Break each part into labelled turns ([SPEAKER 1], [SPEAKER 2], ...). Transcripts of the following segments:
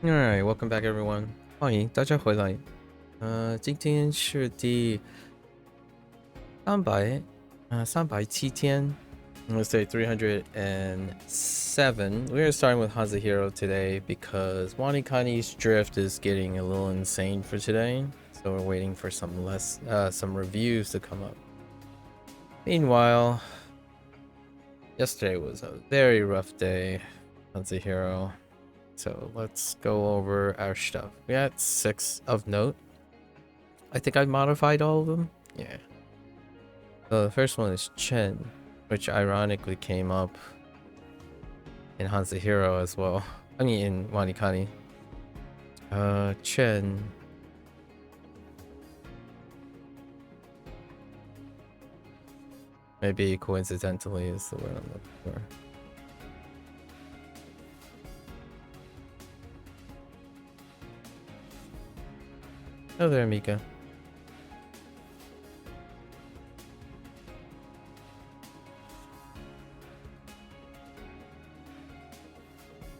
[SPEAKER 1] Alright, welcome back everyone. 欢迎大家回来。今天是第307天. Let's say 307. We're starting with HanziHero today because Wanikani's drift is getting a little insane for today. So we're waiting for some reviews to come up. Meanwhile, yesterday was a very rough day, HanziHero. So let's go over our stuff. We had 6 of note. I think I modified all of them. Yeah. So the first one is Chen, which ironically came up in HanziHero as well. I mean in Wanikani. Chen. Maybe coincidentally is the word I'm looking for. Oh there, Mika.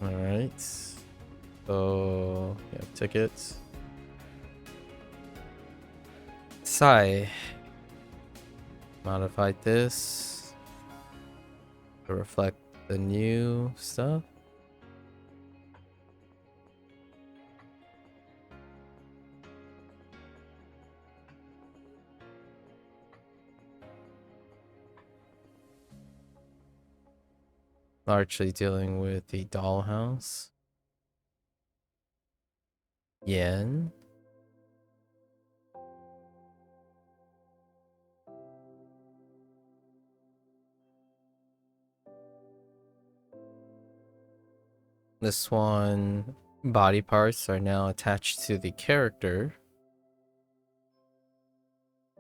[SPEAKER 1] Alright. So, yeah, tickets. Sai. Modified this to reflect the new stuff. Largely dealing with the dollhouse. Yen. This one, body parts are now attached to the character.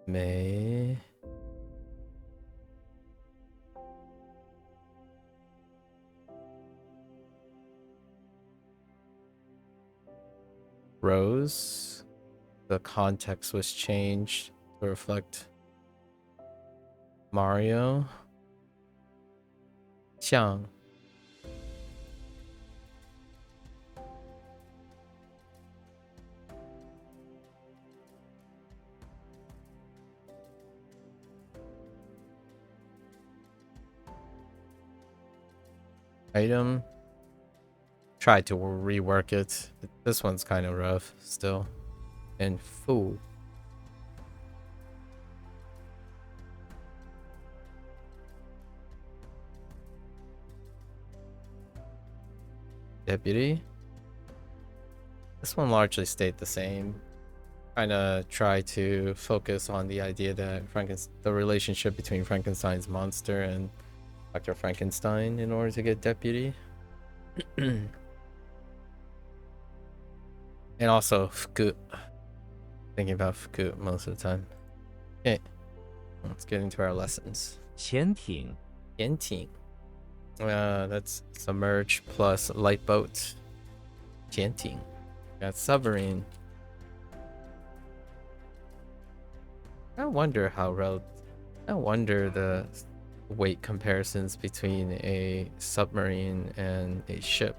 [SPEAKER 1] May. Rose. The context was changed to reflect Mario. Xiang. Item. Tried to rework it. This one's kind of rough still. And Fu. Deputy. This one largely stayed the same. Kind of try to focus on the idea that the relationship between Frankenstein's monster and Dr. Frankenstein in order to get deputy. And also Fuku. Thinking about Fuku most of the time. Okay, let's get into our lessons.
[SPEAKER 2] 潜艇
[SPEAKER 1] Yenting. That's submerge plus light boat. Yenting. Got submarine. I wonder the weight comparisons between a submarine and a ship.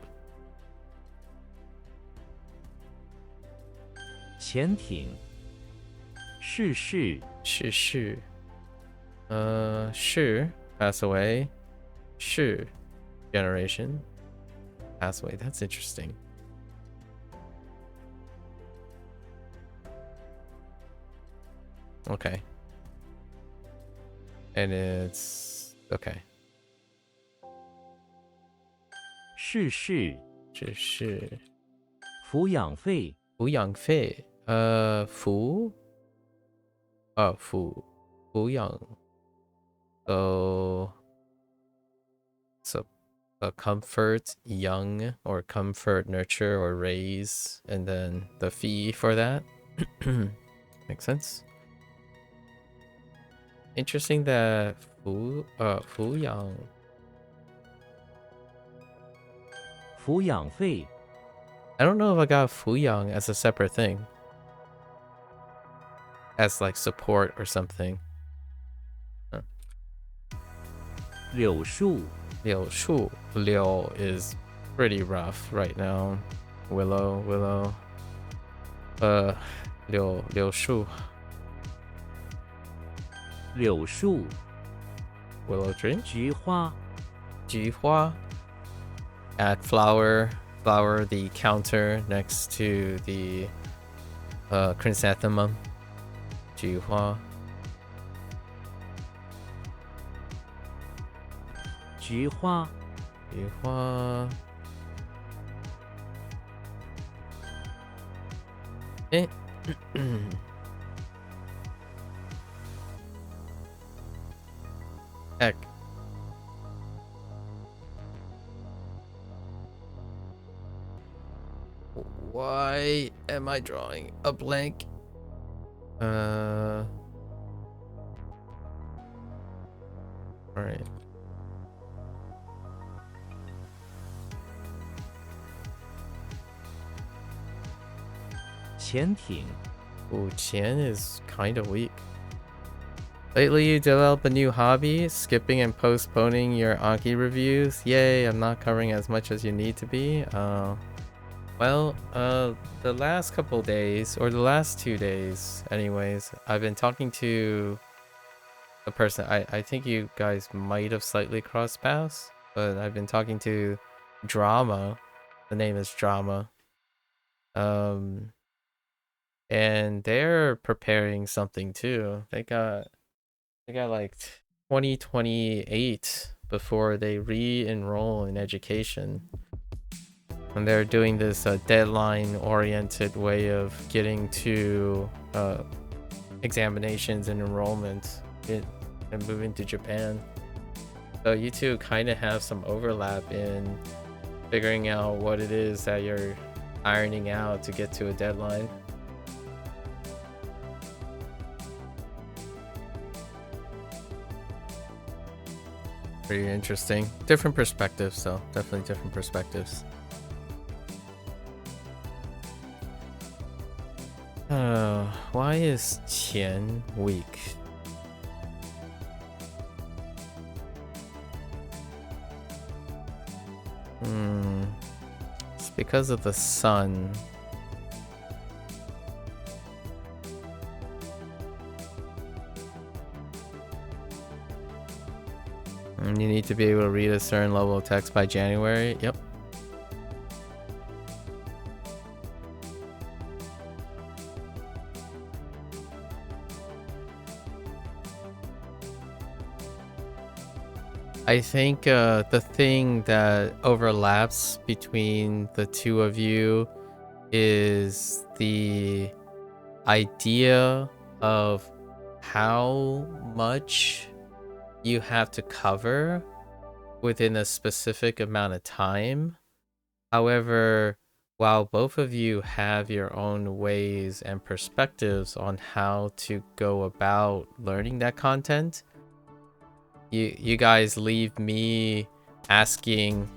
[SPEAKER 2] 潜艇逝世
[SPEAKER 1] 世世. Shi, pass away. Shi, generation. Pass away. That's interesting. Okay. And it's okay.
[SPEAKER 2] 逝世
[SPEAKER 1] 世世.
[SPEAKER 2] 抚养费
[SPEAKER 1] 抚养费. Fu. Fu. 抚养. So a comfort, young, or comfort, nurture, or raise, and then the fee for that. Makes sense. Interesting that Fu Yang.
[SPEAKER 2] 抚养费
[SPEAKER 1] I don't know if I got Fu Yang as a separate thing. As like support or something.
[SPEAKER 2] 柳树
[SPEAKER 1] Liu Shu. Liu is pretty rough right now. Willow. 柳树
[SPEAKER 2] 柳树
[SPEAKER 1] Willow tree.
[SPEAKER 2] 菊花
[SPEAKER 1] 菊花. Add flower the counter next to the chrysanthemum. 菊花.
[SPEAKER 2] 菊花
[SPEAKER 1] 菊花. Heck. Why am I drawing a blank? All right.
[SPEAKER 2] 潜艇
[SPEAKER 1] Ooh, Qian is kind of weak. Lately, you develop a new hobby, skipping and postponing your Anki reviews. Yay, I'm not covering as much as you need to be. Well, the last couple days, or the last 2 days, anyways, I've been talking to a person. I think you guys might have slightly crossed paths, but I've been talking to Drama. The name is Drama. And they're preparing something too. They got like 2028 before they re-enroll in education. And they're doing this deadline-oriented way of getting to examinations and enrollment and moving to Japan. So you two kind of have some overlap in figuring out what it is that you're ironing out to get to a deadline. Pretty interesting. Different perspectives, though. Definitely different perspectives. Why is Qian weak? It's because of the sun. And you need to be able to read a certain level of text by January. Yep. I think the thing that overlaps between the two of you is the idea of how much you have to cover within a specific amount of time. However, while both of you have your own ways and perspectives on how to go about learning that content, you guys leave me asking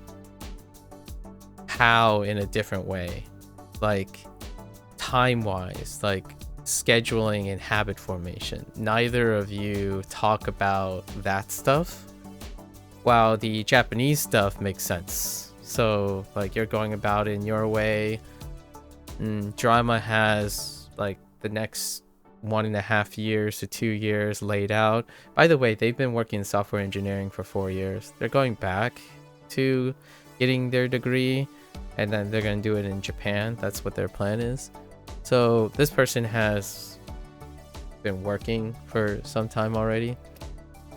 [SPEAKER 1] how in a different way, like time-wise, like scheduling and habit formation. Neither of you talk about that stuff, while the Japanese stuff makes sense. So like you're going about it in your way. Drama has like the next 1.5 years to 2 years laid out. By the way, they've been working in software engineering for 4 years. They're going back to getting their degree, and then they're going to do it in Japan. That's what their plan is. So this person has been working for some time already.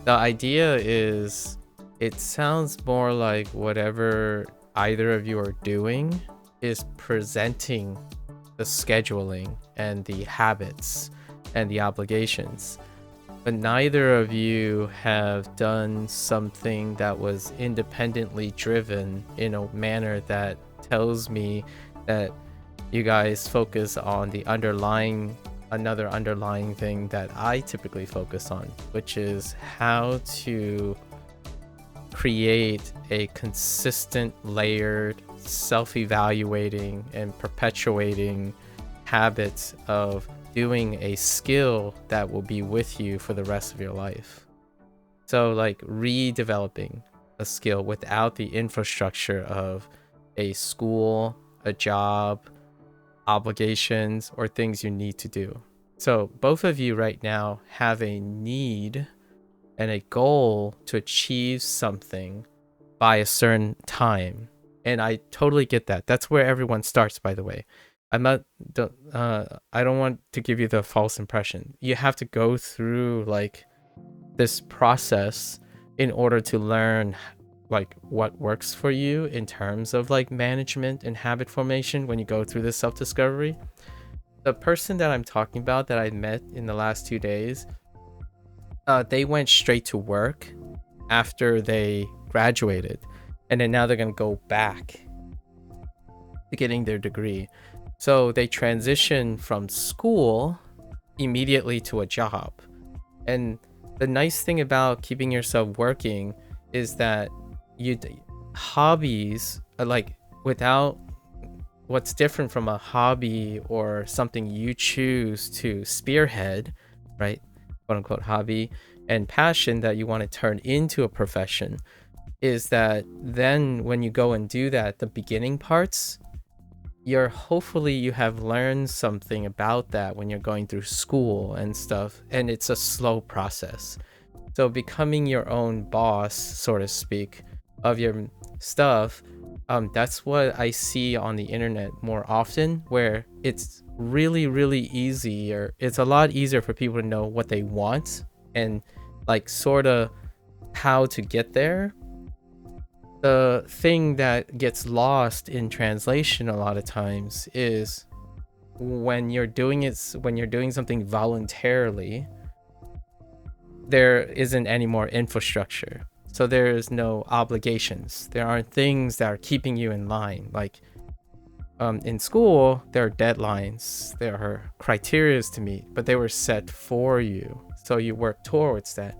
[SPEAKER 1] The idea is, it sounds more like whatever either of you are doing is presenting the scheduling and the habits and the obligations, but neither of you have done something that was independently driven in a manner that tells me that you guys focus on the another underlying thing that I typically focus on, which is how to create a consistent, layered, self-evaluating and perpetuating habits of doing a skill that will be with you for the rest of your life. So like redeveloping a skill without the infrastructure of a school, a job, obligations, or things you need to do. So both of you right now have a need and a goal to achieve something by a certain time. And I totally get that. That's where everyone starts, by the way. I don't want to give you the false impression. You have to go through like this process in order to learn like what works for you in terms of like management and habit formation when you go through this self-discovery. The person that I'm talking about that I met in the last 2 days, they went straight to work after they graduated, and then now they're going to go back to getting their degree. So they transition from school immediately to a job. And the nice thing about keeping yourself working is that hobbies like without what's different from a hobby or something you choose to spearhead, right? Quote unquote hobby and passion that you want to turn into a profession is that then when you go and do that, the beginning parts, hopefully you have learned something about that when you're going through school and stuff, and it's a slow process. So becoming your own boss, so to speak, of your stuff, that's what I see on the internet more often, where it's really, really easy, or it's a lot easier for people to know what they want and like sort of how to get there. The thing that gets lost in translation a lot of times is when you're doing something voluntarily, there isn't any more infrastructure. So there's no obligations. There aren't things that are keeping you in line. Like in school, there are deadlines, there are criterias to meet, but they were set for you. So you work towards that.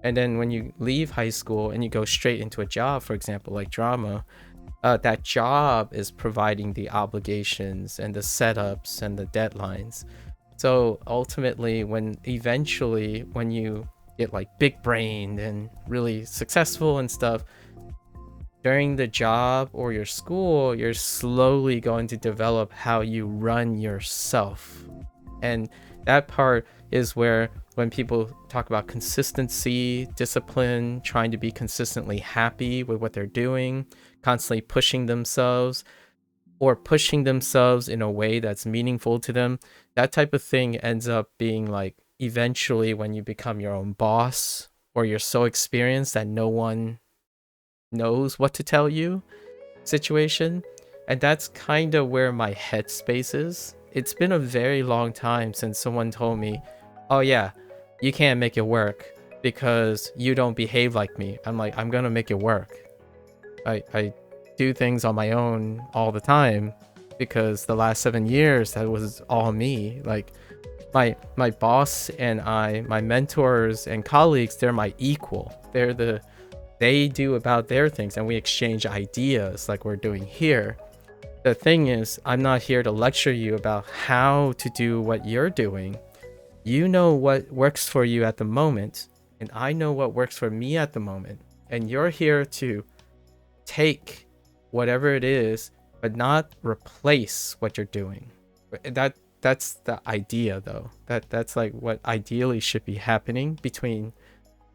[SPEAKER 1] And then when you leave high school and you go straight into a job, for example, like drama, that job is providing the obligations and the setups and the deadlines. So ultimately, when you get like big brained and really successful and stuff, during the job or your school, you're slowly going to develop how you run yourself. And that part is where when people talk about consistency, discipline, trying to be consistently happy with what they're doing, constantly pushing themselves in a way that's meaningful to them, that type of thing ends up being like eventually when you become your own boss or you're so experienced that no one knows what to tell you situation. And that's kind of where my headspace is. It's been a very long time since someone told me, oh yeah, you can't make it work because you don't behave like me. I'm like, I'm gonna make it work. I do things on my own all the time because the last 7 years that was all me. Like my boss and my mentors and colleagues, they're my equal. They do about their things and we exchange ideas like we're doing here. The thing is, I'm not here to lecture you about how to do what you're doing. You know what works for you at the moment, and I know what works for me at the moment. And you're here to take whatever it is, but not replace what you're doing. That's the idea, though. That's like what ideally should be happening between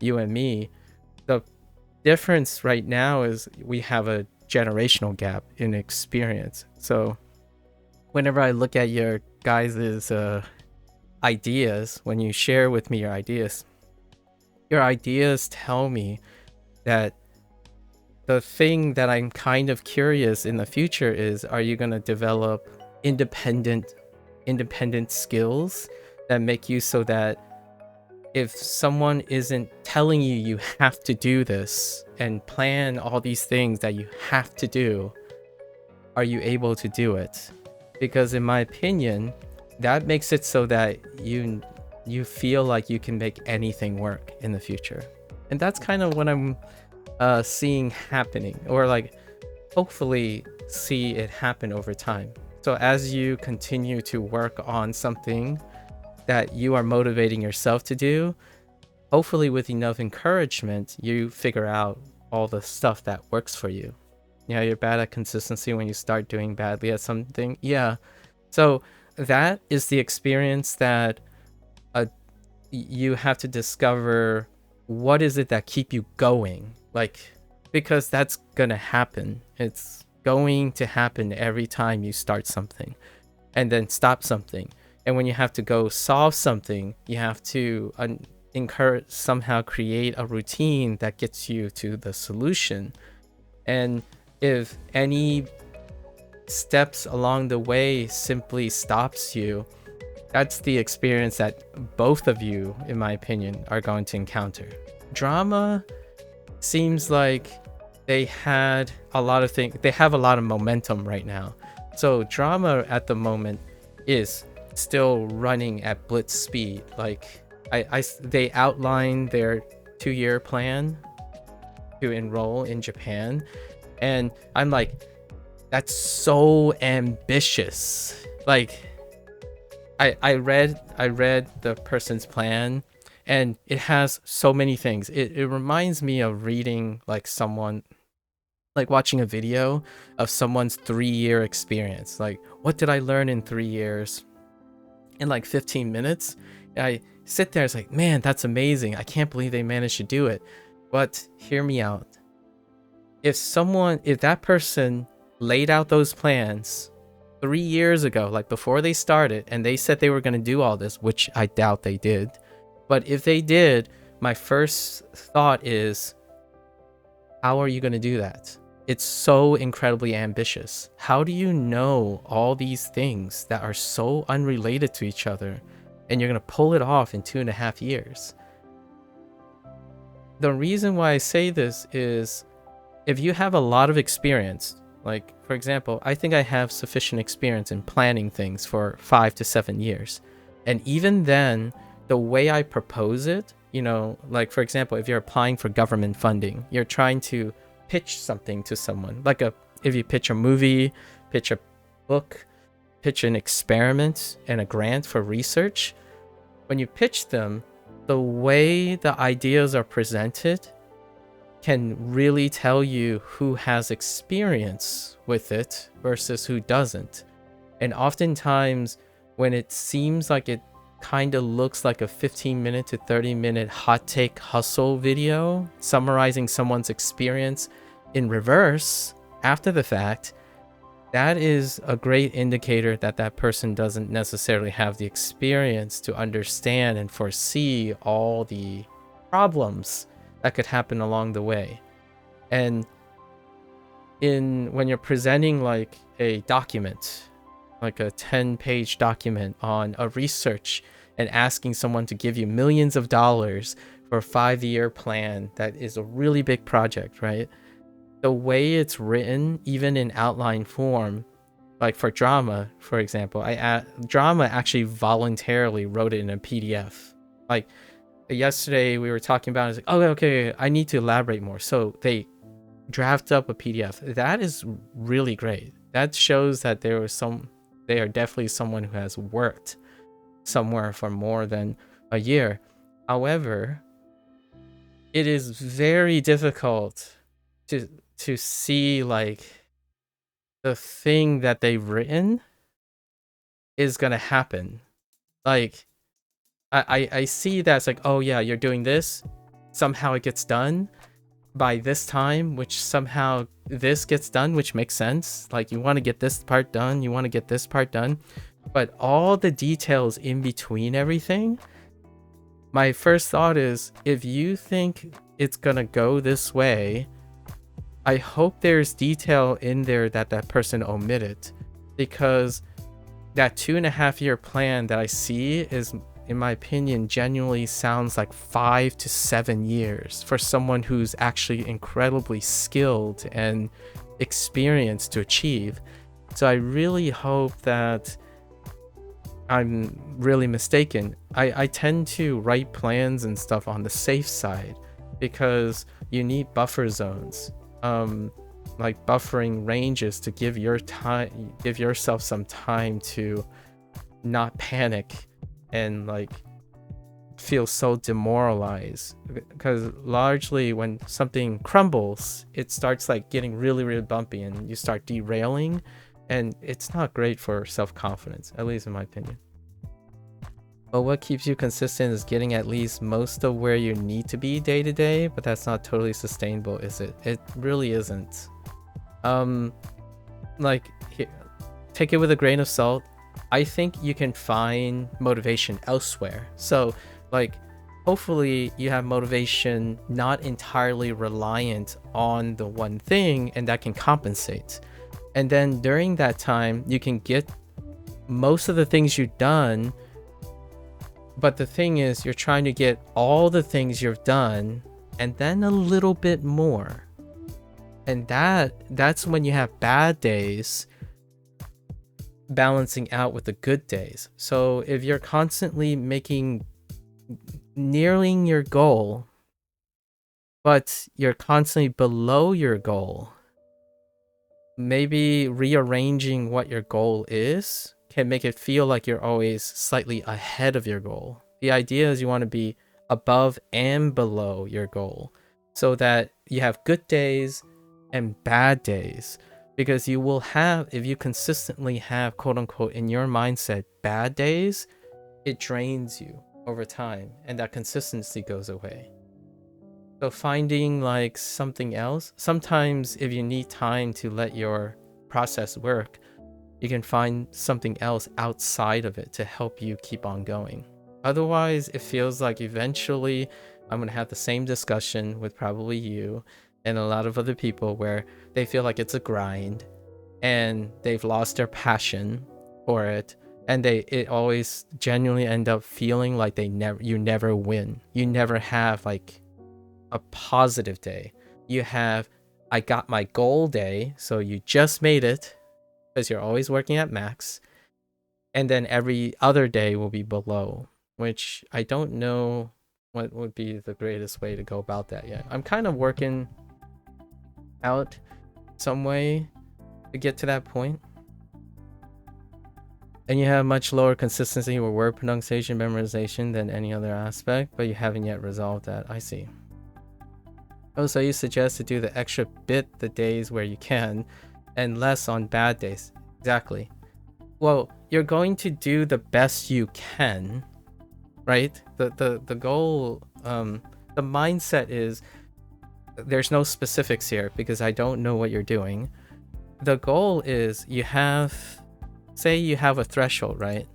[SPEAKER 1] you and me. The difference right now is we have a generational gap in experience. So whenever I look at your guys's ideas, when you share with me your ideas tell me that the thing that I'm kind of curious in the future is, are you going to develop independent skills that make you so that if someone isn't telling you you have to do this and plan all these things that you have to do, are you able to do it? Because in my opinion, that makes it so that you feel like you can make anything work in the future. And that's kind of what I'm seeing happening, or like hopefully see it happen over time. So as you continue to work on something that you are motivating yourself to do, hopefully with enough encouragement, you figure out all the stuff that works for you. Yeah, you're bad at consistency when you start doing badly at something. Yeah. So that is the experience that you have to discover what is it that keep you going. Like, because that's gonna happen. It's going to happen every time you start something and then stop something. And when you have to go solve something, you have to somehow create a routine that gets you to the solution. And if any steps along the way simply stops you, that's the experience that both of you, in my opinion, are going to encounter. Drama seems like they had a lot of things. They have a lot of momentum right now. So drama at the moment is still running at blitz speed. Like they outlined their 2-year plan to enroll in Japan, and I'm like, that's so ambitious. Like, I read the person's plan, and it has so many things. It reminds me of reading like someone, like watching a video of someone's 3-year experience. Like, what did I learn in 3 years? In like 15 minutes. And I sit there, it's like, man, that's amazing. I can't believe they managed to do it. But hear me out. If that person laid out those plans 3 years ago, like before they started, and they said they were going to do all this, which I doubt they did, but if they did, my first thought is, how are you going to do that? It's so incredibly ambitious. How do you know all these things that are so unrelated to each other, and you're going to pull it off in 2.5 years? The reason why I say this is, if you have a lot of experience, like, for example, I think I have sufficient experience in planning things for 5 to 7 years. And even then, the way I propose it, like, for example, if you're applying for government funding, you're trying to pitch something to someone. Like if you pitch a movie, pitch a book, pitch an experiment and a grant for research, when you pitch them, the way the ideas are presented can really tell you who has experience with it versus who doesn't. And oftentimes, when it seems like it kind of looks like a 15-minute to 30-minute hot take hustle video summarizing someone's experience in reverse after the fact, that is a great indicator that that person doesn't necessarily have the experience to understand and foresee all the problems that could happen along the way. And when you're presenting like a document, like a 10-page document on a research, and asking someone to give you millions of dollars for a 5-year plan that is a really big project, right? The way it's written, even in outline form, like for drama, for example, drama actually voluntarily wrote it in a PDF. Like yesterday we were talking about it, it's like, oh, okay, I need to elaborate more. So they draft up a PDF. That is really great. That shows that they are definitely someone who has worked somewhere for more than a year. However, it is very difficult to see like the thing that they've written is gonna happen. Like I see that it's like, oh yeah, you're doing this, somehow it gets done by this time, which somehow this gets done, which makes sense. Like, you want to get this part done, you want to get this part done, but all the details in between everything, my first thought is, if you think it's gonna go this way, I hope there's detail in there that person omitted, because that 2.5-year plan that I see is, in my opinion, genuinely sounds like 5 to 7 years for someone who's actually incredibly skilled and experienced to achieve. So I really hope that I'm really mistaken. I tend to write plans and stuff on the safe side because you need buffer zones, like buffering ranges, to give yourself some time to not panic and like feel so demoralized, because largely when something crumbles, it starts like getting really, really bumpy and you start derailing, and it's not great for self-confidence, at least in my opinion. But what keeps you consistent is getting at least most of where you need to be day to day, but that's not totally sustainable, is it? It really isn't. Like, take it with a grain of salt. I think you can find motivation elsewhere. So, like, hopefully you have motivation not entirely reliant on the one thing, and that can compensate. And then during that time, you can get most of the things you've done. But the thing is, you're trying to get all the things you've done and then a little bit more. And that's when you have bad days balancing out with the good days. So if you're constantly nearing your goal, but you're constantly below your goal, maybe rearranging what your goal is can make it feel like you're always slightly ahead of your goal. The idea is you want to be above and below your goal so that you have good days and bad days, because you will have, if you consistently have quote unquote in your mindset bad days, it drains you over time and that consistency goes away. So finding like something else, sometimes if you need time to let your process work, you can find something else outside of it to help you keep on going. Otherwise, it feels like eventually I'm going to have the same discussion with probably you and a lot of other people where they feel like it's a grind and they've lost their passion for it, and it always genuinely end up feeling like you never win. You never have like a positive day. You have, I got my goal day, so you just made it because you're always working at max, and then every other day will be below, which I don't know what would be the greatest way to go about that yet. I'm kind of working out some way to get to that point. And you have much lower consistency with word pronunciation memorization than any other aspect, but you haven't yet resolved that. I see. Oh, so you suggest to do the extra bit the days where you can and less on bad days. Exactly. Well, you're going to do the best you can, right? The goal, the mindset is, there's no specifics here because I don't know what you're doing. The goal is you have, say you have a threshold, right?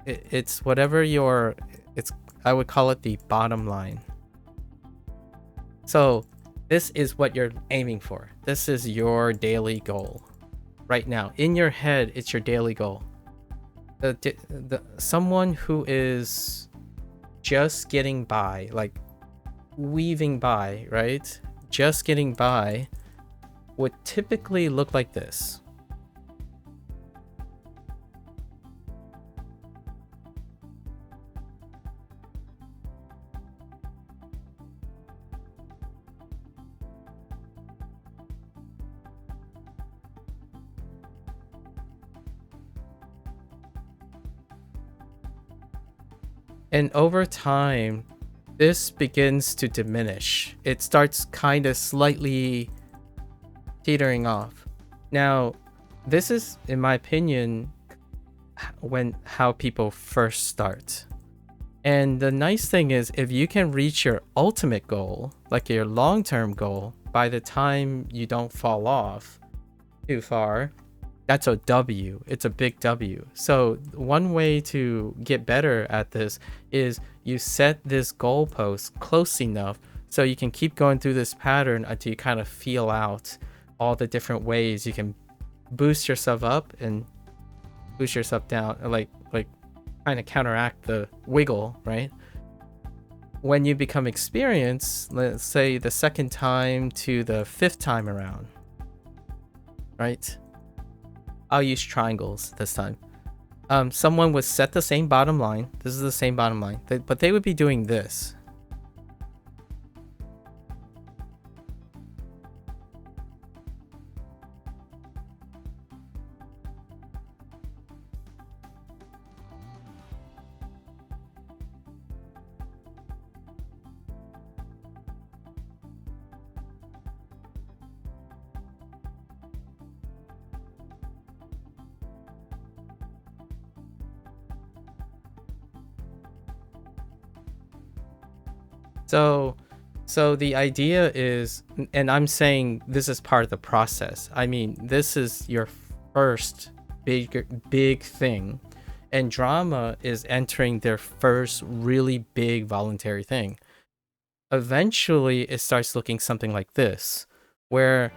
[SPEAKER 1] It's whatever I would call it the bottom line. So this is what you're aiming for. This is your daily goal right now. In your head, it's your daily goal. Someone who is just getting by, like weaving by, right? Just getting by would typically look like this. And over time, this begins to diminish. It starts kind of slightly teetering off. Now, this is, in my opinion, how people first start. And the nice thing is, if you can reach your ultimate goal, like your long-term goal, by the time you don't fall off too far, that's a W. It's a big W. So one way to get better at this is you set this goalpost close enough so you can keep going through this pattern until you kind of feel out all the different ways you can boost yourself up and boost yourself down, like kind of counteract the wiggle, right? When you become experienced, let's say the second time to the fifth time around, right? I'll use triangles this time. Someone would set the same bottom line. This is the same bottom line, but they would be doing this. So the idea is, and I'm saying this is part of the process. I mean, this is your first big thing, and drama is entering their first really big voluntary thing. Eventually, it starts looking something like this, where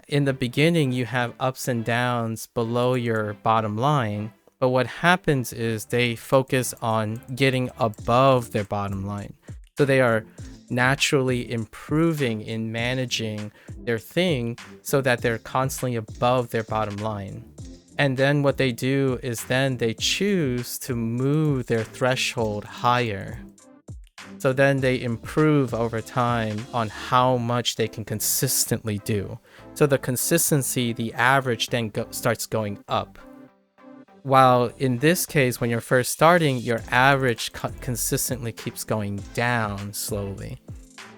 [SPEAKER 1] in the beginning you have ups and downs below your bottom line, but what happens is they focus on getting above their bottom line. So they are naturally improving in managing their thing so that they're constantly above their bottom line. And then what they do is then they choose to move their threshold higher. So then they improve over time on how much they can consistently do. So the consistency, the average then starts going up. While in this case, when you're first starting, your average consistently keeps going down slowly.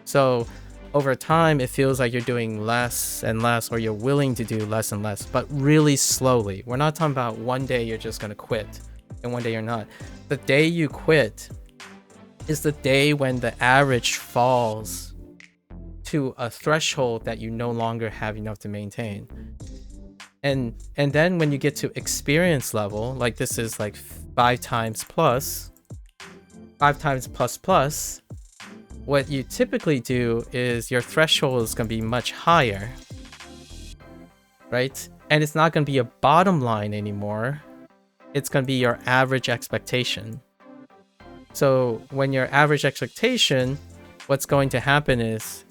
[SPEAKER 1] So over time, it feels like you're doing less and less, or you're willing to do less and less, but really slowly. We're not talking about one day you're just going to quit and one day you're not. The day you quit is the day when the average falls to a threshold that you no longer have enough to maintain. And then when you get to experience level, like this is like 5 times plus, what you typically do is your threshold is going to be much higher, right? And it's not going to be a bottom line anymore. It's going to be your average expectation. So when your average expectation, what's going to happen is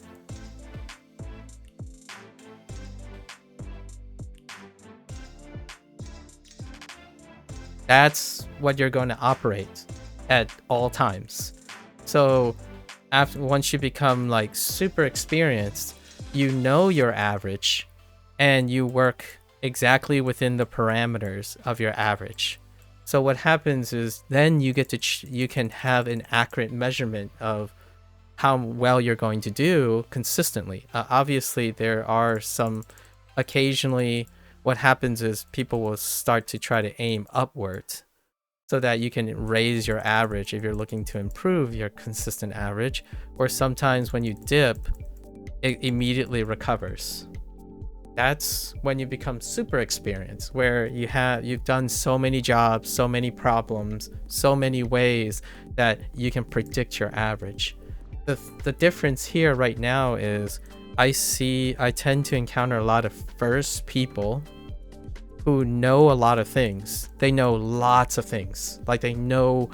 [SPEAKER 1] that's what you're going to operate at all times. So once you become like super experienced, you know your average and you work exactly within the parameters of your average. So what happens is then you get to you can have an accurate measurement of how well you're going to do consistently. Obviously, there are some occasionally what happens is people will start to try to aim upwards so that you can raise your average if you're looking to improve your consistent average, or sometimes when you dip, it immediately recovers. That's when you become super experienced, where you've done so many jobs, so many problems, so many ways that you can predict your average. The difference here right now is I tend to encounter a lot of first people who know a lot of things. They know lots of things. Like they know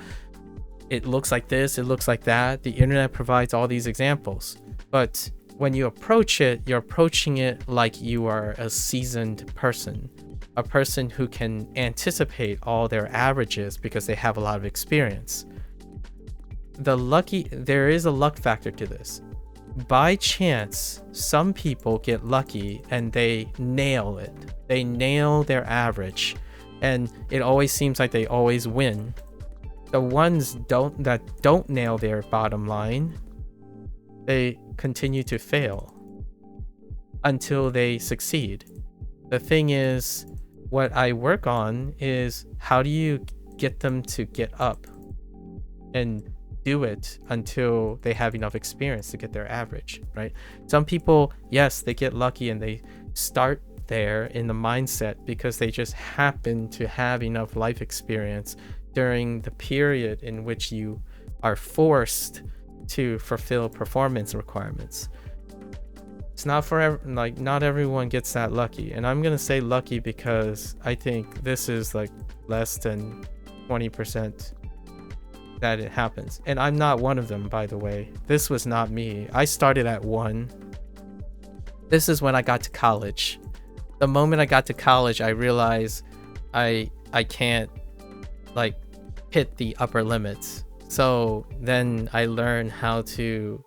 [SPEAKER 1] it looks like this, it looks like that. The internet provides all these examples. But when you approach it, you're approaching it like you are a seasoned person, a person who can anticipate all their averages because they have a lot of experience. There is a luck factor to this. By chance, some people get lucky and they nail it. They nail their average, and it always seems like they always win. The ones that don't nail their bottom line, they continue to fail until they succeed. The thing is, what I work on is how do you get them to get up and do it until they have enough experience to get their average, right? Some people, yes, they get lucky and they start there in the mindset because they just happen to have enough life experience during the period in which you are forced to fulfill performance requirements. It's not for not everyone gets that lucky, and I'm gonna say lucky because I think this is like less than 20% that it happens, and I'm not one of them, by the way. This was not me. I started at 1. This is when I got to college. The moment I got to college, I realized I can't like hit the upper limits. So then I learned how to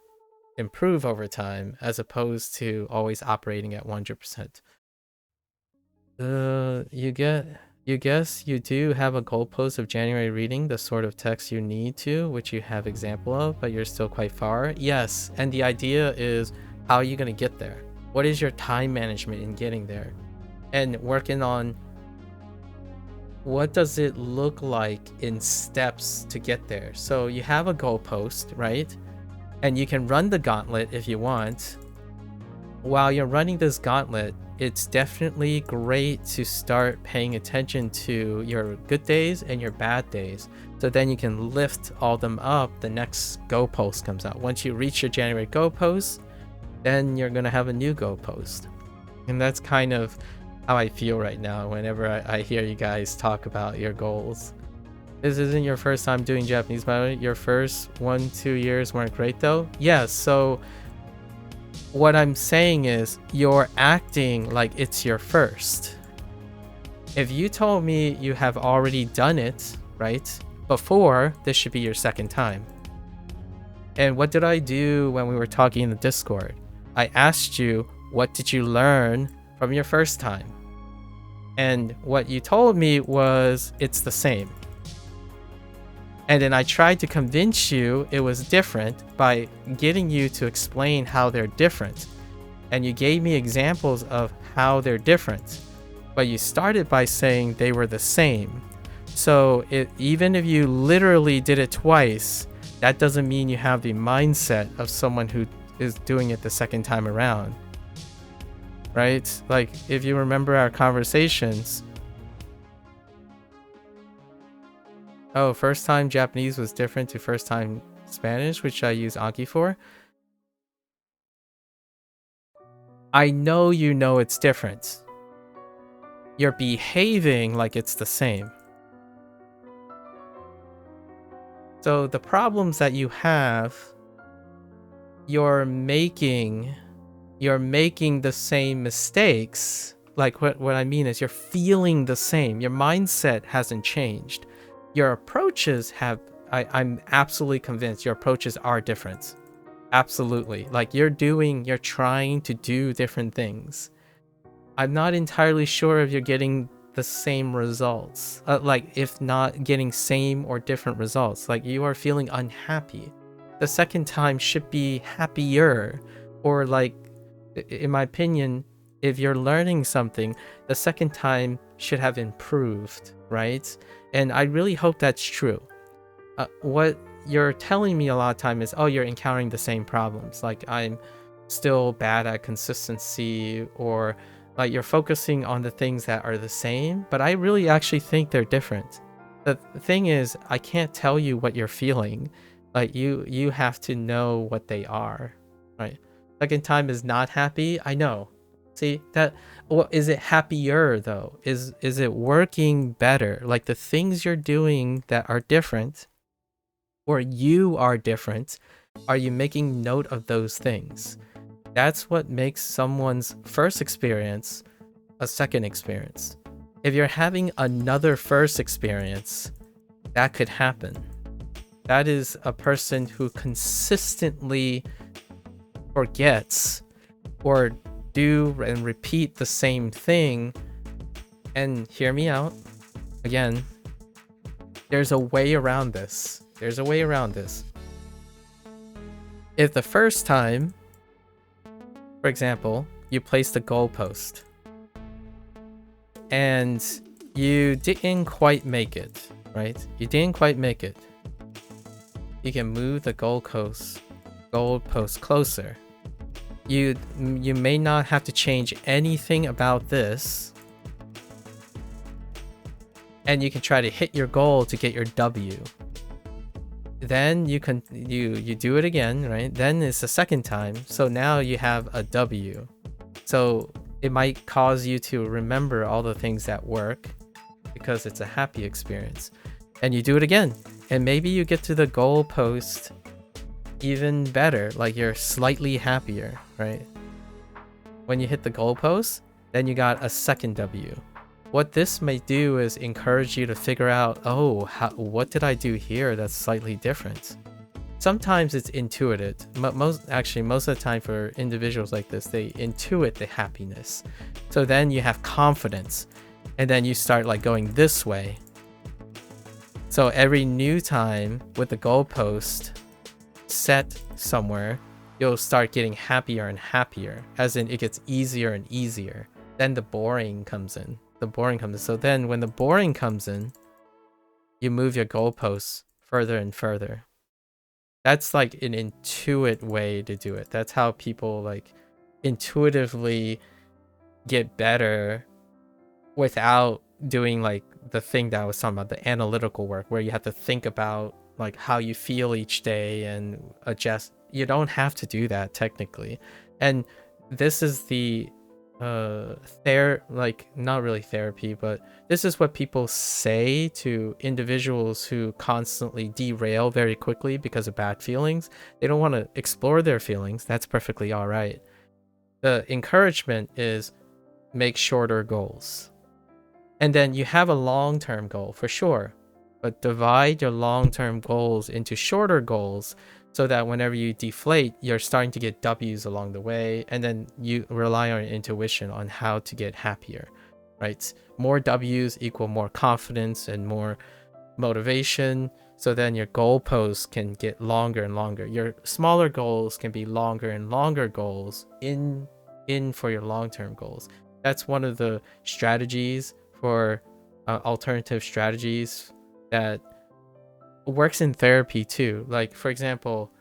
[SPEAKER 1] improve over time as opposed to always operating at 100%. You guess you do have a goalpost of January reading the sort of text you need to, which you have example of, but you're still quite far. Yes, and the idea is how are you going to get there? What is your time management in getting there? And working on what does it look like in steps to get there. So you have a goalpost, right? And you can run the gauntlet if you want. While you're running this gauntlet, it's definitely great to start paying attention to your good days and your bad days. So then you can lift all them up. The next go post comes out. Once you reach your January go post, then you're going to have a new go post. And that's kind of how I feel right now whenever I hear you guys talk about your goals. This isn't your first time doing Japanese, by the way. Your first 1-2 years weren't great though. Yeah, so what I'm saying is you're acting like it's your first. If you told me you have already done it, right, before, this should be your second time. And what did I do when we were talking in the Discord? I asked you, what did you learn from your first time? And what you told me was it's the same. And then I tried to convince you it was different by getting you to explain how they're different. And you gave me examples of how they're different. But you started by saying they were the same. So even if you literally did it twice, that doesn't mean you have the mindset of someone who is doing it the second time around. Right? Like, if you remember our conversations, oh, first time Japanese was different to first time Spanish, which I use Anki for. I know you know it's different. You're behaving like it's the same. So the problems that you have, you're making the same mistakes. Like what I mean is you're feeling the same. Your mindset hasn't changed. Your approaches have, I'm absolutely convinced your approaches are different. Absolutely. Like you're trying to do different things. I'm not entirely sure if you're getting the same results. Like if not getting same or different results. Like you are feeling unhappy. The second time should be happier. Or like, in my opinion, if you're learning something, the second time should have improved, right? And I really hope that's true. What you're telling me a lot of time is, oh, you're encountering the same problems. Like I'm still bad at consistency, or like you're focusing on the things that are the same, but I really actually think they're different. The thing is, I can't tell you what you're feeling. Like you have to know what they are, right? Second time is not happy. I know. See that? Well, is it happier though? Is it working better? Like the things you're doing that are different, or you are different, are you making note of those things? That's what makes someone's first experience a second experience. If you're having another first experience, that could happen. That is a person who consistently forgets or do and repeat the same thing. And hear me out. Again, there's a way around this. There's a way around this. If the first time, for example, you placed a goalpost and you didn't quite make it, right? You didn't quite make it. You can move the goalpost closer. You may not have to change anything about this, and you can try to hit your goal to get your W. Then you do it again, right? Then it's the second time, so now you have a W. So it might cause you to remember all the things that work because it's a happy experience. And you do it again, and maybe you get to the goal post even better, like you're slightly happier, right? When you hit the goal post, then you got a second W. What this may do is encourage you to figure out, oh, what did I do here that's slightly different? Sometimes it's intuitive. Most of the time for individuals like this, they intuit the happiness. So then you have confidence, and then you start like going this way. So every new time with the goalpost set somewhere, you'll start getting happier and happier, as in it gets easier and easier. Then the boring comes in. So then when the boring comes in, you move your goalposts further and further. That's like an intuitive way to do it. That's how people like intuitively get better without doing like the thing that I was talking about, the analytical work where you have to think about like how you feel each day and adjust. You don't have to do that technically. And this is the like not really therapy, but this is what people say to individuals who constantly derail very quickly because of bad feelings. They don't want to explore their feelings. That's perfectly all right. The encouragement is make shorter goals. And then you have a long-term goal for sure, but divide your long-term goals into shorter goals so that whenever you deflate, you're starting to get W's along the way, and then you rely on your intuition on how to get happier, right? More W's equal more confidence and more motivation, so then your goalposts can get longer and longer. Your smaller goals can be longer and longer goals in for your long-term goals. That's one of the strategies for alternative strategies that works in therapy too. Like, for example,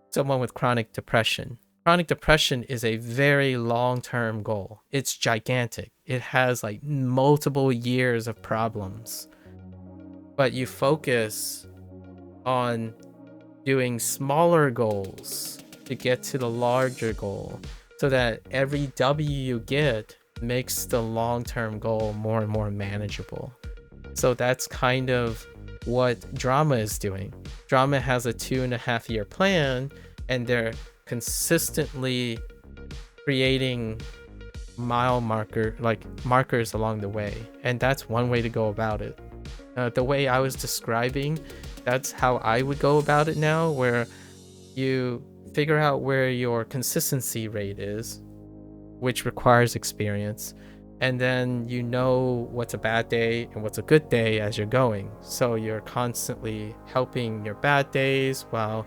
[SPEAKER 1] someone with chronic depression. Chronic depression is a very long-term goal. It's gigantic. It has like multiple years of problems. But you focus on doing smaller goals to get to the larger goal so that every W you get makes the long-term goal more and more manageable. So that's kind of what drama is doing. Drama has a 2.5-year plan, and they're consistently creating markers along the way, and that's one way to go about it. The way I was describing, that's how I would go about it now, where you figure out where your consistency rate is, which requires experience, and then you know what's a bad day and what's a good day as you're going. So you're constantly helping your bad days while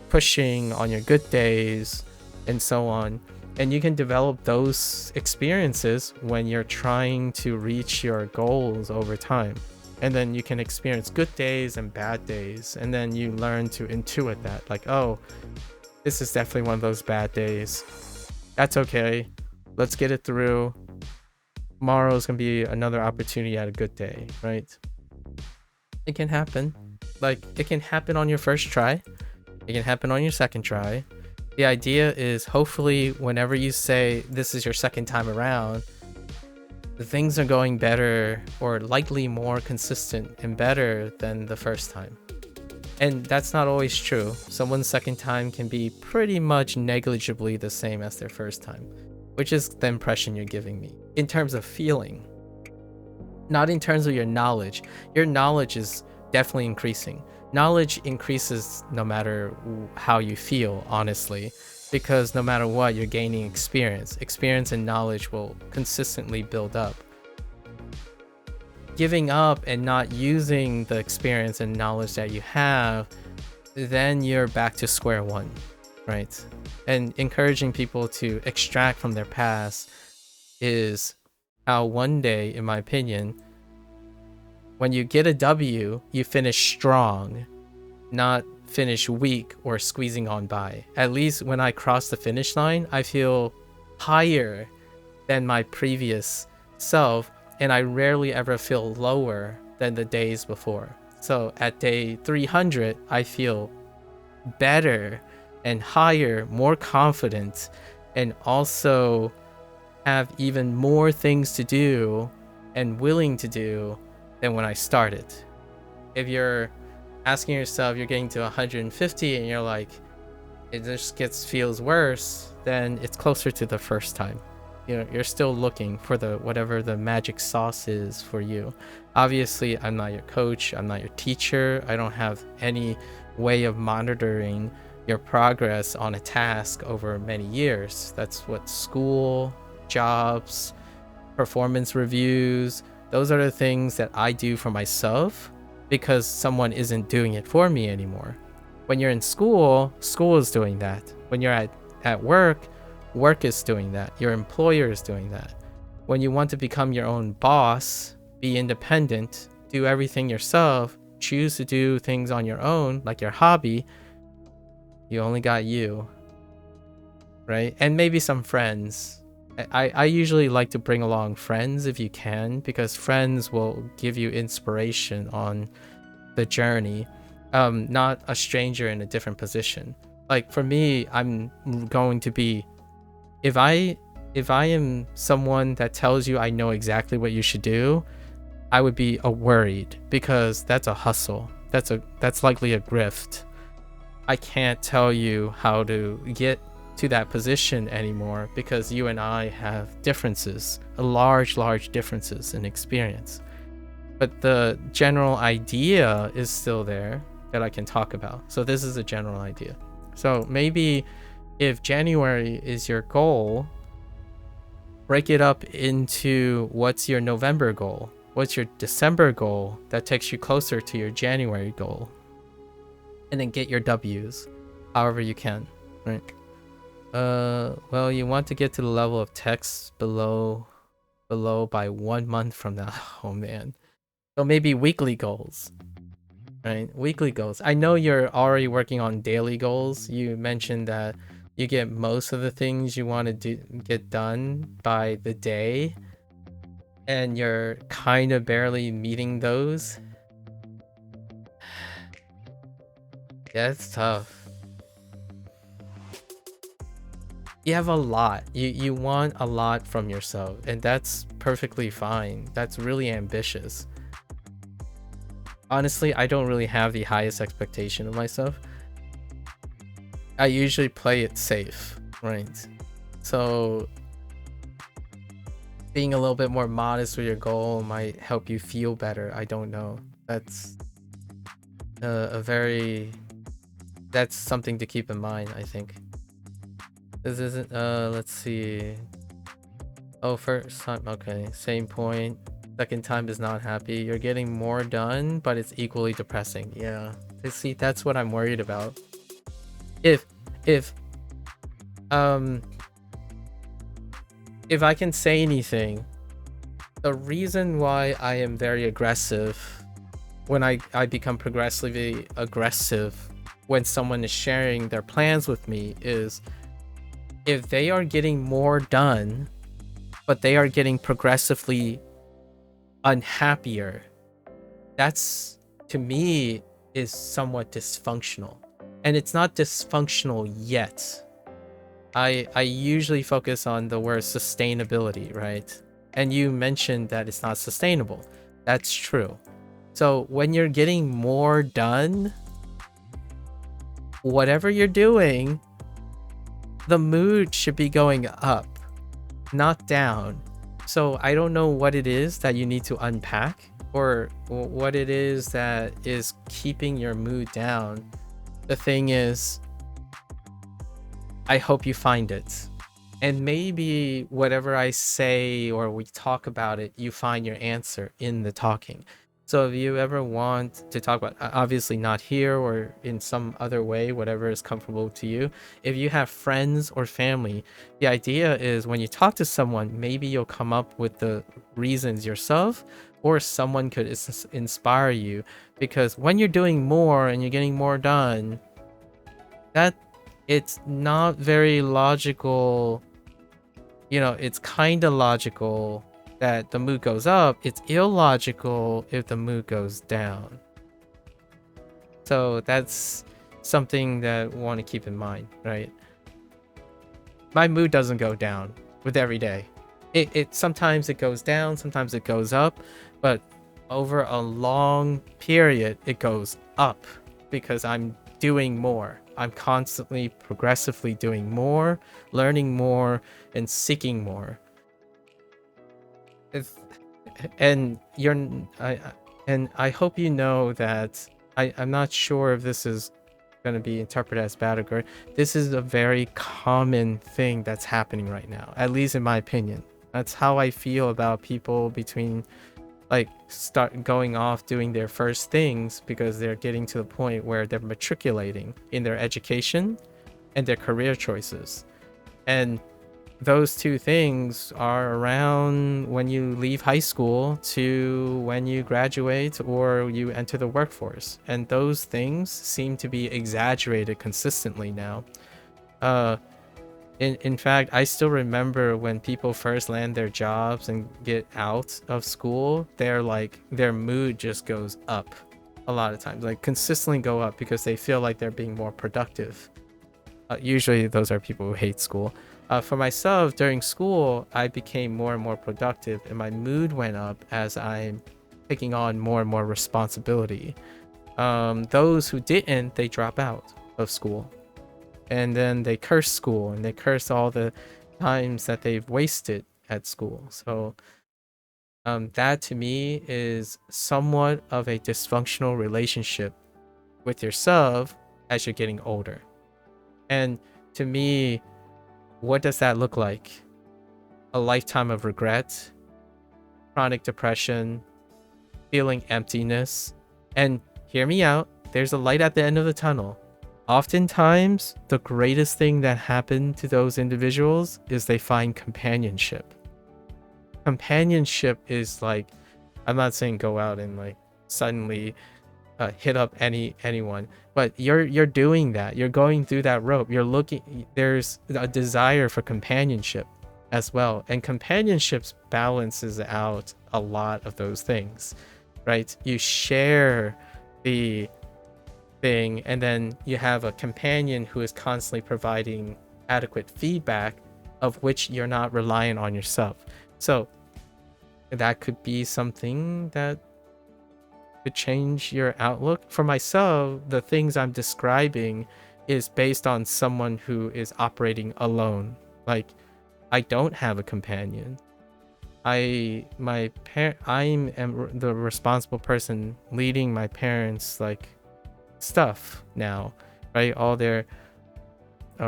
[SPEAKER 1] pushing on your good days and so on. And you can develop those experiences when you're trying to reach your goals over time. And then you can experience good days and bad days, and then you learn to intuit that, like, oh, this is definitely one of those bad days. That's okay. Let's get it through. Tomorrow's gonna be another opportunity at a good day, right? It can happen. Like, it can happen on your first try. It can happen on your second try. The idea is hopefully whenever you say this is your second time around, things are going better or likely more consistent and better than the first time. And that's not always true. Someone's second time can be pretty much negligibly the same as their first time, which is the impression you're giving me in terms of feeling, not in terms of your knowledge. Your knowledge is definitely increasing. Knowledge increases no matter how you feel, honestly, because no matter what, you're gaining experience. Experience and knowledge will consistently build up. Giving up and not using the experience and knowledge that you have, then you're back to square one, right? And encouraging people to extract from their past is how one day, in my opinion, when you get a W, you finish strong, not finish weak or squeezing on by. At least when I cross the finish line, I feel higher than my previous self, and I rarely ever feel lower than the days before. So at day 300, I feel better and higher, more confident, and also have even more things to do and willing to do than when I started. If you're asking yourself, you're getting to 150 and you're like, it just feels worse, then it's closer to the first time. You know, you're still looking for the whatever the magic sauce is for you. Obviously, I'm not your coach, I'm not your teacher. I don't have any way of monitoring your progress on a task over many years. That's what school, jobs, performance reviews, those are the things that I do for myself because someone isn't doing it for me anymore. When you're in school, school is doing that. When you're at work, work is doing that. Your employer is doing that. When you want to become your own boss, be independent, do everything yourself, choose to do things on your own, like your hobby, You only got you, right? And maybe some friends. I usually like to bring along friends if you can, because friends will give you inspiration on the journey. Not a stranger in a different position. Like for me, I'm going to be, if I am someone that tells you I know exactly what you should do, I would be worried, because that's a hustle. That's likely a grift. I can't tell you how to get to that position anymore, because you and I have differences, large differences in experience. But the general idea is still there that I can talk about. So this is a general idea. So maybe if January is your goal, break it up into what's your November goal, what's your December goal that takes you closer to your January goal, and then get your W's however you can, right? Well, you want to get to the level of text below by 1 month from now. Oh man. So maybe weekly goals, right? Weekly goals. I know you're already working on daily goals. You mentioned that you get most of the things you want to get done by the day, and you're kind of barely meeting those. Yeah, it's tough. You have a lot. You want a lot from yourself, and that's perfectly fine. That's really ambitious. Honestly, I don't really have the highest expectation of myself. I usually play it safe, right? So being a little bit more modest with your goal might help you feel better. I don't know. That's that's something to keep in mind, I think. This isn't, let's see. Oh, first time, okay, same point. Second time is not happy. You're getting more done, but it's equally depressing. Yeah, see, that's what I'm worried about. If I can say anything, the reason why I am very aggressive when I become progressively aggressive when someone is sharing their plans with me is, if they are getting more done, but they are getting progressively unhappier, that's, to me, is somewhat dysfunctional. And it's not dysfunctional yet. I usually focus on the word sustainability, right? And you mentioned that it's not sustainable. That's true. So when you're getting more done, whatever you're doing, the mood should be going up, not down. So I don't know what it is that you need to unpack, or what it is that is keeping your mood down. The thing is, I hope you find it. And maybe whatever I say or we talk about it, you find your answer in the talking. So if you ever want to talk about, obviously not here or in some other way, whatever is comfortable to you, if you have friends or family, the idea is when you talk to someone, maybe you'll come up with the reasons yourself, or someone could inspire you. Because when you're doing more and you're getting more done, that it's not very logical. You know, it's kind of logical that the mood goes up. It's illogical if the mood goes down. So that's something that we want to keep in mind, right? My mood doesn't go down with every day. It sometimes it goes down, sometimes it goes up, but over a long period it goes up because I'm doing more. I'm constantly progressively doing more, learning more, and seeking more. And I hope you know that I'm not sure if this is going to be interpreted as bad or good. This is a very common thing that's happening right now, at least in my opinion. That's how I feel about people between like start going off doing their first things because they're getting to the point where they're matriculating in their education and their career choices. And those two things are around when you leave high school to when you graduate or you enter the workforce. And those things seem to be exaggerated consistently now. In fact, I still remember when people first land their jobs and get out of school, their mood just goes up a lot of times, like consistently go up because they feel like they're being more productive. Usually those are people who hate school. For myself, during school, I became more and more productive and my mood went up as I'm taking on more and more responsibility. Those who didn't, they drop out of school. And then they curse school and they curse all the times that they've wasted at school. So that to me is somewhat of a dysfunctional relationship with yourself as you're getting older. And to me, what does that look like? A lifetime of regret, chronic depression, feeling emptiness. And hear me out, there's a light at the end of the tunnel. Oftentimes, the greatest thing that happened to those individuals is they find companionship. Companionship is like, I'm not saying go out and like suddenly hit up anyone, but you're doing that. You're going through that rope. You're looking. There's a desire for companionship as well, and companionship balances out a lot of those things, right? You share the thing, and then you have a companion who is constantly providing adequate feedback, of which you're not reliant on yourself. So that could be something that could change your outlook. For myself, the things I'm describing is based on someone who is operating alone. Like, I don't have a companion. I'm the responsible person leading my parents like stuff now, right? All their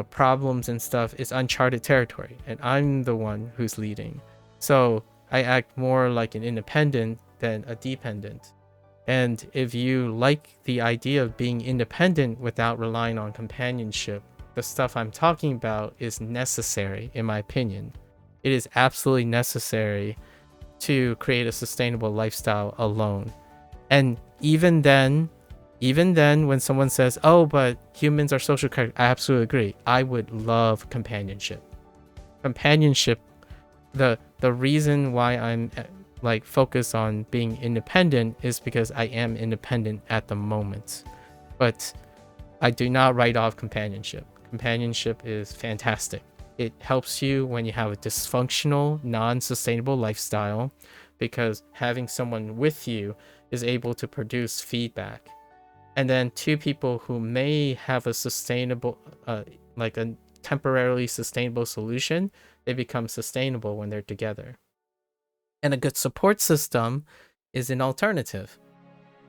[SPEAKER 1] problems and stuff is uncharted territory, and I'm the one who's leading. So I act more like an independent than a dependent. And if you like the idea of being independent without relying on companionship, the stuff I'm talking about is necessary, in my opinion. It is absolutely necessary to create a sustainable lifestyle alone. And even then, when someone says, oh, but humans are social characters, I absolutely agree. I would love companionship. Companionship, the reason why I'm like focused on being independent is because I am independent at the moment. But I do not write off companionship. Companionship is fantastic. It helps you when you have a dysfunctional, non-sustainable lifestyle, because having someone with you is able to produce feedback. And then two people who may have a sustainable, like a temporarily sustainable solution, they become sustainable when they're together. And a good support system is an alternative.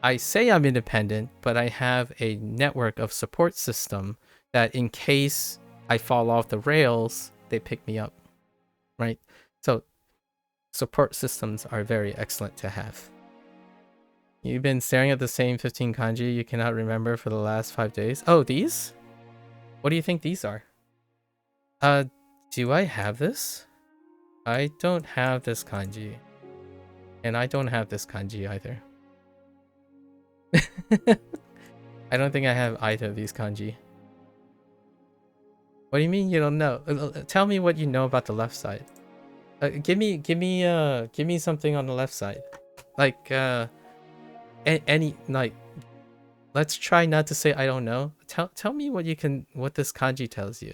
[SPEAKER 1] I say I'm independent, but I have a network of support system that in case I fall off the rails, they pick me up, right? So support systems are very excellent to have. You've been staring at the same 15 kanji you cannot remember for the last 5 days. Oh, these? What do you think these are? Do I have this? I don't have this kanji. And I don't have this kanji either. I don't think I have either of these kanji. What do you mean you don't know? Tell me what you know about the left side. Give me something on the left side. Like any like, let's try not to say I don't know. Tell me what this kanji tells you.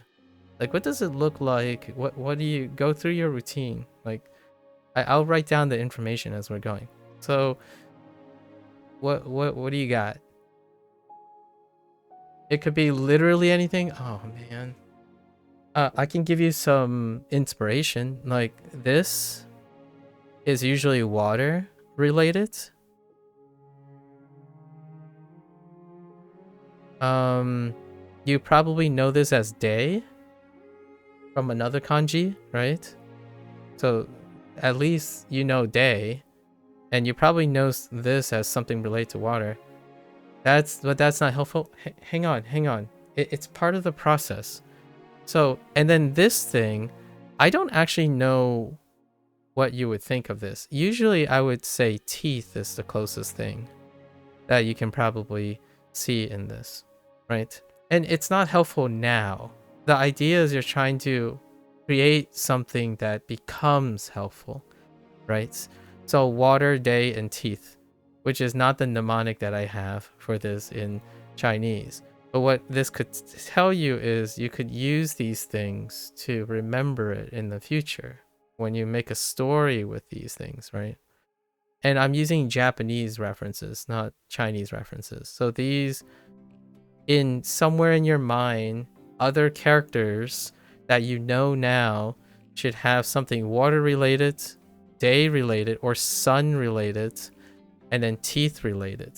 [SPEAKER 1] Like, what does it look like? What do you go through your routine? Like, I'll write down the information as we're going. So what do you got? It could be literally anything. Oh man. I can give you some inspiration. Like, this is usually water related. You probably know this as day from another kanji, right? So at least you know day, and you probably know this as something related to water. But that's not helpful. Hang on. It's part of the process. So, and then this thing, I don't actually know what you would think of this. Usually I would say teeth is the closest thing that you can probably see in this, right? And it's not helpful now. The idea is you're trying to create something that becomes helpful, right? So water, day, and teeth, which is not the mnemonic that I have for this in Chinese. But what this could tell you is you could use these things to remember it in the future when you make a story with these things, right? And I'm using Japanese references, not Chinese references. So these, in somewhere in your mind, other characters that you know now should have something water related, day related, or sun related, and then teeth related.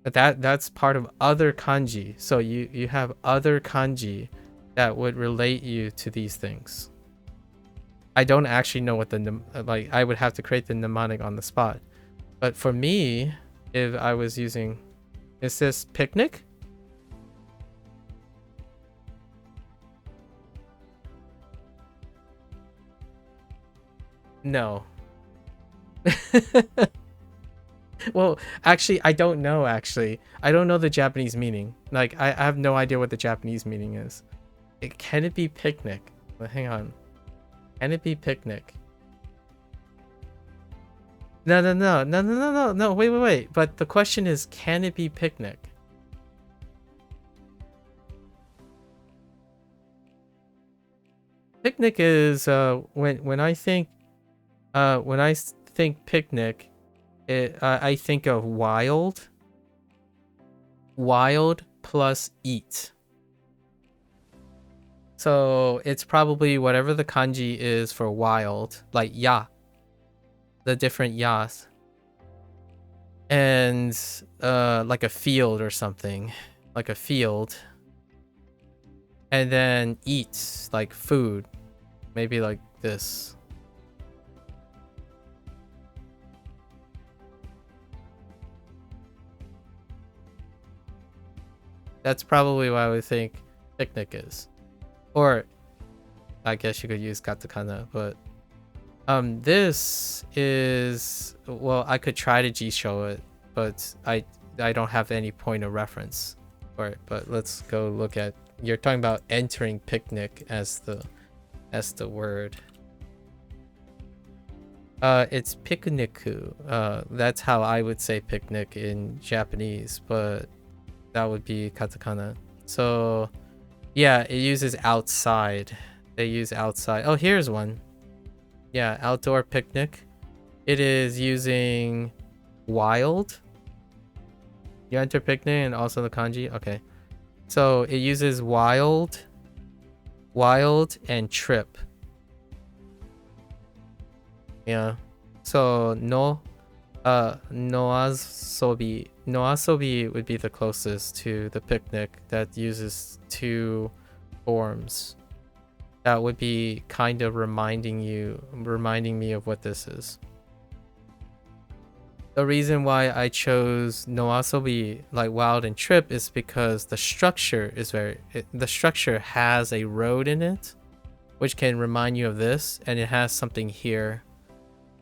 [SPEAKER 1] But that's part of other kanji. So you have other kanji that would relate you to these things. I don't actually know what the like. I would have to create the mnemonic on the spot. But for me, if I was using, is this picnic? No. Well, actually, I don't know. Actually, I don't know the Japanese meaning. Like, I have no idea what the Japanese meaning is. Can it be picnic? But hang on. Can it be picnic? No. Wait. But the question is, can it be picnic? Picnic is when I think picnic, I think of wild plus eat. So it's probably whatever the kanji is for wild, like ya, the different yas, and like a field or something, like a field, and then eat, like food, maybe like this. That's probably what I would think picnic is. Or I guess you could use katakana, but this is, well, I could try to G-show it, but I don't have any point of reference for it. But let's go look at, you're talking about entering picnic as the word. It's pikniku. That's how I would say picnic in Japanese, but that would be katakana. So yeah, it uses outside. They use outside. Oh, here's one. Yeah, outdoor picnic. It is using wild. You enter picnic and also the kanji. Okay. So it uses wild and trip. Yeah. So noasobi would be the closest to the picnic that uses two forms. That would be kind of reminding me of what this is. The reason why I chose noasobi, like wild and trip, is because the structure is the structure has a road in it, which can remind you of this, and it has something here.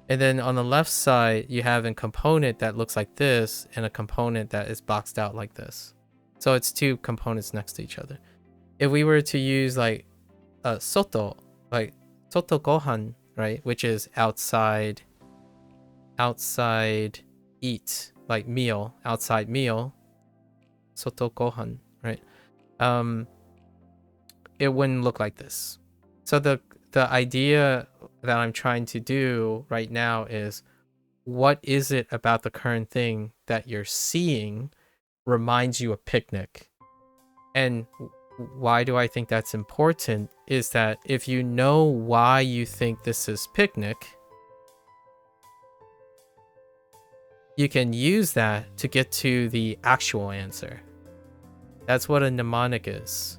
[SPEAKER 1] And then on the left side, you have a component that looks like this and a component that is boxed out like this. So it's two components next to each other. If we were to use like soto, like soto gohan, right, which is outside eat, like meal, outside meal, soto gohan, right? It wouldn't look like this. So the idea that I'm trying to do right now is, what is it about the current thing that you're seeing reminds you of picnic? And why do I think that's important is that if you know why you think this is picnic, you can use that to get to the actual answer. That's what a mnemonic is.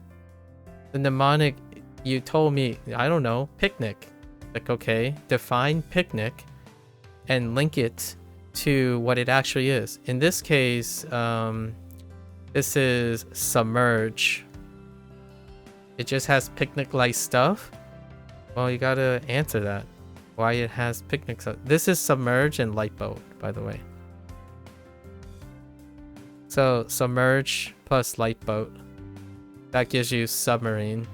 [SPEAKER 1] The mnemonic, you told me, I don't know, picnic. Like, okay, define picnic and link it to what it actually is. In this case, this is submerge. It just has picnic-like stuff. Well, you gotta answer that. Why it has picnics. This is submerge and light boat, by the way. So submerge plus light boat. That gives you submarine.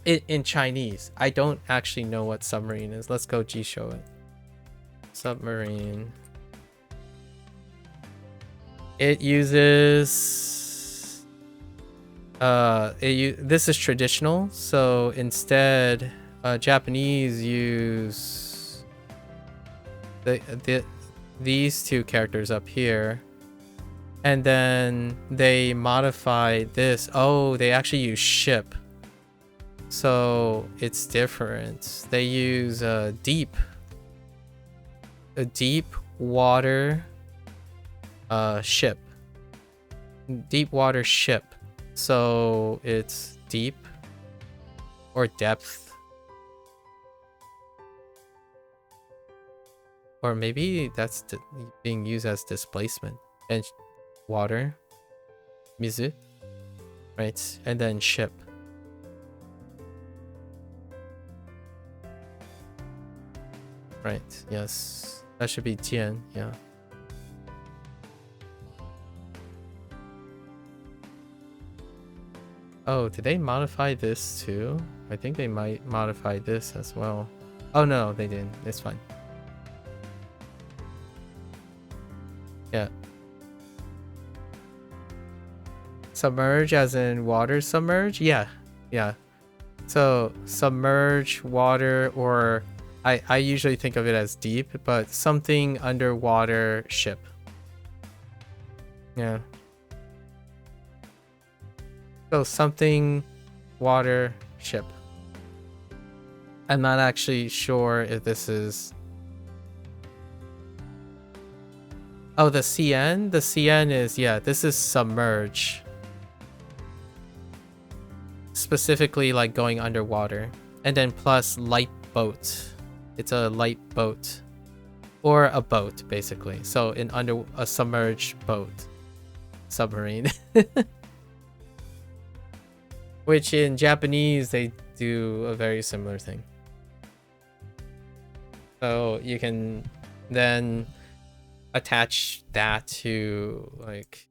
[SPEAKER 1] In Chinese. I don't actually know what submarine is. Let's go G-show it. Submarine. It uses this is traditional, so instead Japanese use these two characters up here, and then they modify this. Oh, they actually use ship, so it's different. They use a deep water ship. Deep water ship. So it's deep or depth. Or maybe that's being used as displacement. And water. Mizu. Right? And then ship. Right. Yes. That should be Jian. Yeah. Oh, did they modify this too? I think they might modify this as well. Oh no, they didn't. It's fine. Yeah. Submerge as in water submerge? Yeah. Yeah. So submerge water, or I usually think of it as deep, but something underwater ship. Yeah. So something water ship. I'm not actually sure if this is... Oh, the CN? The CN is, yeah, this is submerge. Specifically like going underwater. And then plus light boat. It's a light boat. Or a boat, basically. So in under a submerged boat. Submarine. Which in Japanese, they do a very similar thing. So you can then attach that to like,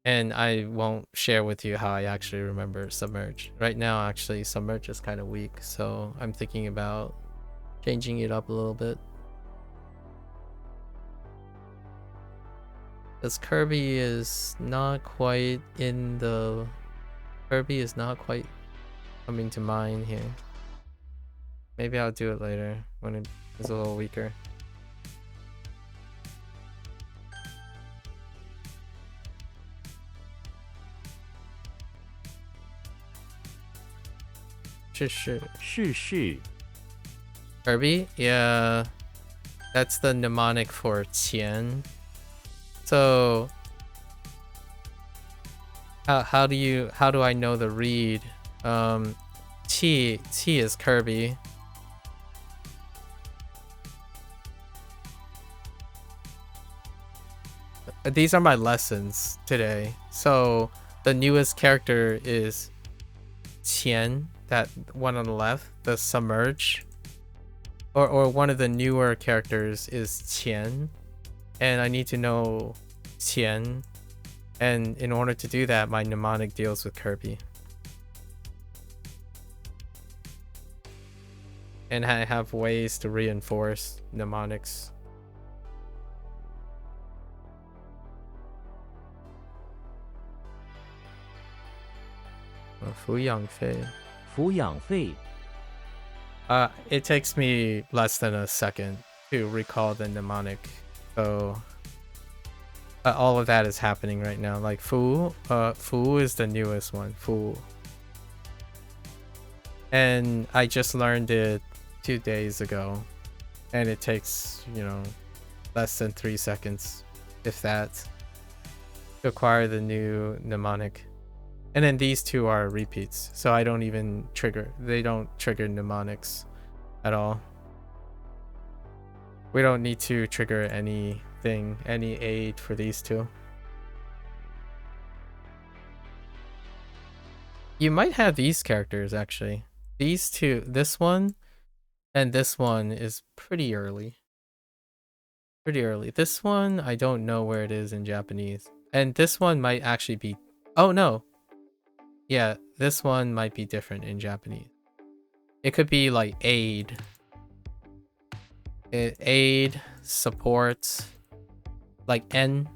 [SPEAKER 1] and I won't share with you how I actually remember submerge. Right now, actually, submerge is kind of weak. So I'm thinking about changing it up a little bit. Because Kirby is not quite in the... Kirby is not quite coming to mind here. Maybe I'll do it later when it is a little weaker.
[SPEAKER 2] Shi.
[SPEAKER 1] Kirby? Yeah. That's the mnemonic for Qian. So how do I know the read? T is Kirby. These are my lessons today. So the newest character is Qian, that one on the left, the submerge. Or one of the newer characters is Qian. And I need to know Qian. And in order to do that, my mnemonic deals with Kirby. And I have ways to reinforce mnemonics. Fu Yang Fei. It takes me less than a second to recall the mnemonic. So all of that is happening right now. Like Fu is the newest one. Fu. And I just learned it 2 days ago. And it takes, you know, less than 3 seconds, if that, to acquire the new mnemonic. And then these two are repeats. So I don't even trigger. They don't trigger mnemonics at all. We don't need to trigger anything, any aid for these two. You might have these characters actually. These two, this one and this one is pretty early. Pretty early. This one, I don't know where it is in Japanese. And this one might actually be... Oh, no. Yeah, this one might be different in Japanese. It could be like aid. Aid, support, like in,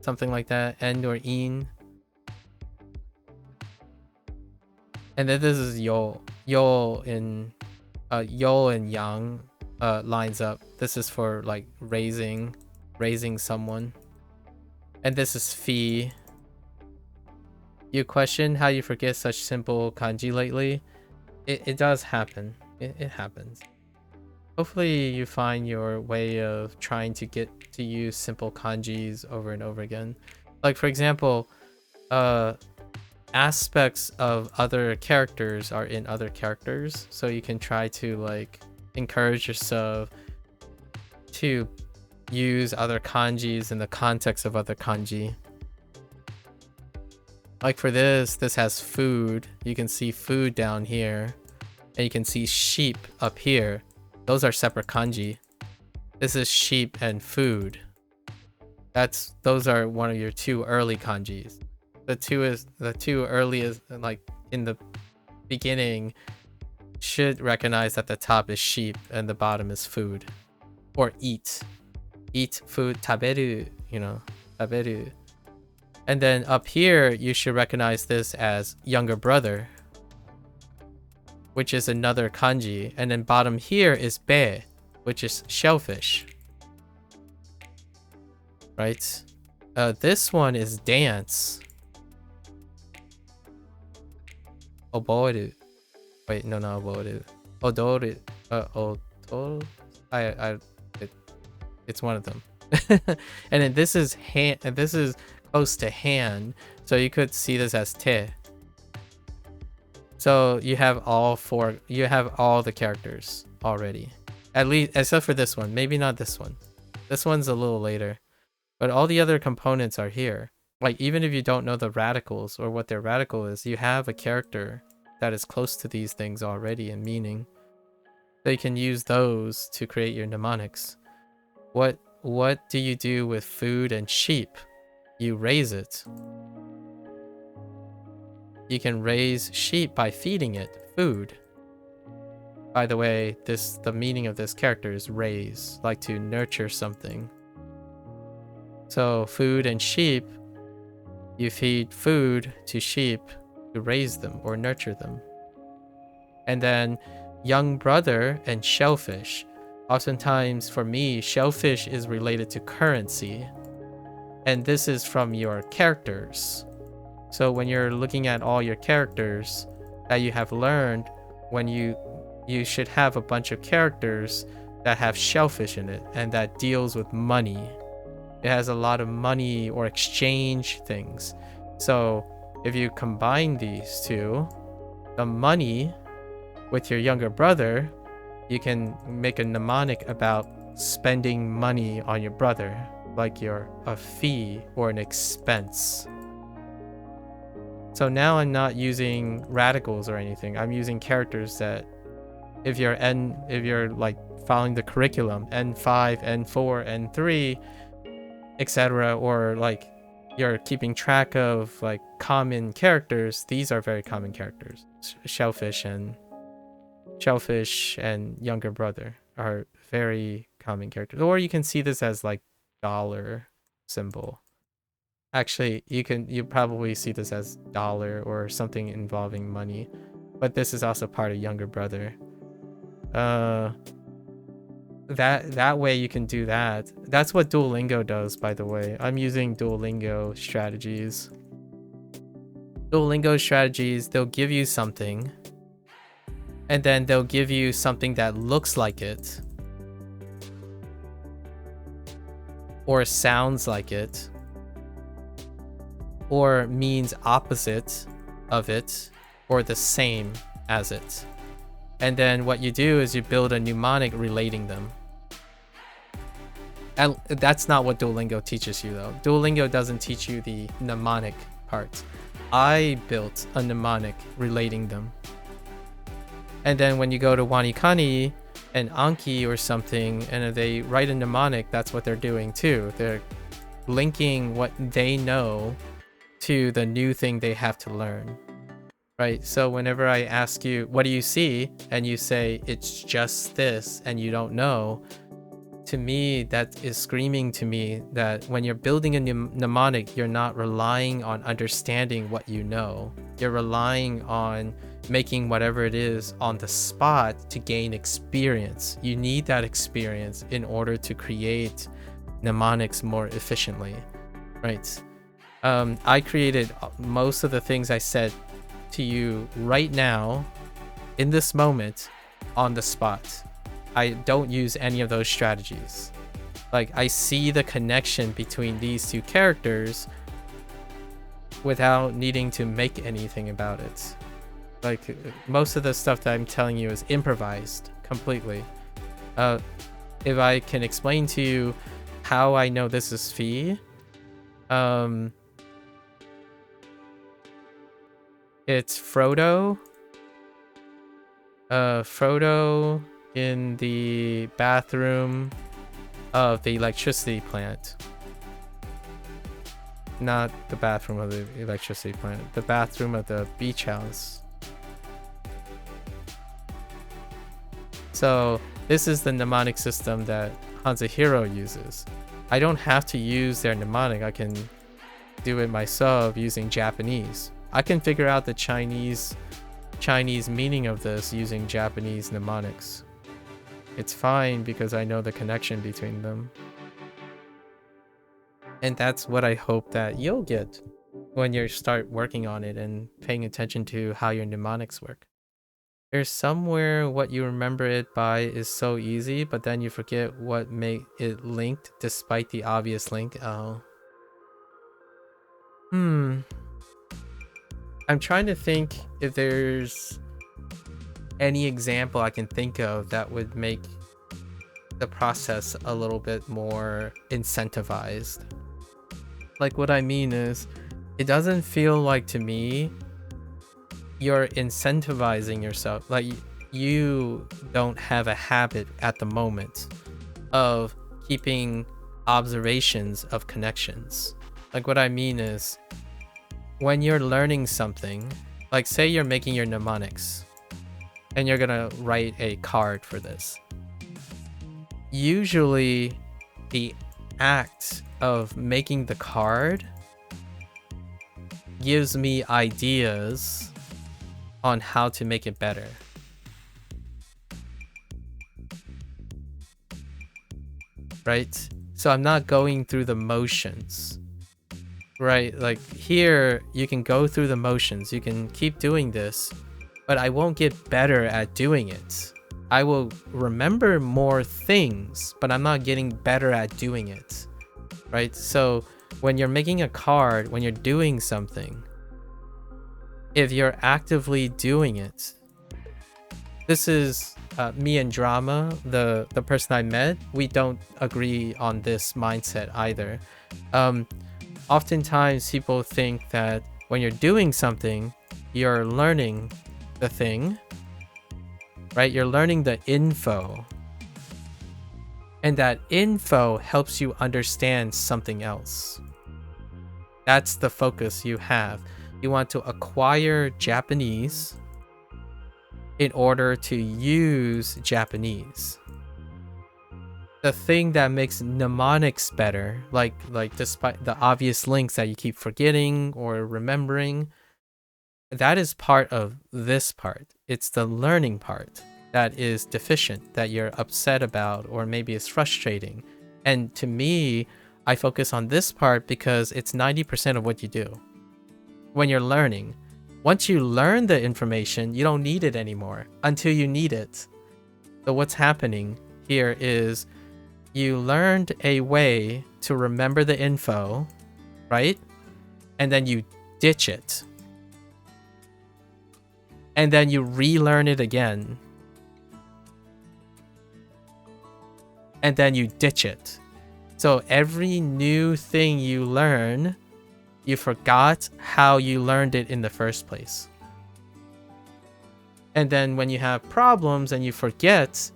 [SPEAKER 1] something like that, end or in. And then this is yo in yang lines up. This is for like raising someone. And this is fi. You question how you forget such simple kanji lately? It does happen. It happens. Hopefully you find your way of trying to get to use simple kanjis over and over again. Like for example, aspects of other characters are in other characters, so you can try to like encourage yourself to use other kanjis in the context of other kanji. Like for this has food. You can see food down here, and you can see sheep up here. Those are separate kanji. This is sheep and food. Those are one of your two early kanjis. The two earliest, like in the beginning, should recognize that the top is sheep and the bottom is food, or eat food, taberu, you know, taberu. And then up here, you should recognize this as younger brother, which is another kanji. And then bottom here is be, which is shellfish. Right? This one is dance. Oboru. Wait, no, not oboru. Odoru. Odoru? It's one of them. And then this is hand, and this is close to hand, so you could see this as te. So you have all the characters already, at least except for this one. Maybe not this one. This one's a little later, but all the other components are here. Like even if you don't know the radicals or what their radical is, you have a character that is close to these things already in meaning. So you can use those to create your mnemonics. What do you do with food and sheep? You raise it. You can raise sheep by feeding it food. By the way, the meaning of this character is raise, like to nurture something. So food and sheep, you feed food to sheep to raise them or nurture them. And then young brother and shellfish. Oftentimes for me, shellfish is related to currency. And this is from your characters. So when you're looking at all your characters that you have learned, when you should have a bunch of characters that have shellfish in it and that deals with money. It has a lot of money or exchange things. So if you combine these two, the money with your younger brother, you can make a mnemonic about spending money on your brother, like a fee or an expense. So now I'm not using radicals or anything. I'm using characters that if you're like following the curriculum, N5, N4, N3, etc., or like you're keeping track of like common characters, these are very common characters. Shellfish and younger brother are very common characters. Or you can see this as like dollar symbol. Actually, you probably see this as dollar or something involving money, but this is also part of younger brother. That way you can do that. That's what Duolingo does, by the way. I'm using Duolingo strategies. Duolingo strategies, they'll give you something, and then they'll give you something that looks like it or sounds like it or means opposite of it or the same as it. And then what you do is you build a mnemonic relating them. And that's not what Duolingo teaches you, though. Duolingo doesn't teach you the mnemonic part. I built a mnemonic relating them. And then when you go to Wanikani and Anki or something, and they write a mnemonic, that's what they're doing too. They're linking what they know to the new thing they have to learn. Right? So whenever I ask you, what do you see? And you say, it's just this, and you don't know. To me, that is screaming to me that when you're building a mnemonic, you're not relying on understanding what you know. You're relying on making whatever it is on the spot to gain experience. You need that experience in order to create mnemonics more efficiently, right? I created most of the things I said to you right now, in this moment, on the spot. I don't use any of those strategies. Like, I see the connection between these two characters without needing to make anything about it. Like, most of the stuff that I'm telling you is improvised completely. If I can explain to you how I know this is Phi, it's Frodo. Frodo in the bathroom of the electricity plant. Not the bathroom of the electricity plant, the bathroom of the beach house. So this is the mnemonic system that HanziHero uses. I don't have to use their mnemonic. I can do it myself using Japanese. I can figure out the Chinese meaning of this using Japanese mnemonics. It's fine because I know the connection between them. And that's what I hope that you'll get when you start working on it and paying attention to how your mnemonics work. There's somewhere what you remember it by is so easy, but then you forget what made it linked despite the obvious link. Oh. I'm trying to think if there's any example I can think of that would make the process a little bit more incentivized. Like, what I mean is, it doesn't feel like to me you're incentivizing yourself. Like, you don't have a habit at the moment of keeping observations of connections. Like, what I mean is, when you're learning something, like say you're making your mnemonics and you're gonna write a card for this. Usually the act of making the card gives me ideas on how to make it better. Right? So I'm not going through the motions. Right? Like here, you can go through the motions. You can keep doing this, but I won't get better at doing it. I will remember more things, but I'm not getting better at doing it. Right? So when you're making a card, when you're doing something, if you're actively doing it, this is me and Drama, the person I met, we don't agree on this mindset either. Oftentimes people think that when you're doing something, you're learning the thing, right? You're learning the info. And that info helps you understand something else. That's the focus you have. You want to acquire Japanese in order to use Japanese. The thing that makes mnemonics better, like despite the obvious links that you keep forgetting or remembering, that is part of this part. It's the learning part that is deficient, that you're upset about, or maybe it's frustrating. And to me, I focus on this part because it's 90% of what you do. When you're learning, once you learn the information, you don't need it anymore until you need it. So what's happening here is you learned a way to remember the info, right? And then you ditch it. And then you relearn it again. And then you ditch it. So every new thing you learn, you forgot how you learned it in the first place. And then when you have problems and you forget,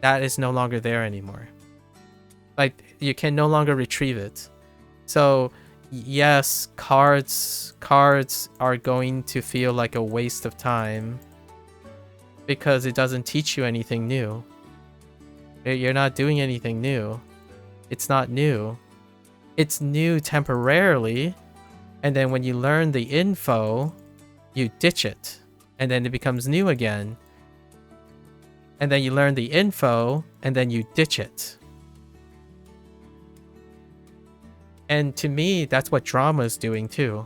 [SPEAKER 1] that is no longer there anymore. Like, you can no longer retrieve it. So yes, cards are going to feel like a waste of time because it doesn't teach you anything new. You're not doing anything new. It's not new. It's new temporarily, and then when you learn the info, you ditch it, and then it becomes new again. And then you learn the info, and then you ditch it. And to me, that's what drama is doing too.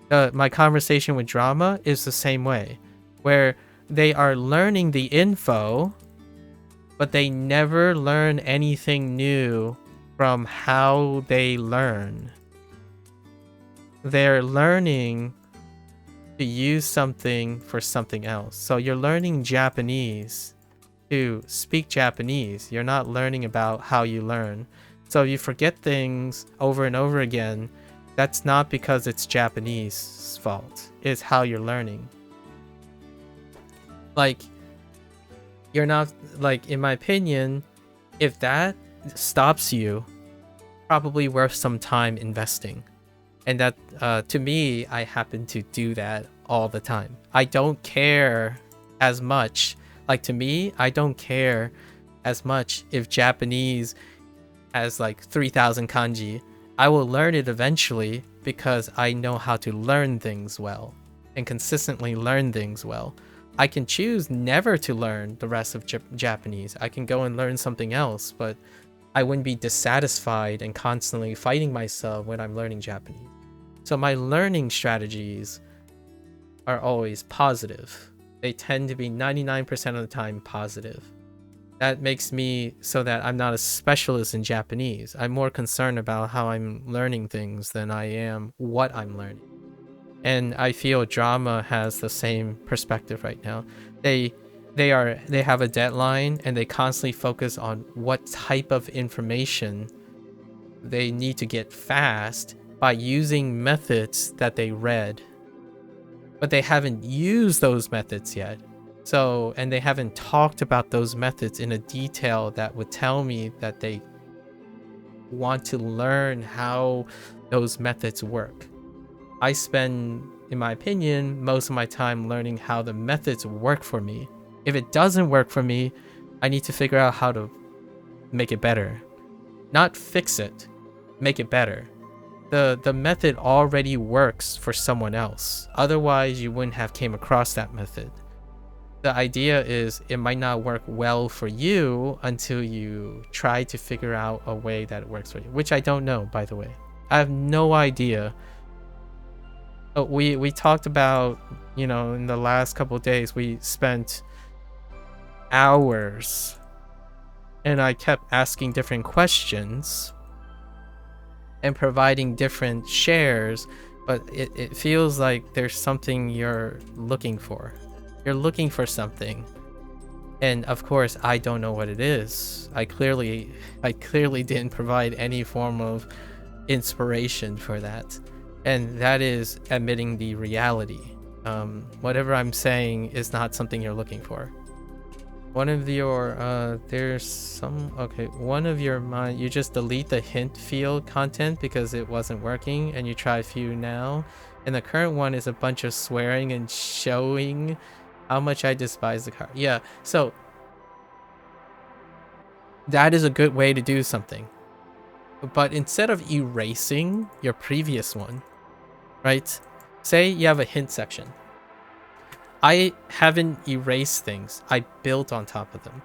[SPEAKER 1] My conversation with drama is the same way, where they are learning the info, but they never learn anything new from how they learn. They're learning to use something for something else. So you're learning Japanese to speak Japanese. You're not learning about how you learn. So you forget things over and over again. That's not because it's Japanese fault. It's how you're learning. Like, you're not, like, in my opinion, if that stops you, probably worth some time investing. And that, to me, I happen to do that all the time. I don't care as much. Like, to me, I don't care as much if Japanese has like 3,000 kanji. I will learn it eventually because I know how to learn things well and consistently learn things well. I can choose never to learn the rest of Japanese. I can go and learn something else, but I wouldn't be dissatisfied and constantly fighting myself when I'm learning Japanese. So my learning strategies are always positive. They tend to be 99% of the time positive. That makes me so that I'm not a specialist in Japanese. I'm more concerned about how I'm learning things than I am what I'm learning. And I feel drama has the same perspective right now. They have a deadline and they constantly focus on what type of information they need to get fast by using methods that they read. But they haven't used those methods yet. So, and they haven't talked about those methods in a detail that would tell me that they want to learn how those methods work. I spend, in my opinion, most of my time learning how the methods work for me. If it doesn't work for me, I need to figure out how to make it better. Not fix it, make it better. The method already works for someone else. Otherwise, you wouldn't have came across that method. The idea is it might not work well for you until you try to figure out a way that it works for you, which I don't know, by the way. I have no idea. We talked about, in the last couple of days, we spent hours and I kept asking different questions and providing different shares, but it feels like there's something you're looking for. You're looking for something. And of course, I don't know what it is. I clearly didn't provide any form of inspiration for that. And that is admitting the reality. Whatever I'm saying is not something you're looking for. One of your, you just delete the hint field content because it wasn't working and you try a few now. And the current one is a bunch of swearing and showing how much I despise the car. Yeah, so that is a good way to do something. But instead of erasing your previous one, right? Say you have a hint section. I haven't erased things. I built on top of them.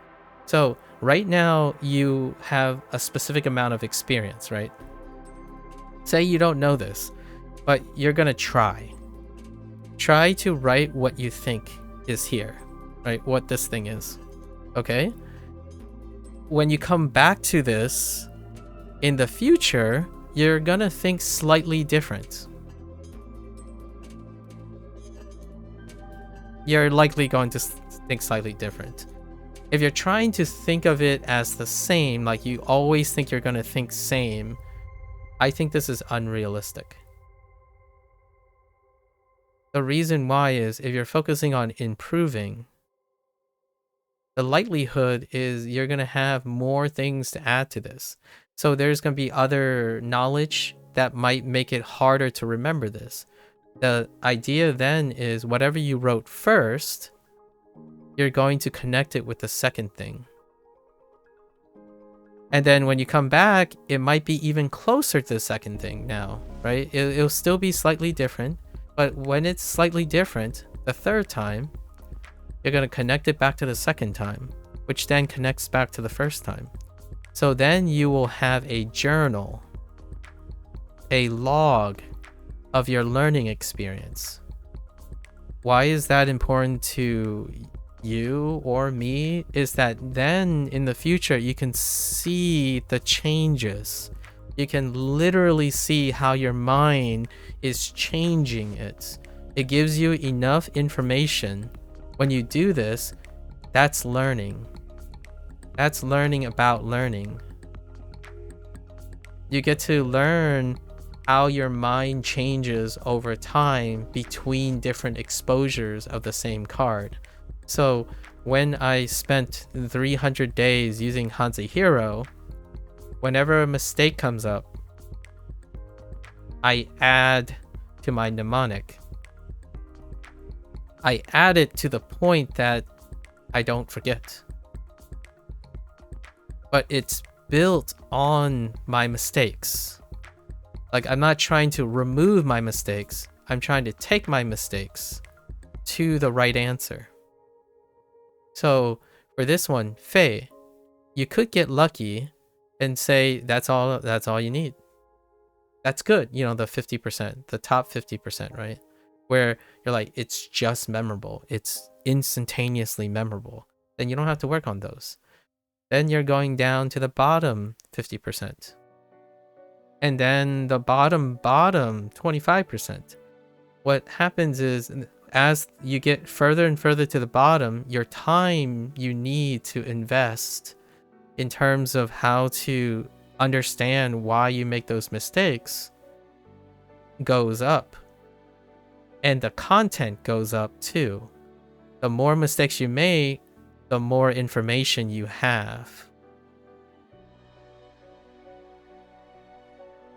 [SPEAKER 1] So right now you have a specific amount of experience, right? Say you don't know this, but you're gonna try. Try to write what you think is here, right? What this thing is, okay? When you come back to this in the future, you're gonna think slightly different. You're likely going to think slightly different. If you're trying to think of it as the same, like you always think you're going to think same, I think this is unrealistic. The reason why is if you're focusing on improving, the likelihood is you're going to have more things to add to this. So there's going to be other knowledge that might make it harder to remember this. The idea then is whatever you wrote first, you're going to connect it with the second thing. And then when you come back, it might be even closer to the second thing now, right? It'll still be slightly different, but when it's slightly different, the third time, you're going to connect it back to the second time, which then connects back to the first time. So then you will have a journal, a log of your learning experience. Why is that important to you or me? Is that then in the future you can see the changes. You can literally see how your mind is changing it. It gives you enough information. When you do this, that's learning. That's learning about learning. You get to learn how your mind changes over time between different exposures of the same card. So when I spent 300 days using HanziHero, whenever a mistake comes up, I add to my mnemonic. I add it to the point that I don't forget. But it's built on my mistakes. Like, I'm not trying to remove my mistakes. I'm trying to take my mistakes to the right answer. So for this one, Fei, you could get lucky and say that's all you need. That's good. You know, the 50%, the top 50%, right? Where you're like, it's just memorable. It's instantaneously memorable. Then you don't have to work on those. Then you're going down to the bottom 50%. And then the bottom 25%. What happens is, as you get further and further to the bottom, your time you need to invest in terms of how to understand why you make those mistakes goes up. And the content goes up too. The more mistakes you make, the more information you have.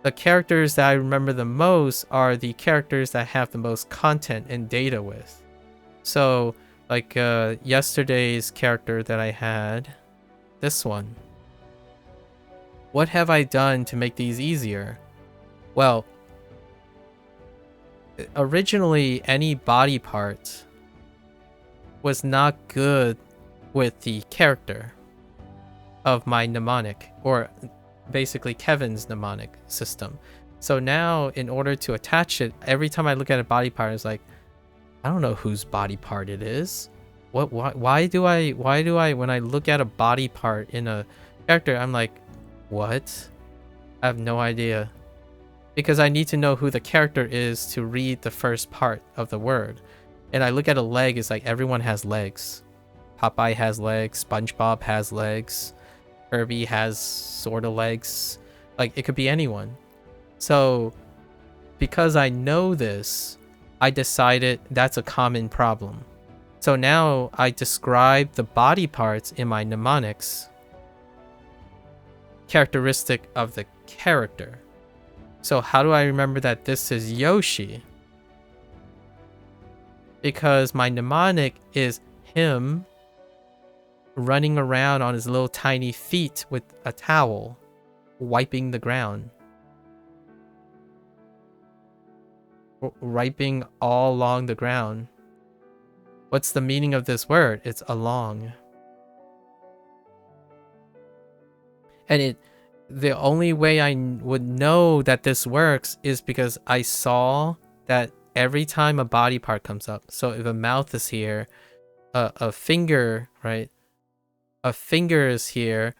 [SPEAKER 1] The characters that I remember the most are the characters that have the most content and data with. So, like yesterday's character that I had, this one. What have I done to make these easier? Well, originally any body part was not good with the character of my mnemonic, or basically Kevin's mnemonic system. So now, in order to attach it, every time I look at a body part, it's like, I don't know whose body part it is. Why do I when I look at a body part in a character, I'm like, what? I have no idea. Because I need to know who the character is to read the first part of the word. And I look at a leg, it's like everyone has legs. Popeye has legs, SpongeBob has legs, Kirby has sort of legs. Like, it could be anyone. So because I know this, I decided that's a common problem. So now I describe the body parts in my mnemonics characteristic of the character. So how do I remember that this is Yoshi? Because my mnemonic is him running around on his little tiny feet with a towel, wiping the ground. Wiping all along the ground. What's the meaning of this word? It's along. And the only way I would know that this works is because I saw that every time a body part comes up. So if a mouth is here, a finger, right? A finger is here,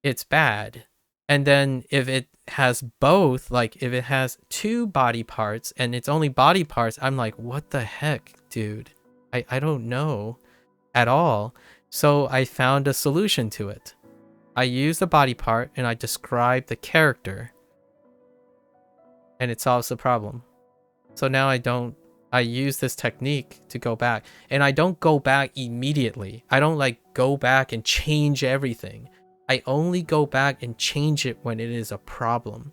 [SPEAKER 1] it's bad. And then if it has both, like if it has two body parts and it's only body parts, I'm like, what the heck, dude? I don't know at all. So I found a solution to it. I use the body part and I describe the character, and it solves the problem. So now I use this technique to go back, and I don't go back immediately. I don't like go back and change everything. I only go back and change it when it is a problem.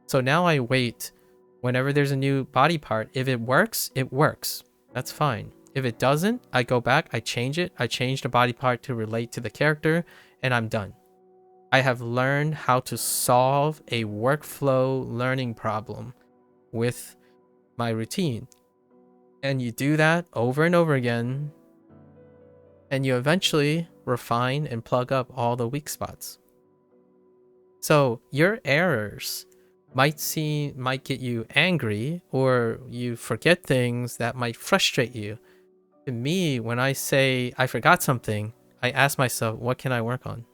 [SPEAKER 1] So now I wait whenever there's a new body part. If it works, it works. That's fine. If it doesn't, I go back, I change it. I change the body part to relate to the character, and I'm done. I have learned how to solve a workflow learning problem with my routine. And you do that over and over again, and you eventually refine and plug up all the weak spots. So your errors might get you angry, or you forget things that might frustrate you. To me, when I say I forgot something, I ask myself, what can I work on?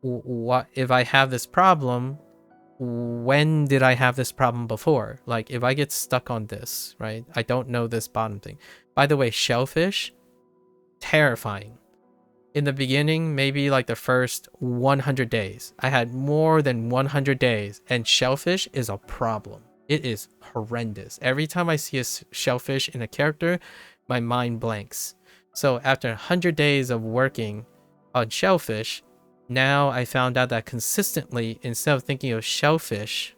[SPEAKER 1] What if I have this problem? When did I have this problem before? Like, if I get stuck on this, right? I don't know this bottom thing. By the way, shellfish, terrifying. In the beginning, maybe like the first 100 days, I had more than 100 days, and shellfish is a problem. It is horrendous. Every time I see a shellfish in a character, my mind blanks. So after 100 days of working on shellfish, now I found out that consistently, instead of thinking of shellfish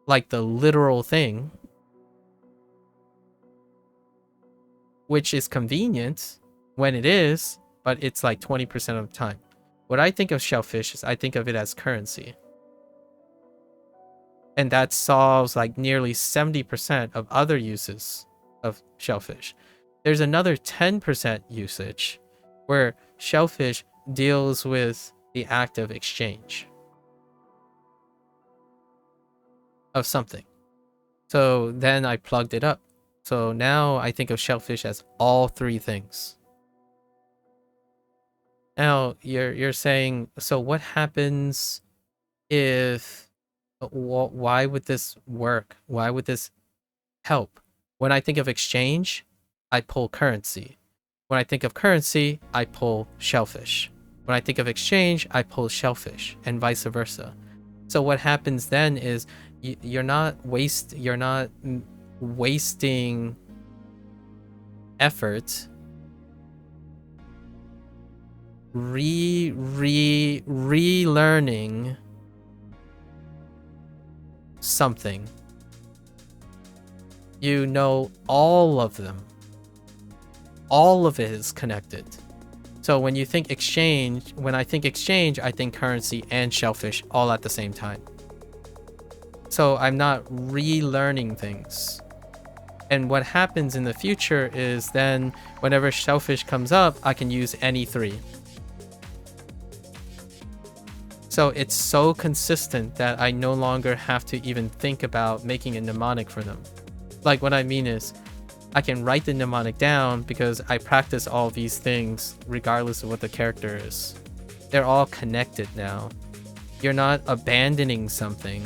[SPEAKER 1] like the literal thing, which is convenient when it is, but it's like 20% of the time. What I think of shellfish is I think of it as currency. And that solves like nearly 70% of other uses of shellfish. There's another 10% usage where shellfish deals with the act of exchange of something. So then I plugged it up. So now I think of shellfish as all three things. Now you're saying, so what happens if, why would this work? Why would this help? When I think of exchange, I pull currency. When I think of currency, I pull shellfish. When I think of exchange, I pull shellfish, and vice versa. So what happens then is you're not wasting effort relearning something. You know all of them. All of it is connected. So when you think exchange, when I think exchange, I think currency and shellfish all at the same time. So I'm not relearning things. And what happens in the future is then whenever shellfish comes up, I can use any three. So it's so consistent that I no longer have to even think about making a mnemonic for them. Like, what I mean is, I can write the mnemonic down because I practice all these things regardless of what the character is. They're all connected now. You're not abandoning something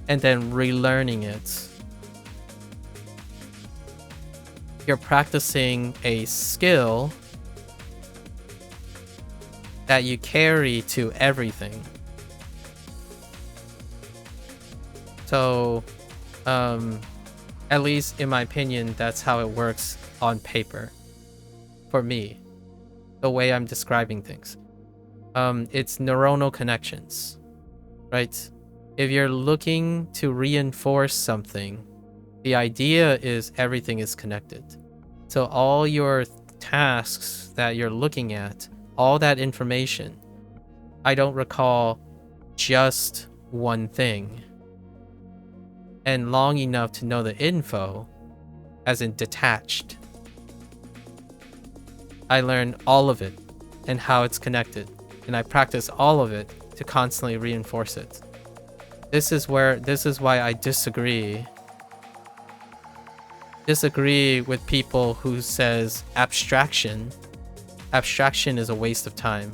[SPEAKER 1] and then relearning it. You're practicing a skill that you carry to everything. So, at least in my opinion, that's how it works on paper. For me, the way I'm describing things. It's neuronal connections, right? If you're looking to reinforce something, the idea is everything is connected. So all your tasks that you're looking at, all that information, I don't recall just one thing. And long enough to know the info, as in detached. I learn all of it and how it's connected, and I practice all of it to constantly reinforce it. This is why I disagree with people who says abstraction is a waste of time.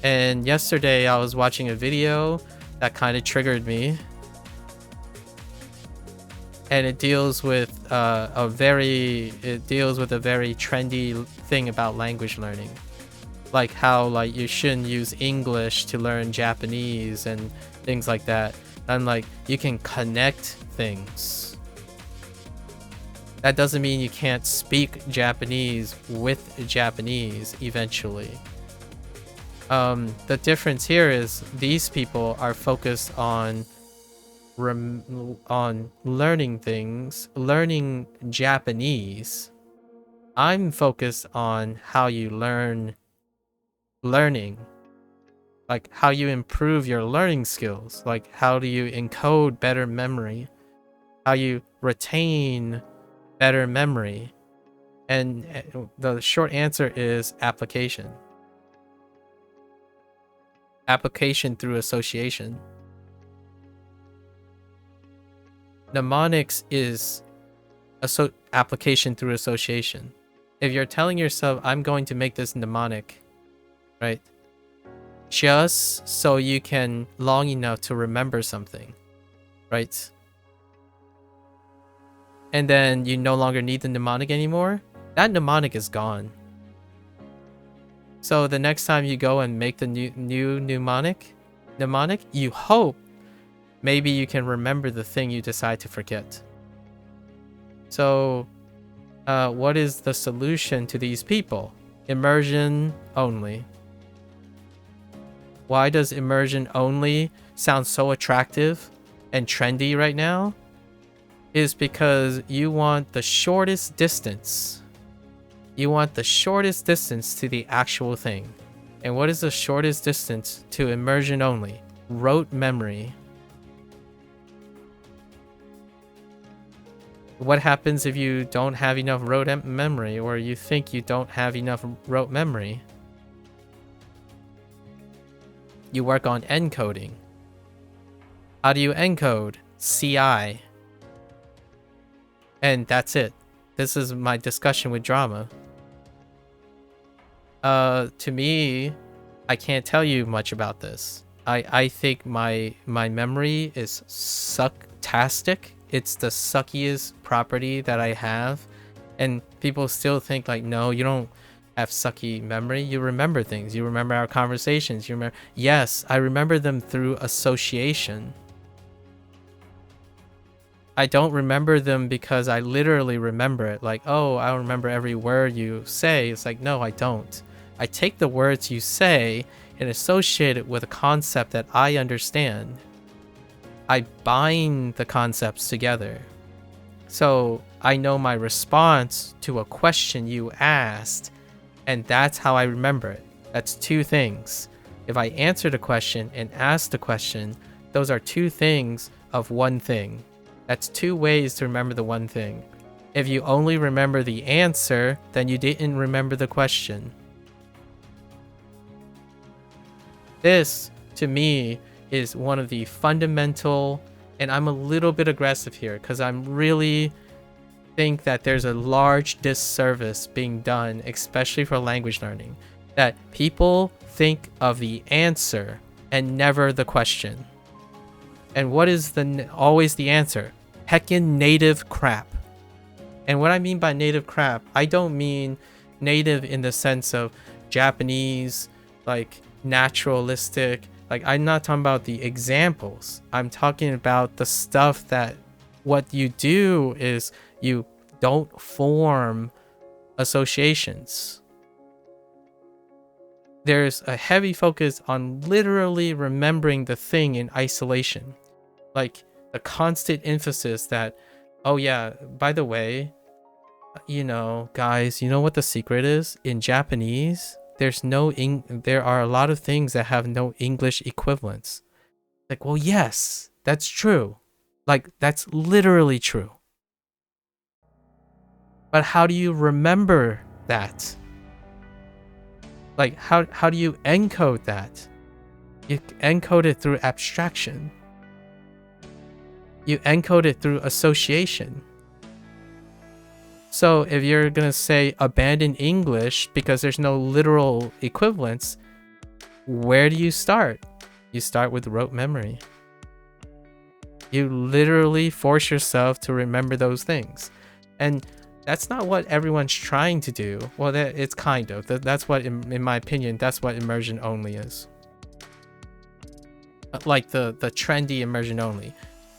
[SPEAKER 1] And yesterday I was watching a video that kind of triggered me. and it deals with a very trendy thing about language learning, like how like you shouldn't use English to learn Japanese and things like that. And like you can connect things. That doesn't mean you can't speak Japanese with Japanese eventually. The difference here is these people are focused on learning things, learning Japanese. I'm focused on how you learn learning, like how you improve your learning skills, like how do you encode better memory, how you retain better memory. And the short answer is application. Application through association. Mnemonics is application through association. If you're telling yourself, I'm going to make this mnemonic, right? Just so you can long enough to remember something, right? And then you no longer need the mnemonic anymore, that mnemonic is gone. So the next time you go and make the new mnemonic, you hope maybe you can remember the thing you decide to forget. So what is the solution to these people? Immersion only. Why does immersion only sound so attractive and trendy right now? Is because you want the shortest distance. You want the shortest distance to the actual thing. And what is the shortest distance to immersion only? Rote memory. What happens if you don't have enough rote memory, or you think you don't have enough rote memory? You work on encoding. How do you encode? CI. And that's it. This is my discussion with drama. To me, I can't tell you much about this. I think my memory is sucktastic. It's the suckiest property that I have. And people still think like, no, you don't have sucky memory. You remember things. You remember our conversations. You remember. Yes, I remember them through association. I don't remember them because I literally remember it. Like, oh, I remember every word you say. It's like, no, I don't. I take the words you say and associate it with a concept that I understand. I bind the concepts together. So I know my response to a question you asked, and that's how I remember it. That's two things. If I answer the question and ask the question, those are two things of one thing. That's two ways to remember the one thing. If you only remember the answer, then you didn't remember the question. This, to me, is one of the fundamental, and I'm a little bit aggressive here because I'm really think that there's a large disservice being done, especially for language learning, that people think of the answer and never the question. And what is always the answer? Heckin' native crap. And what I mean by native crap, I don't mean native in the sense of Japanese, like naturalistic. Like, I'm not talking about the examples. I'm talking about the stuff that what you do is you don't form associations. There's a heavy focus on literally remembering the thing in isolation. Like the constant emphasis that, oh yeah, by the way, you know, guys, you know what the secret is? In Japanese, there are a lot of things that have no English equivalents. Like, well, yes, that's true. Like, that's literally true. But how do you remember that? Like, how do you encode that? You encode it through abstraction. You encode it through association. So if you're gonna say abandon English because there's no literal equivalence, where do you start? You start with rote memory. You literally force yourself to remember those things. And that's not what everyone's trying to do. Well, it's kind of. That's what, in my opinion, that's what immersion only is. Like the trendy immersion only.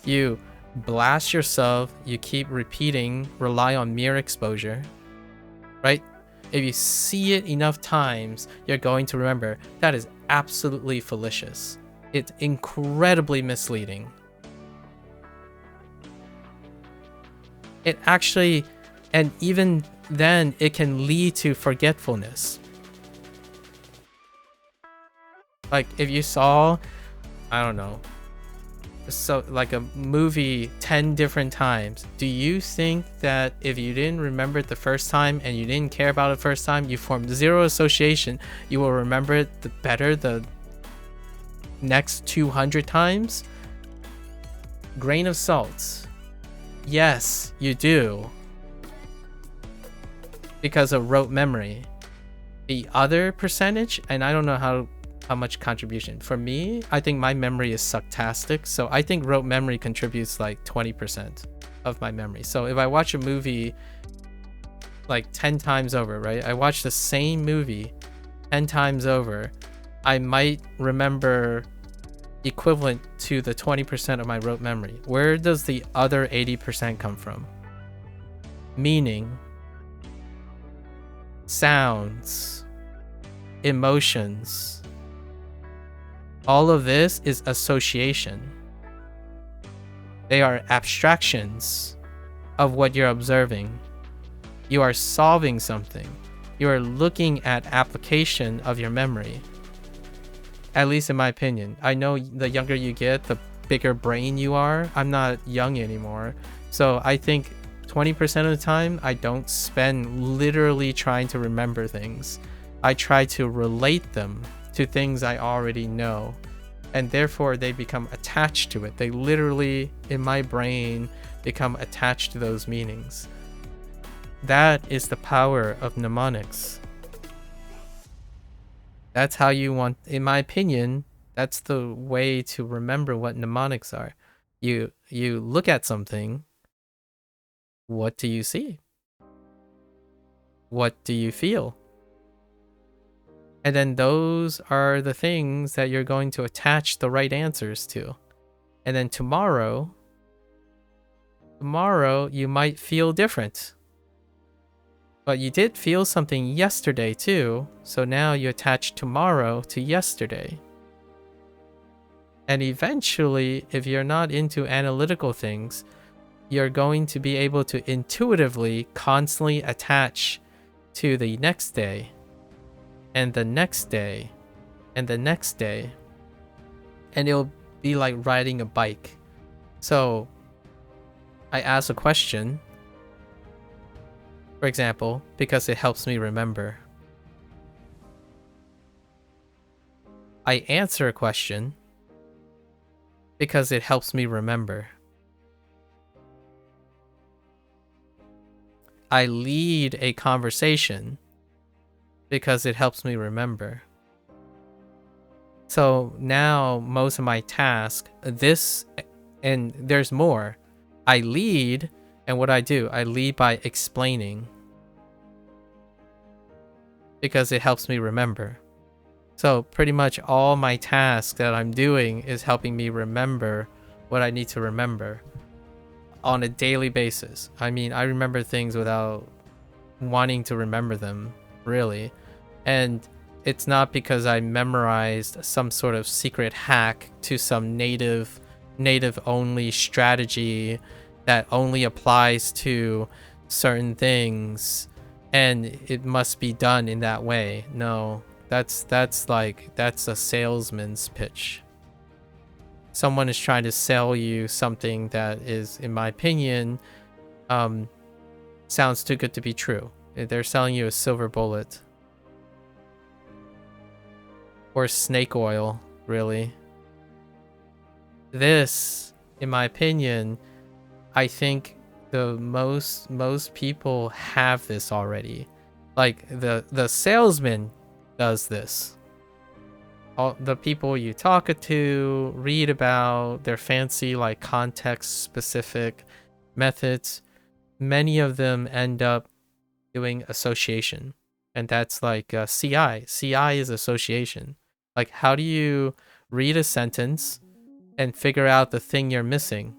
[SPEAKER 1] You blast yourself, you keep repeating, rely on mere exposure, right? If you see it enough times, you're going to remember. That is absolutely fallacious. It's incredibly misleading. It actually, and even then, it can lead to forgetfulness. Like if you saw, I don't know, so like a movie 10 different times, do you think that if you didn't remember it the first time and you didn't care about it the first time, you formed zero association, you will remember it better the next 200 times? Grain of salt. Yes, you do. Because of rote memory. The other percentage, and I don't know how much contribution. For me, I think my memory is sucktastic, so I think rote memory contributes like 20% of my memory. So if I watch a movie like 10 times over, right? I watch the same movie 10 times over, I might remember equivalent to the 20% of my rote memory. Where does the other 80% come from? Meaning, sounds, emotions. All of this is association. They are abstractions of what you're observing. You are solving something. You are looking at application of your memory. At least in my opinion. I know the younger you get, the bigger brain you are. I'm not young anymore. So I think 20% of the time, I don't spend literally trying to remember things. I try to relate them to things I already know. And therefore, they become attached to it. They literally, in my brain, become attached to those meanings. That is the power of mnemonics. That's how you want, in my opinion, that's the way to remember what mnemonics are. You look at something, what do you see? What do you feel? And then those are the things that you're going to attach the right answers to. And then tomorrow you might feel different. But you did feel something yesterday too, so now you attach tomorrow to yesterday. And eventually, if you're not into analytical things, you're going to be able to intuitively constantly attach to the next day, and the next day, and the next day. And it'll be like riding a bike. So I ask a question, for example, because it helps me remember. I answer a question because it helps me remember. I lead a conversation because it helps me remember. So now most of my task, this, and there's more. I lead, and what I do, I lead by explaining because it helps me remember. So pretty much all my tasks that I'm doing is helping me remember what I need to remember on a daily basis. I mean, I remember things without wanting to remember them, really. And it's not because I memorized some sort of secret hack to some native only strategy that only applies to certain things and it must be done in that way. No, that's a salesman's pitch. Someone is trying to sell you something that is, in my opinion, sounds too good to be true. They're selling you a silver bullet. Or snake oil, really. This, in my opinion, I think the most people have this already. Like the salesman does this. all the people you talk to, read about their fancy like context specific methods, many of them end up doing association. And that's like CI. CI is association. Like, how do you read a sentence and figure out the thing you're missing?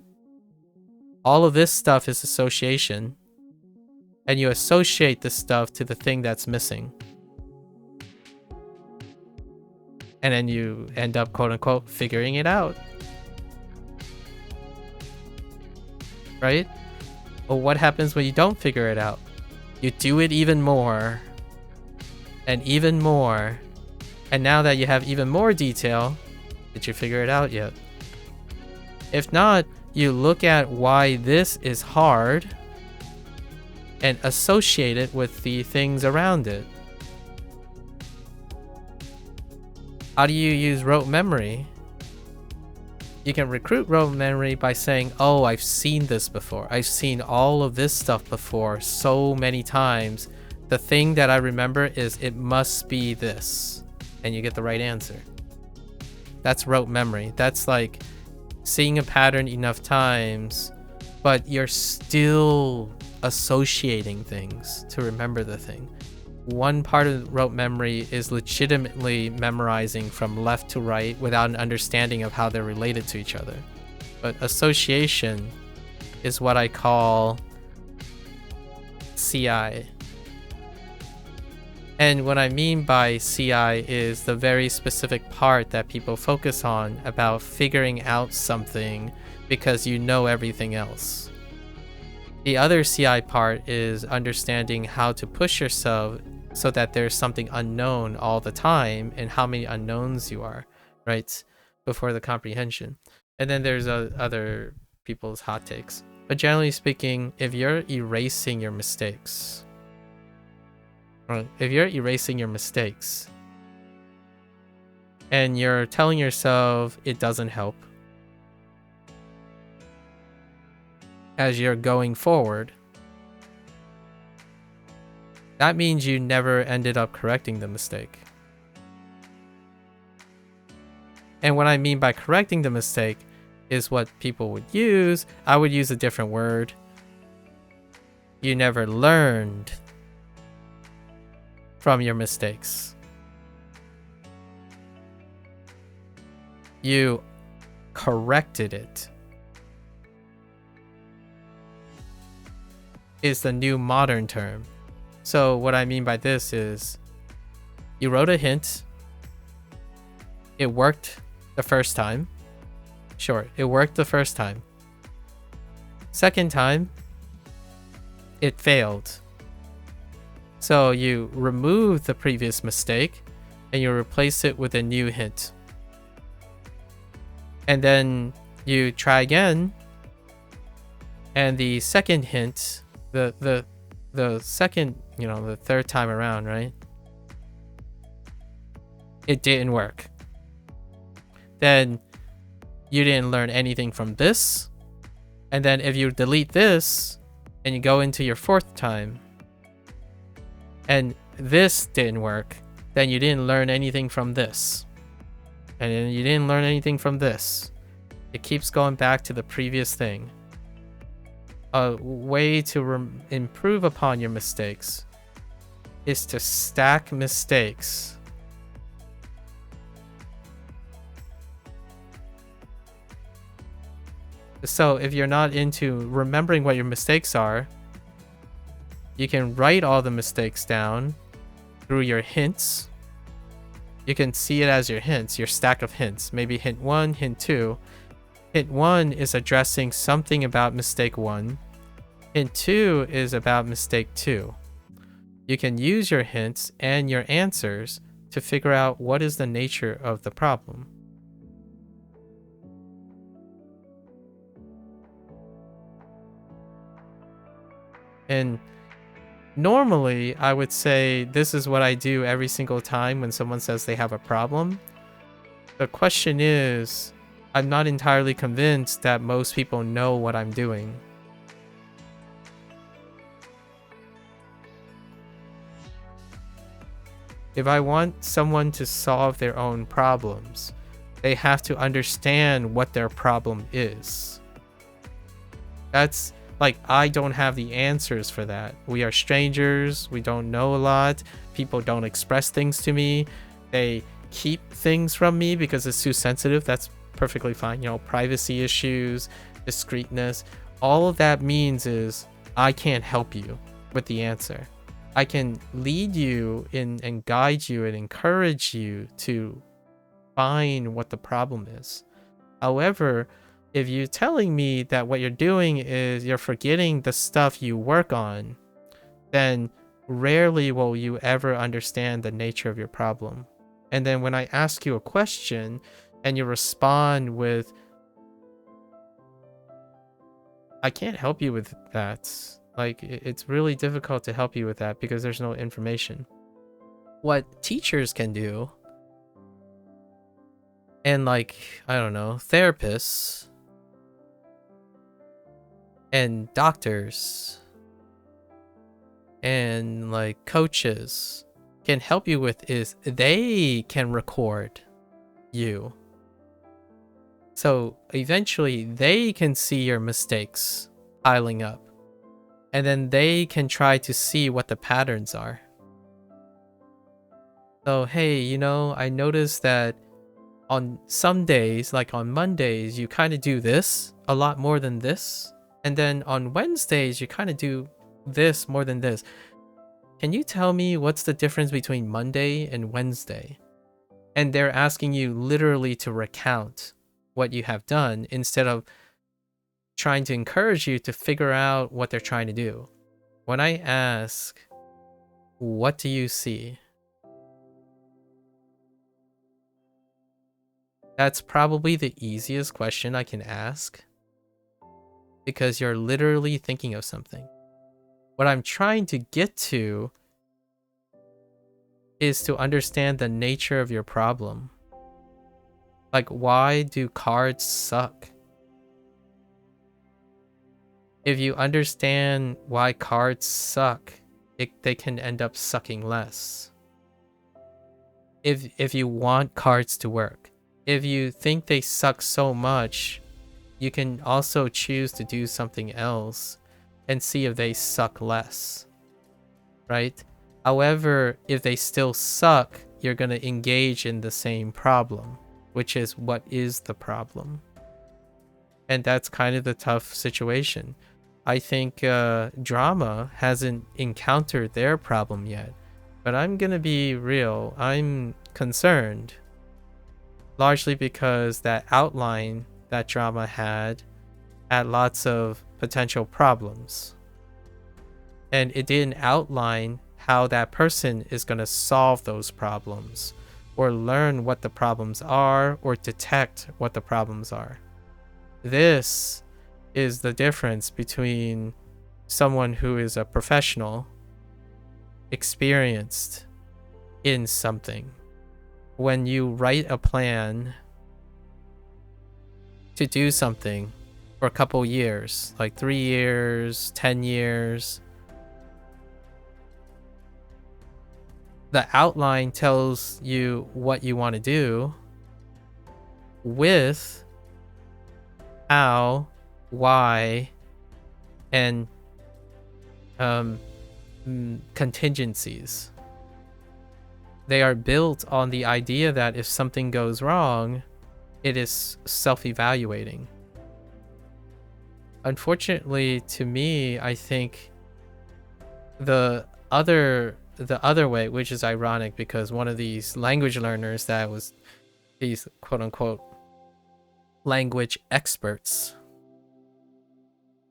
[SPEAKER 1] All of this stuff is association. And you associate this stuff to the thing that's missing. And then you end up, quote unquote, figuring it out. Right? But what happens when you don't figure it out? You do it even more. And even more. And now that you have even more detail, did you figure it out yet? If not, you look at why this is hard and associate it with the things around it. How do you use rote memory? You can recruit rote memory by saying, oh, I've seen this before. I've seen all of this stuff before so many times. The thing that I remember is it must be this. And you get the right answer. That's rote memory. That's like seeing a pattern enough times, but you're still associating things to remember the thing. One part of rote memory is legitimately memorizing from left to right without an understanding of how they're related to each other. But association is what I call CI. And what I mean by CI is the very specific part that people focus on about figuring out something because you know everything else. The other CI part is understanding how to push yourself so that there's something unknown all the time and how many unknowns you are, right? Before the comprehension. And then there's other people's hot takes. But generally speaking, if you're erasing your mistakes, and you're telling yourself it doesn't help as you're going forward, that means you never ended up correcting the mistake. And what I mean by correcting the mistake is what people would use. I would use a different word. You never learned from your mistakes. You corrected it. Is the new modern term. So what I mean by this is you wrote a hint. It worked the first time. Sure, it worked the first time. Second time, it failed. So you remove the previous mistake and you replace it with a new hint. And then you try again. And the second hint, the second, the third time around, right? It didn't work. Then you didn't learn anything from this. And then if you delete this and you go into your fourth time and this didn't work, then you didn't learn anything from this. And then you didn't learn anything from this. It keeps going back to the previous thing. A way to improve upon your mistakes is to stack mistakes. So if you're not into remembering what your mistakes are, you can write all the mistakes down through your hints. You can see it as your hints, your stack of hints. Maybe hint 1, hint 2. Hint 1 is addressing something about mistake 1. Hint 2 is about mistake 2. You can use your hints and your answers to figure out what is the nature of the problem. And normally, I would say this is what I do every single time when someone says they have a problem. The question is, I'm not entirely convinced that most people know what I'm doing. If I want someone to solve their own problems, they have to understand what their problem is. That's like, I don't have the answers for that. We are strangers. We don't know a lot. People don't express things to me. They keep things from me because it's too sensitive. That's perfectly fine. You know, privacy issues, discreetness. All of that means is I can't help you with the answer. I can lead you in and guide you and encourage you to find what the problem is. However, if you're telling me that what you're doing is you're forgetting the stuff you work on, then rarely will you ever understand the nature of your problem. And then when I ask you a question and you respond with, I can't help you with that. Like, it's really difficult to help you with that because there's no information. What teachers can do, and like, I don't know, therapists and doctors and like coaches can help you with is they can record you. So eventually they can see your mistakes piling up. And then they can try to see what the patterns are. So, hey, you know, I noticed that on some days, like on Mondays, you kind of do this a lot more than this. And then on Wednesdays, you kind of do this more than this. Can you tell me what's the difference between Monday and Wednesday? And they're asking you literally to recount what you have done instead of trying to encourage you to figure out what they're trying to do. When I ask, what do you see? That's probably the easiest question I can ask because you're literally thinking of something. What I'm trying to get to is to understand the nature of your problem. Like, why do cards suck? If you understand why cards suck, they can end up sucking less. If you want cards to work, if you think they suck so much, you can also choose to do something else and see if they suck less, right? However, if they still suck, you're going to engage in the same problem, which is what is the problem? And that's kind of the tough situation. I think drama hasn't encountered their problem yet, but I'm gonna be real. I'm concerned, largely because that outline that drama had lots of potential problems, and it didn't outline how that person is gonna solve those problems, or learn what the problems are, or detect what the problems are. This is the difference between someone who is a professional, experienced in something. When you write a plan to do something for a couple years, like 3 years, 10 years, the outline tells you what you want to do with how, why, and contingencies. They are built on the idea that if something goes wrong, it is self-evaluating. Unfortunately, to me, I think the other way, which is ironic because one of these language learners that was these quote-unquote language experts,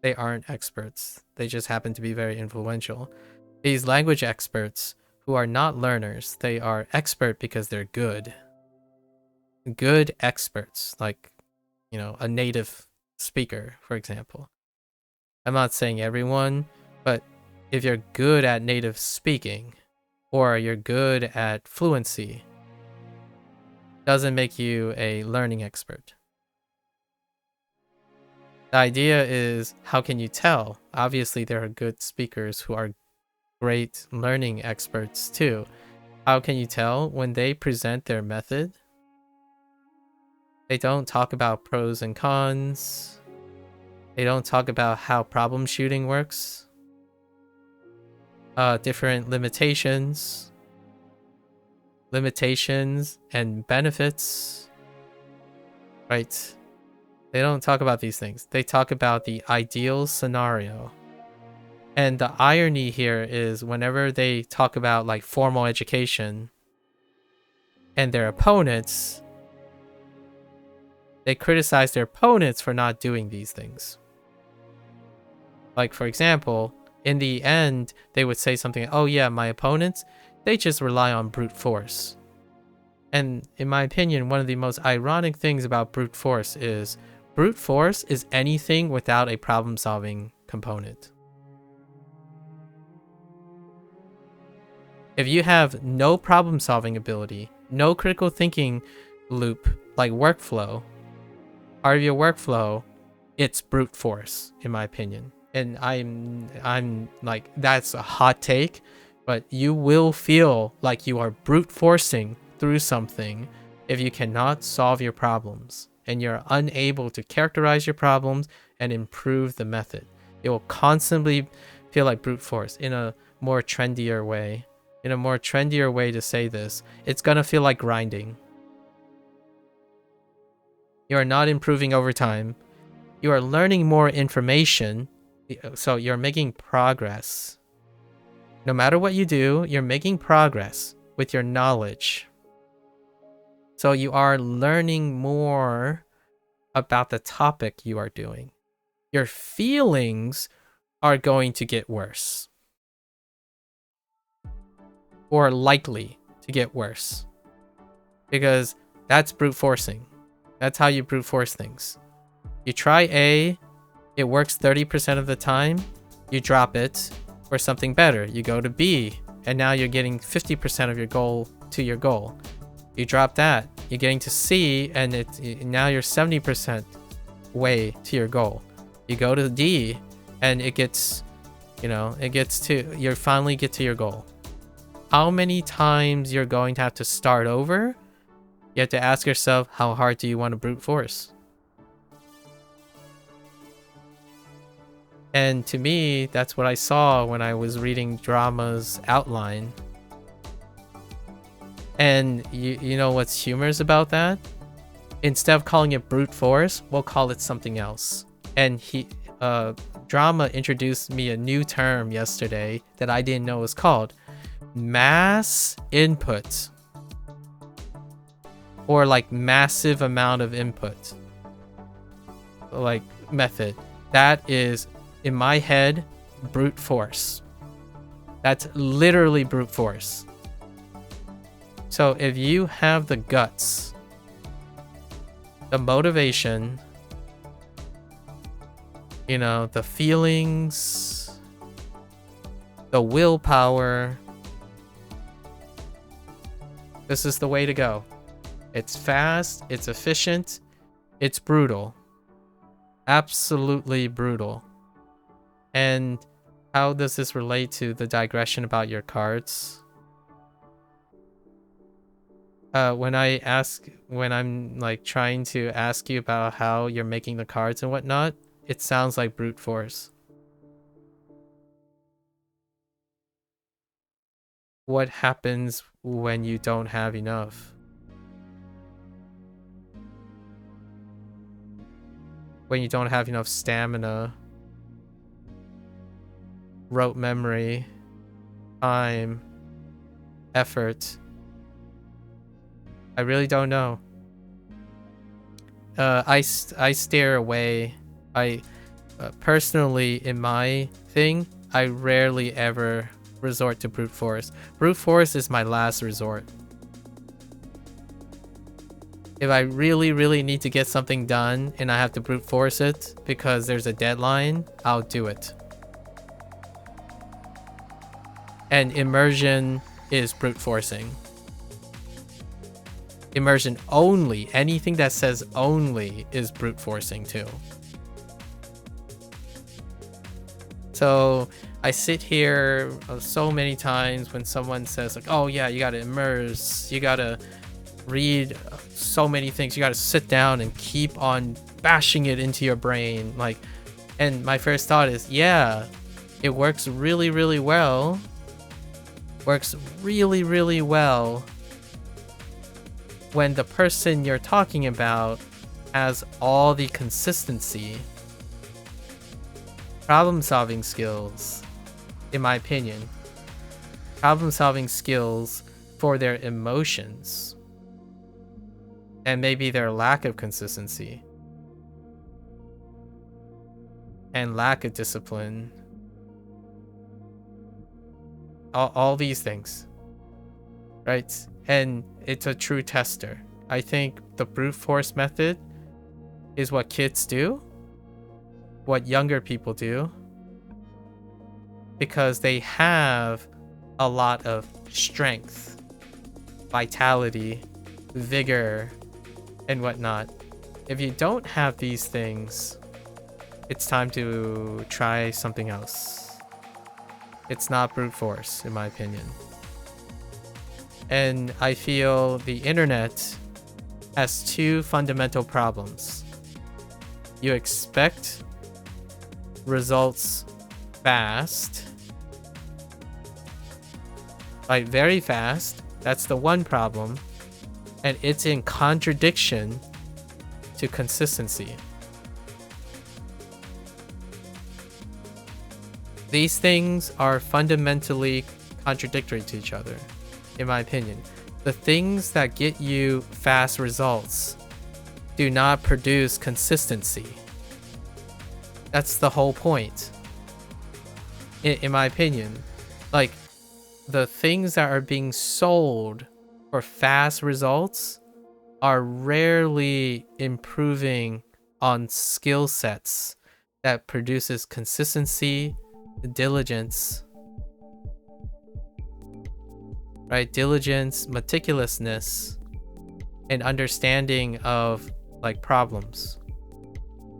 [SPEAKER 1] they aren't experts. They just happen to be very influential. These language experts who are not learners, they are expert because they're good. Good experts, like, you know, a native speaker, for example. I'm not saying everyone, but if you're good at native speaking or you're good at fluency, doesn't make you a learning expert. The idea is, how can you tell? Obviously, there are good speakers who are great learning experts too. How can you tell? When they present their method, they don't talk about pros and cons. They don't talk about how problem shooting works. Different limitations and benefits, right? They don't talk about these things. They talk about the ideal scenario. And the irony here is whenever they talk about like formal education and their opponents, they criticize their opponents for not doing these things. Like, for example, in the end, they would say something, oh yeah, my opponents, they just rely on brute force. And in my opinion, one of the most ironic things about brute force is anything without a problem-solving component. If you have no problem-solving ability, no critical thinking loop, like workflow, part of your workflow, it's brute force, in my opinion. And I'm like, that's a hot take, but you will feel like you are brute forcing through something if you cannot solve your problems and you're unable to characterize your problems and improve the method. It will constantly feel like brute force in a more trendier way. In a more trendier way to say this, it's gonna feel like grinding. You are not improving over time. You are learning more information, so you're making progress. No matter what you do, you're making progress with your knowledge. So you are learning more about the topic you are doing. Your feelings are going to get worse. Or likely to get worse. Because that's brute forcing. That's how you brute force things. You try A, it works 30% of the time, you drop it for something better. You go to B, and now you're getting 50% of your goal to your goal. You drop that, you're getting to C, and now you're 70% way to your goal. You go to D, and it gets, you finally get to your goal. How many times you're going to have to start over? You have to ask yourself, how hard do you want to brute force? And to me, that's what I saw when I was reading Drama's outline. And you know what's humorous about that? Instead of calling it brute force, we'll call it something else. And Drama introduced me a new term yesterday that I didn't know was called mass input. Or like massive amount of input. Like method. That is, in my head, brute force. That's literally brute force. So if you have the guts, the motivation, the feelings, the willpower, this is the way to go. It's fast, it's efficient, it's brutal. Absolutely brutal. And how does this relate to the digression about your cards? When I'm like trying to ask you about how you're making the cards and whatnot, it sounds like brute force. What happens when you don't have enough? When you don't have enough stamina, rote memory, time, effort. I really don't know. I stare away. I personally, in my thing, I rarely ever resort to brute force. Brute force is my last resort. If I really, really need to get something done and I have to brute force it because there's a deadline, I'll do it. And immersion is brute forcing. Immersion only, anything that says only is brute forcing too. So I sit here so many times when someone says like, oh yeah, you gotta immerse, you gotta read so many things, you gotta sit down and keep on bashing it into your brain. Like, and my first thought is, yeah, it works really, really well. Works really, really well when the person you're talking about has all the consistency, problem-solving skills, in my opinion, problem-solving skills for their emotions, and maybe their lack of consistency and lack of discipline. All these things, right? And it's a true tester. I think the brute force method is what kids do, what younger people do, because they have a lot of strength, vitality, vigor, and whatnot. If you don't have these things, it's time to try something else. It's not brute force, in my opinion. And I feel the internet has two fundamental problems. You expect results fast, like very fast. That's the one problem. And it's in contradiction to consistency. These things are fundamentally contradictory to each other, in my opinion. The things that get you fast results do not produce consistency. That's the whole point, in my opinion. Like, the things that are being sold for fast results are rarely improving on skill sets that produces consistency, diligence, right? Diligence, meticulousness, and understanding of like problems.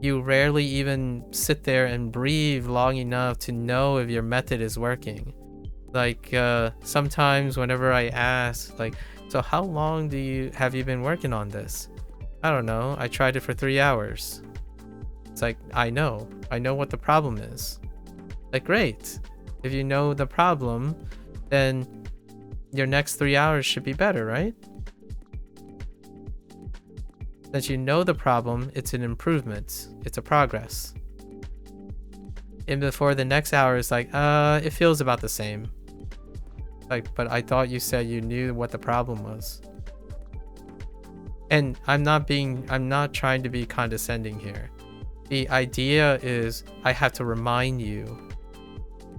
[SPEAKER 1] You rarely even sit there and breathe long enough to know if your method is working. Like sometimes whenever I ask, like, so how long have you been working on this? I don't know. I tried it for 3 hours. It's like, I know what the problem is. Like, great. If you know the problem, then your next 3 hours should be better, right? Since you know the problem, it's an improvement. It's a progress. And before the next hour is like, it feels about the same. Like, but I thought you said you knew what the problem was. And I'm not trying to be condescending here. The idea is I have to remind you,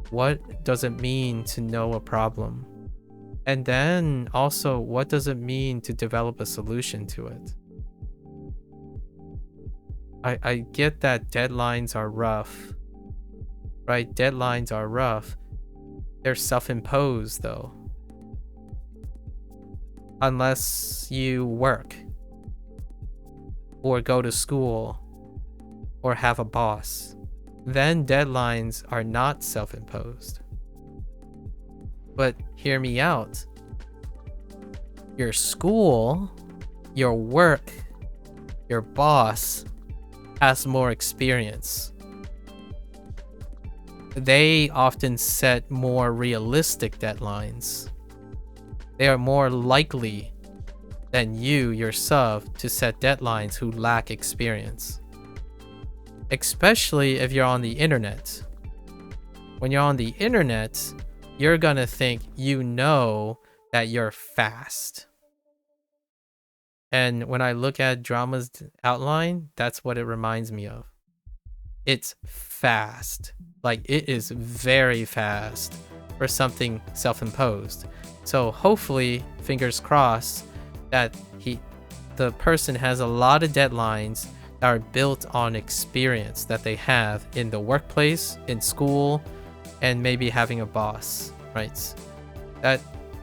[SPEAKER 1] what does it mean to know a problem? And then also, what does it mean to develop a solution to it? I get that deadlines are rough, right? Deadlines are rough. They're self-imposed though. Unless you work or go to school or have a boss, then deadlines are not self-imposed. But hear me out. Your school, your work, your boss has more experience. They often set more realistic deadlines. They are more likely than you yourself to set deadlines who lack experience. Especially if you're on the internet. When you're on the internet, you're gonna think you know that you're fast. And when I look at drama's outline, that's what it reminds me of. It's fast. Like, it is very fast for something self-imposed. So hopefully, fingers crossed, that the person has a lot of deadlines that are built on experience that they have in the workplace, in school, and maybe having a boss, right?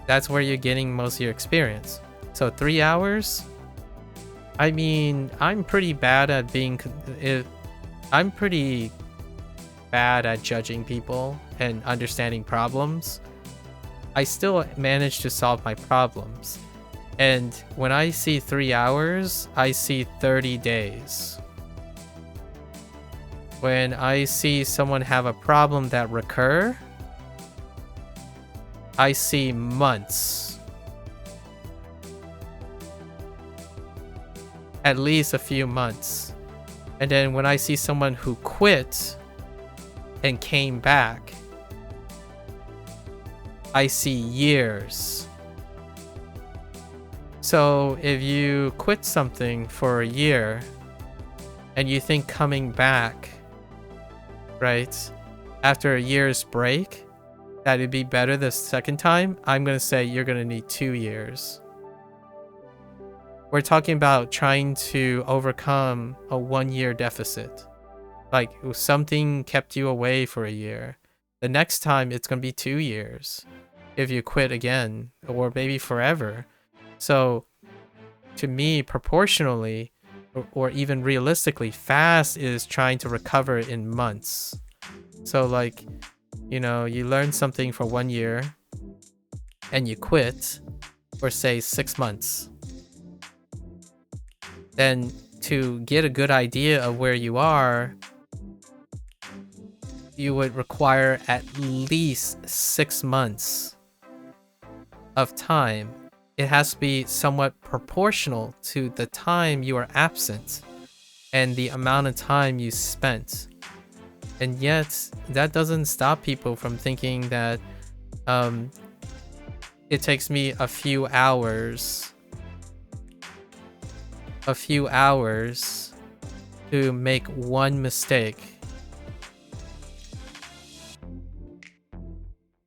[SPEAKER 1] That's where you're getting most of your experience. So 3 hours? I mean, I'm pretty bad at being... I'm pretty bad at judging people and understanding problems, I still manage to solve my problems. And when I see 3 hours, I see 30 days. When I see someone have a problem that recur, I see months. At least a few months. And then when I see someone who quit and came back, I see years. So if you quit something for a year and you think coming back, right, after a year's break, that it'd be better the second time, I'm going to say you're going to need 2 years. We're talking about trying to overcome a 1-year deficit. Like something kept you away for a year. The next time it's going to be 2 years if you quit again, or maybe forever. So to me, proportionally, or even realistically, fast is trying to recover in months. So like, you know, you learn something for 1 year and you quit for say 6 months. Then to get a good idea of where you are, you would require at least 6 months of time. It has to be somewhat proportional to the time you are absent and the amount of time you spent. And yet, that doesn't stop people from thinking that it takes me a few hours to make one mistake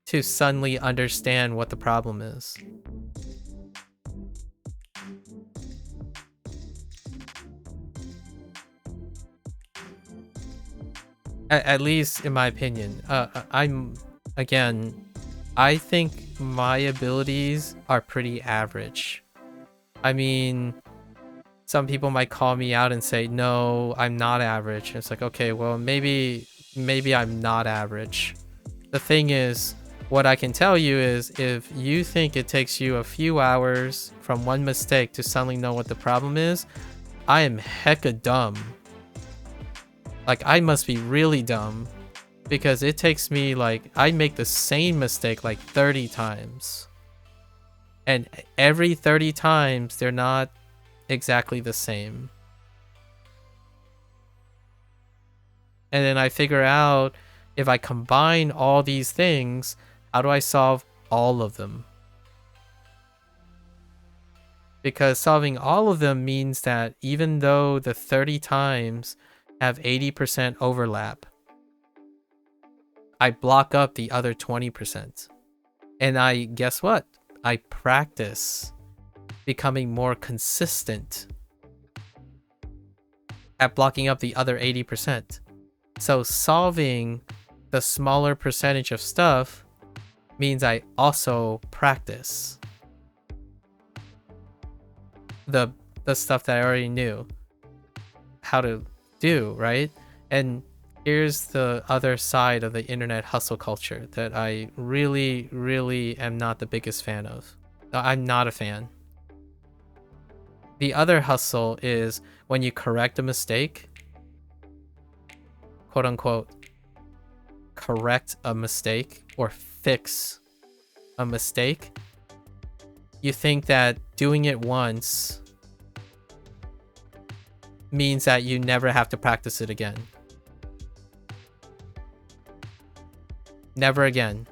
[SPEAKER 1] to suddenly understand what the problem is. At least in my opinion. I think my abilities are pretty average. I mean, some people might call me out and say, no, I'm not average. It's like, okay, well, maybe I'm not average. The thing is, what I can tell you is, if you think it takes you a few hours from one mistake to suddenly know what the problem is, I am hecka dumb. Like, I must be really dumb, because it takes me, like, I make the same mistake like 30 times. And every 30 times, they're not exactly the same. And then I figure out, if I combine all these things, how do I solve all of them? Because solving all of them means that even though the 30 times have 80% overlap, I block up the other 20%. And guess what? I practice becoming more consistent at blocking up the other 80%. So solving the smaller percentage of stuff means I also practice the stuff that I already knew how to do, right? And here's the other side of the internet hustle culture that I really, really am not the biggest fan of. I'm not a fan. The other hustle is when you correct a mistake, quote unquote, correct a mistake or fix a mistake. You think that doing it once means that you never have to practice it again. Never again.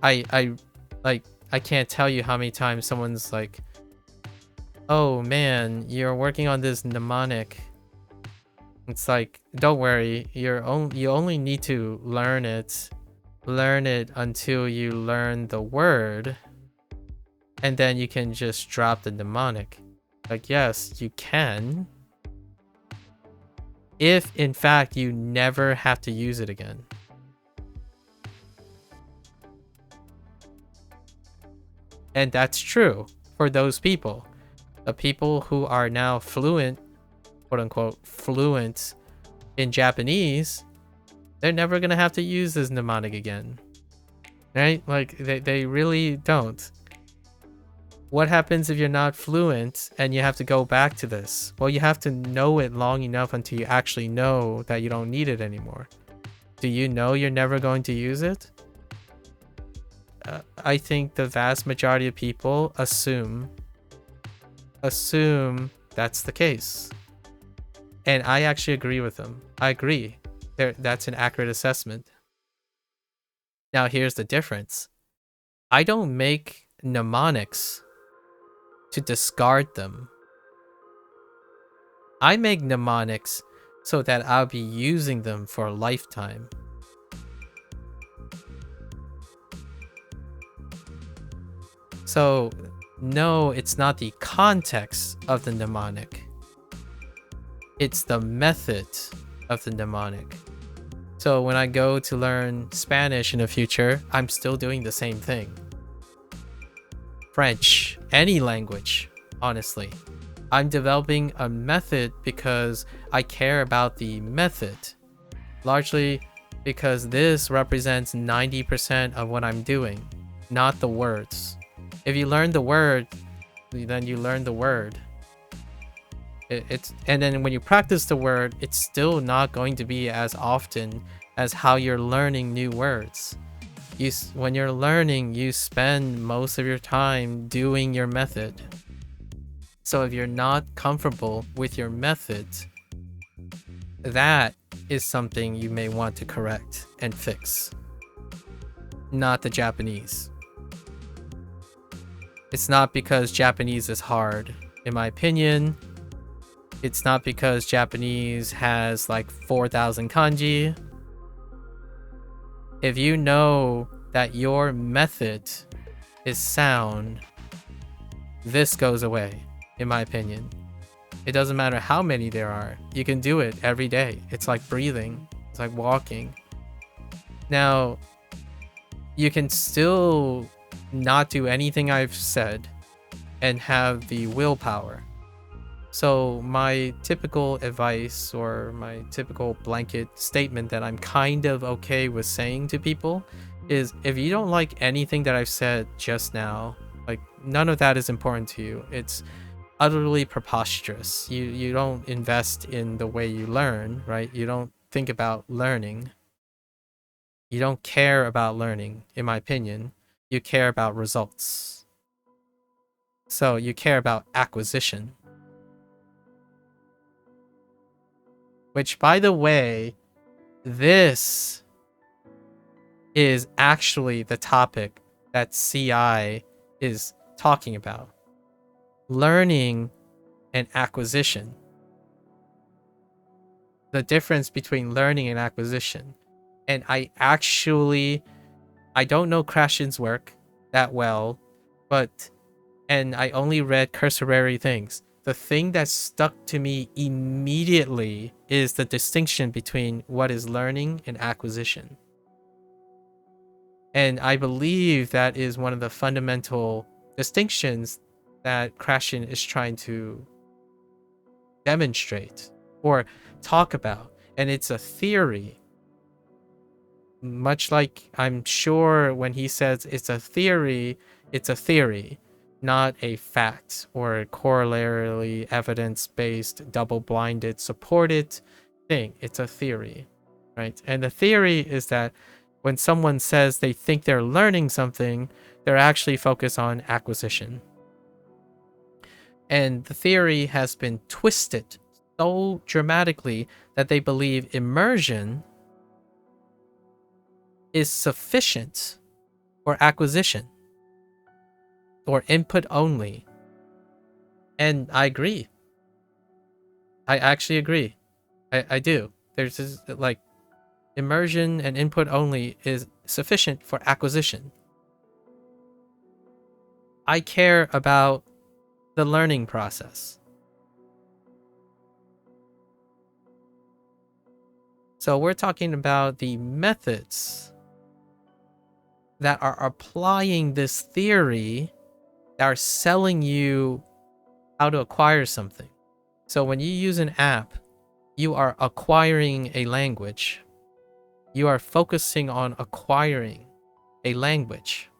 [SPEAKER 1] I can't tell you how many times someone's like, oh man, you're working on this mnemonic. It's like, don't worry, you only need to learn it until you learn the word, and then you can just drop the mnemonic. Like, yes, you can, if in fact you never have to use it again. And that's true for those people. The people who are now fluent, quote unquote, fluent in Japanese, They're never gonna have to use this mnemonic again, right? Like they really don't. What happens if you're not fluent and you have to go back to this? Well, you have to know it long enough until you actually know that you don't need it anymore. Do you know you're never going to use it? I think the vast majority of people assume that's the case. And I actually agree with them. I agree. That's an accurate assessment. Now, here's the difference. I don't make mnemonics to discard them. I make mnemonics so that I'll be using them for a lifetime. So, no, it's not the context of the mnemonic. It's the method of the mnemonic. So when I go to learn Spanish in the future, I'm still doing the same thing. French, any language, honestly. I'm developing a method because I care about the method. Largely because this represents 90% of what I'm doing, not the words. If you learn the word, then you learn the word. And then when you practice the word, it's still not going to be as often as how you're learning new words. When you're learning, you spend most of your time doing your method. So if you're not comfortable with your method, that is something you may want to correct and fix. Not the Japanese. It's not because Japanese is hard. In my opinion, it's not because Japanese has like 4,000 kanji. If you know that your method is sound, this goes away, in my opinion. It doesn't matter how many there are. You can do it every day. It's like breathing. It's like walking. Now, you can still not do anything I've said and have the willpower. So my typical advice or my typical blanket statement that I'm kind of okay with saying to people is, if you don't like anything that I've said just now, like none of that is important to you. It's utterly preposterous. You don't invest in the way you learn, right? You don't think about learning. You don't care about learning, in my opinion. You care about results. So you care about acquisition. Which, by the way, this is actually the topic that CI is talking about. Learning and acquisition. The difference between learning and acquisition. And I don't know Krashen's work that well, and I only read cursory things. The thing that stuck to me immediately is the distinction between what is learning and acquisition. And I believe that is one of the fundamental distinctions that Krashen is trying to demonstrate or talk about. And it's a theory. Much like I'm sure when he says it's a theory, not a fact or a corollary evidence-based, double-blinded, supported thing. It's a theory, right? And the theory is that when someone says they think they're learning something, they're actually focused on acquisition. And the theory has been twisted so dramatically that they believe immersion is sufficient for acquisition or input only. And I agree. I actually agree. I do. There's this, like, immersion and input only is sufficient for acquisition. I care about the learning process. So we're talking about the methods that are applying this theory, that are selling you how to acquire something. So when you use an app, you are acquiring a language. You are focusing on acquiring a language.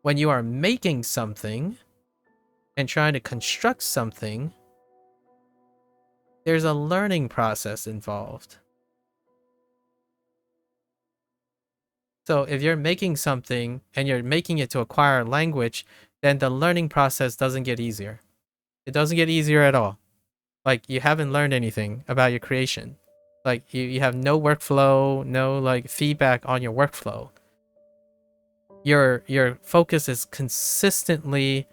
[SPEAKER 1] When you are making something and trying to construct something, there's a learning process involved. So if you're making something and you're making it to acquire a language, then the learning process doesn't get easier. It doesn't get easier at all. Like, you haven't learned anything about your creation. Like, you have no workflow, no like feedback on your workflow. Your focus is consistently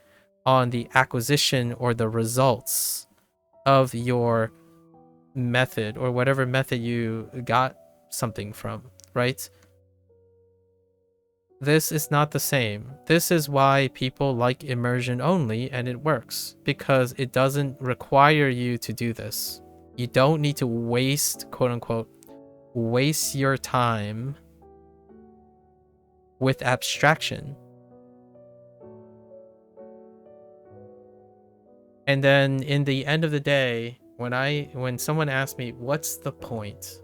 [SPEAKER 1] on the acquisition or the results of your method or whatever method you got something from, right? This is not the same. This is why people like immersion only, and it works because it doesn't require you to do this. You don't need to waste, quote unquote, waste your time with abstraction. And then in the end of the day, when someone asks me, what's the point?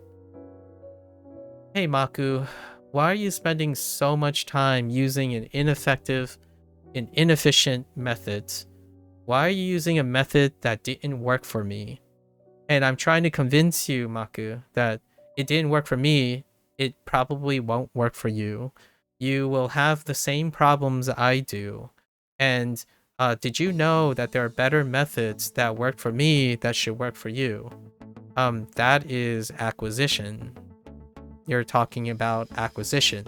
[SPEAKER 1] Hey, MAKU, why are you spending so much time using an ineffective and inefficient method? Why are you using a method that didn't work for me? And I'm trying to convince you, MAKU, that it didn't work for me. It probably won't work for you. You will have the same problems I do. And did you know that there are better methods that work for me that should work for you? That is acquisition. You're talking about acquisition,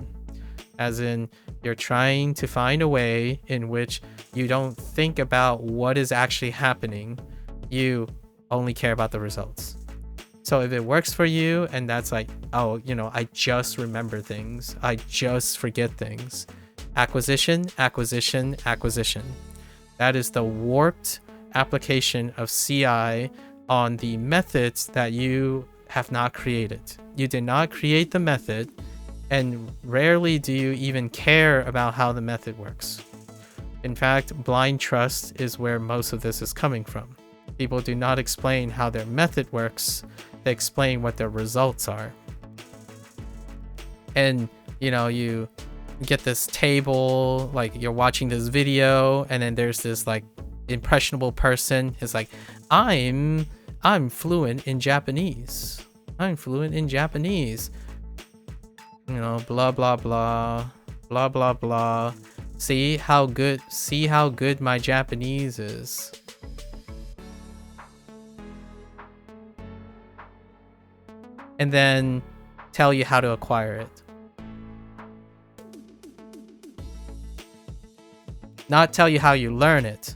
[SPEAKER 1] as in you're trying to find a way in which you don't think about what is actually happening. You only care about the results. So if it works for you and that's like, oh, I just remember things, I just forget things. Acquisition, acquisition, acquisition. That is the warped application of CI on the methods that you have not created. You did not create the method, and rarely do you even care about how the method works. In fact, blind trust is where most of this is coming from. People do not explain how their method works, they explain what their results are. And you get this table, like you're watching this video, and then there's this like impressionable person is like, I'm fluent in Japanese. I'm fluent in Japanese. Blah blah blah, blah blah blah. See how good my Japanese is. And then tell you how to acquire it. Not tell you how you learn it.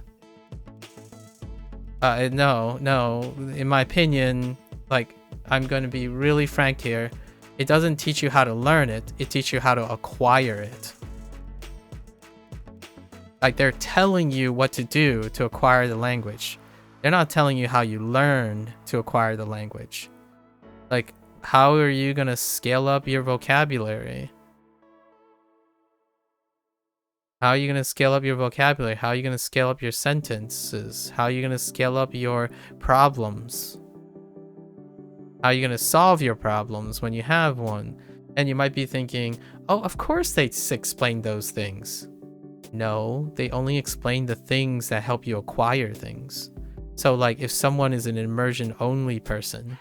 [SPEAKER 1] No. In my opinion, like, I'm going to be really frank here. It doesn't teach you how to learn it. It teaches you how to acquire it. Like, they're telling you what to do to acquire the language. They're not telling you how you learn to acquire the language. Like, how are you going to scale up your vocabulary? How are you going to scale up your vocabulary? How are you going to scale up your sentences? How are you going to scale up your problems? How are you going to solve your problems when you have one? And you might be thinking, oh, of course they explain those things. No, they only explain the things that help you acquire things. So like if someone is an immersion only person,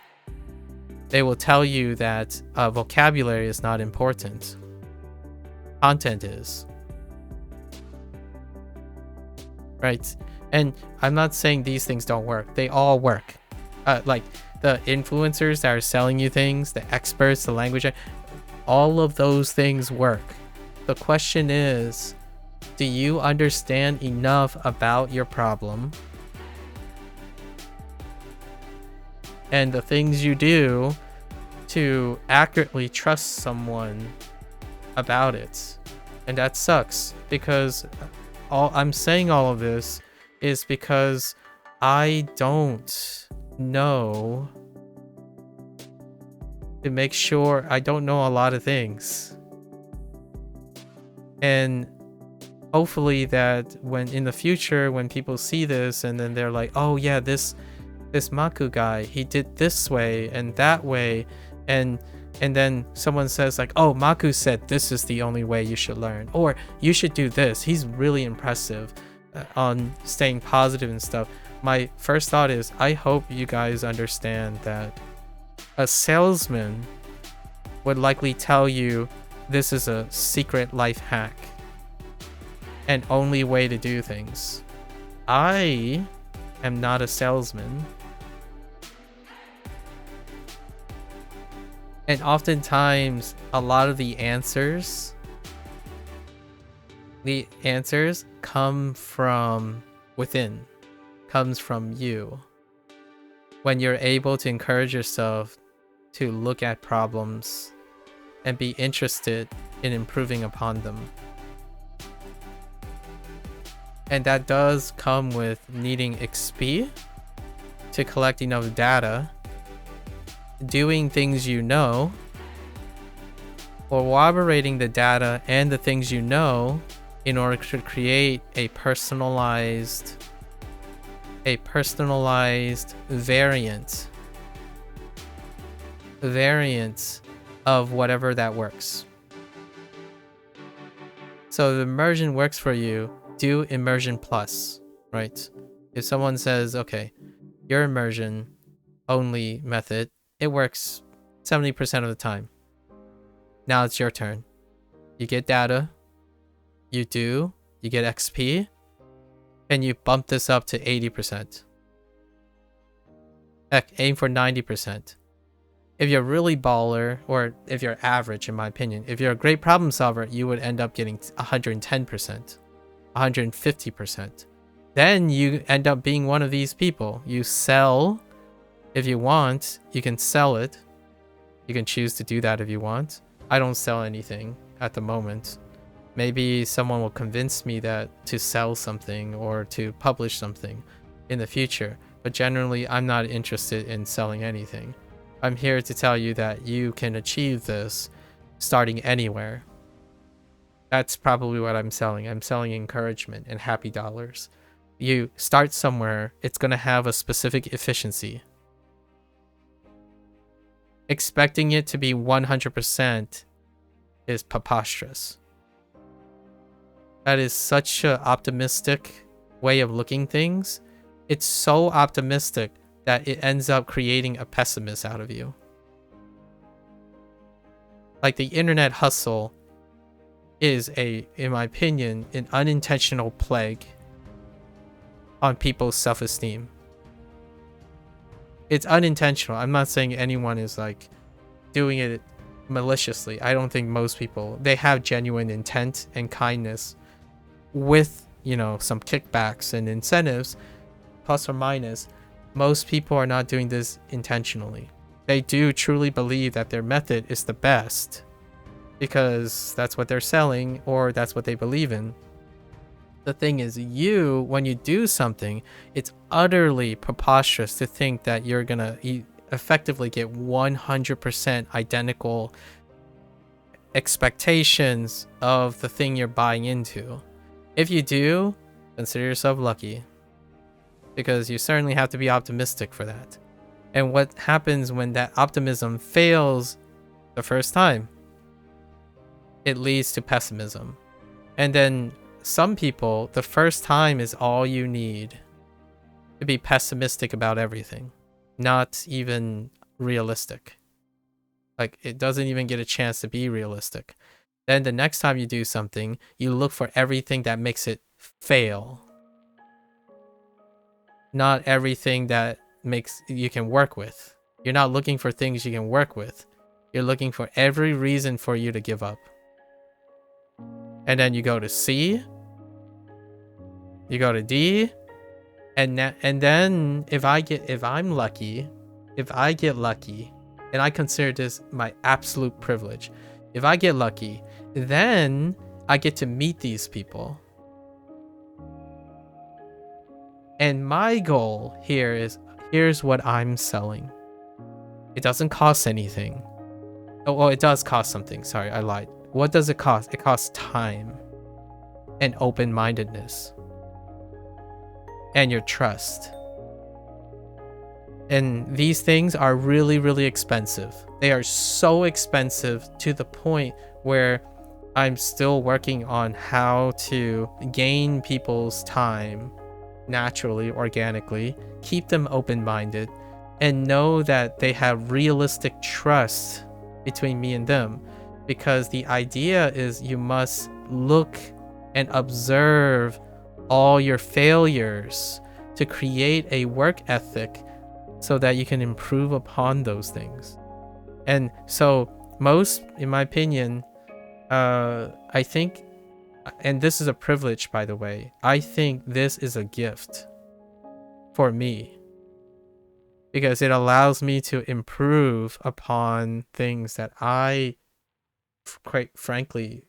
[SPEAKER 1] they will tell you that vocabulary is not important. Content is. Right? And I'm not saying these things don't work. They all work. Like the influencers that are selling you things, the experts, the language, all of those things work. The question is, do you understand enough about your problem and the things you do to accurately trust someone about it? And that sucks, because I'm saying all of this is because I don't know to make sure. I don't know a lot of things, and hopefully that when in the future when people see this and then they're like, oh yeah, this this MAKU guy, he did this way and that way, and then someone says like, oh, MAKU said this is the only way you should learn, or you should do this. He's really impressive on staying positive and stuff. My first thought is, I hope you guys understand that a salesman would likely tell you this is a secret life hack and only way to do things. I am not a salesman. And oftentimes, a lot of the answers come from within, comes from you. When you're able to encourage yourself to look at problems and be interested in improving upon them. And that does come with needing XP to collect enough data, doing things you know, corroborating the data and the things you know in order to create a personalized variant of whatever that works. So if immersion works for you, do immersion plus, right? If someone says, okay, your immersion only method, it works 70% of the time. Now it's your turn. You get data, you get XP, and you bump this up to 80%. Heck, aim for 90%. If you're really baller, or if you're average, in my opinion, if you're a great problem solver, you would end up getting 110%, 150%. Then you end up being one of these people. You sell. If you want, you can sell it. You can choose to do that if you want. I don't sell anything at the moment. Maybe someone will convince me that to sell something or to publish something in the future. But generally, I'm not interested in selling anything. I'm here to tell you that you can achieve this starting anywhere. That's probably what I'm selling. I'm selling encouragement and happy dollars. You start somewhere, it's going to have a specific efficiency. Expecting it to be 100% is preposterous. That is such an optimistic way of looking things. It's so optimistic that it ends up creating a pessimist out of you. Like the internet hustle is in my opinion, an unintentional plague on people's self-esteem. It's unintentional. I'm not saying anyone is like doing it maliciously. I don't think most people, they have genuine intent and kindness with, some kickbacks and incentives, plus or minus. Most people are not doing this intentionally. They do truly believe that their method is the best because that's what they're selling or that's what they believe in. The thing is, when you do something, it's utterly preposterous to think that you're gonna effectively get 100% identical expectations of the thing you're buying into. If you do, consider yourself lucky, because you certainly have to be optimistic for that. And what happens when that optimism fails the first time? It leads to pessimism. And then some people, the first time is all you need to be pessimistic about everything, not even realistic. Like, it doesn't even get a chance to be realistic. Then the next time you do something, you look for everything that makes it fail. Not everything that makes you can work with. You're not looking for things you can work with. You're looking for every reason for you to give up. And then you go to C, you go to D, and then if I get lucky, and I consider this my absolute privilege, if I get lucky, then I get to meet these people. And my goal here is, here's what I'm selling. It doesn't cost anything. Oh, well, it does cost something. Sorry, I lied. What does it cost? It costs time and open-mindedness and your trust. And these things are really, really expensive. They are so expensive to the point where I'm still working on how to gain people's time naturally, organically, keep them open-minded, and know that they have realistic trust between me and them. Because the idea is you must look and observe all your failures to create a work ethic so that you can improve upon those things. And so most, in my opinion, I think, and this is a privilege, by the way, I think this is a gift for me because it allows me to improve upon things that I, quite frankly,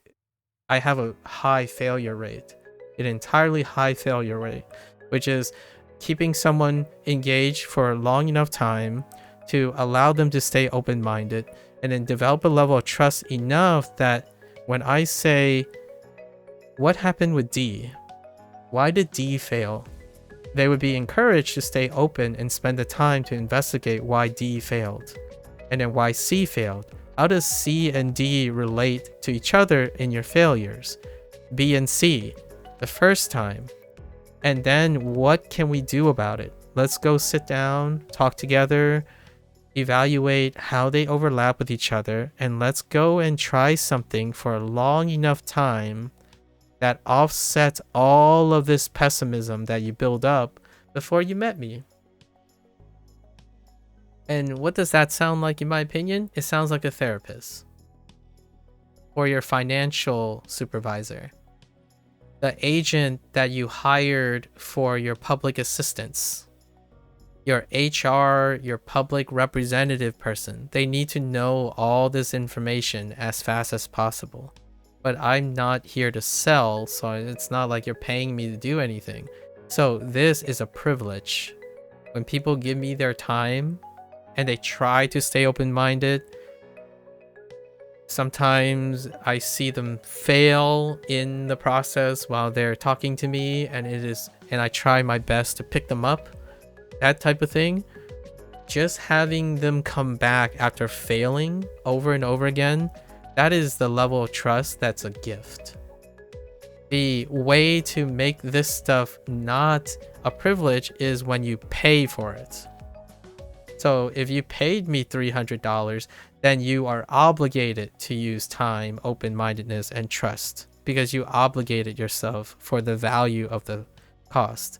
[SPEAKER 1] I have a high failure rate, an entirely high failure rate, which is keeping someone engaged for a long enough time to allow them to stay open-minded and then develop a level of trust enough that when I say, what happened with D? Why did D fail? They would be encouraged to stay open and spend the time to investigate why D failed. And then why C failed. How does C and D relate to each other in your failures? B and C, the first time. And then what can we do about it? Let's go sit down, talk together, evaluate how they overlap with each other, and let's go and try something for a long enough time that offsets all of this pessimism that you build up before you met me. And what does that sound like, in my opinion? It sounds like a therapist or your financial supervisor, the agent that you hired for your public assistance, your HR, your public representative person. They need to know all this information as fast as possible. But I'm not here to sell, so it's not like you're paying me to do anything. So this is a privilege. When people give me their time and they try to stay open-minded, sometimes I see them fail in the process while they're talking to me, and I try my best to pick them up. That type of thing. Just having them come back after failing over and over again, that is the level of trust that's a gift. The way to make this stuff not a privilege is when you pay for it. So if you paid me $300, then you are obligated to use time, open-mindedness, and trust because you obligated yourself for the value of the cost.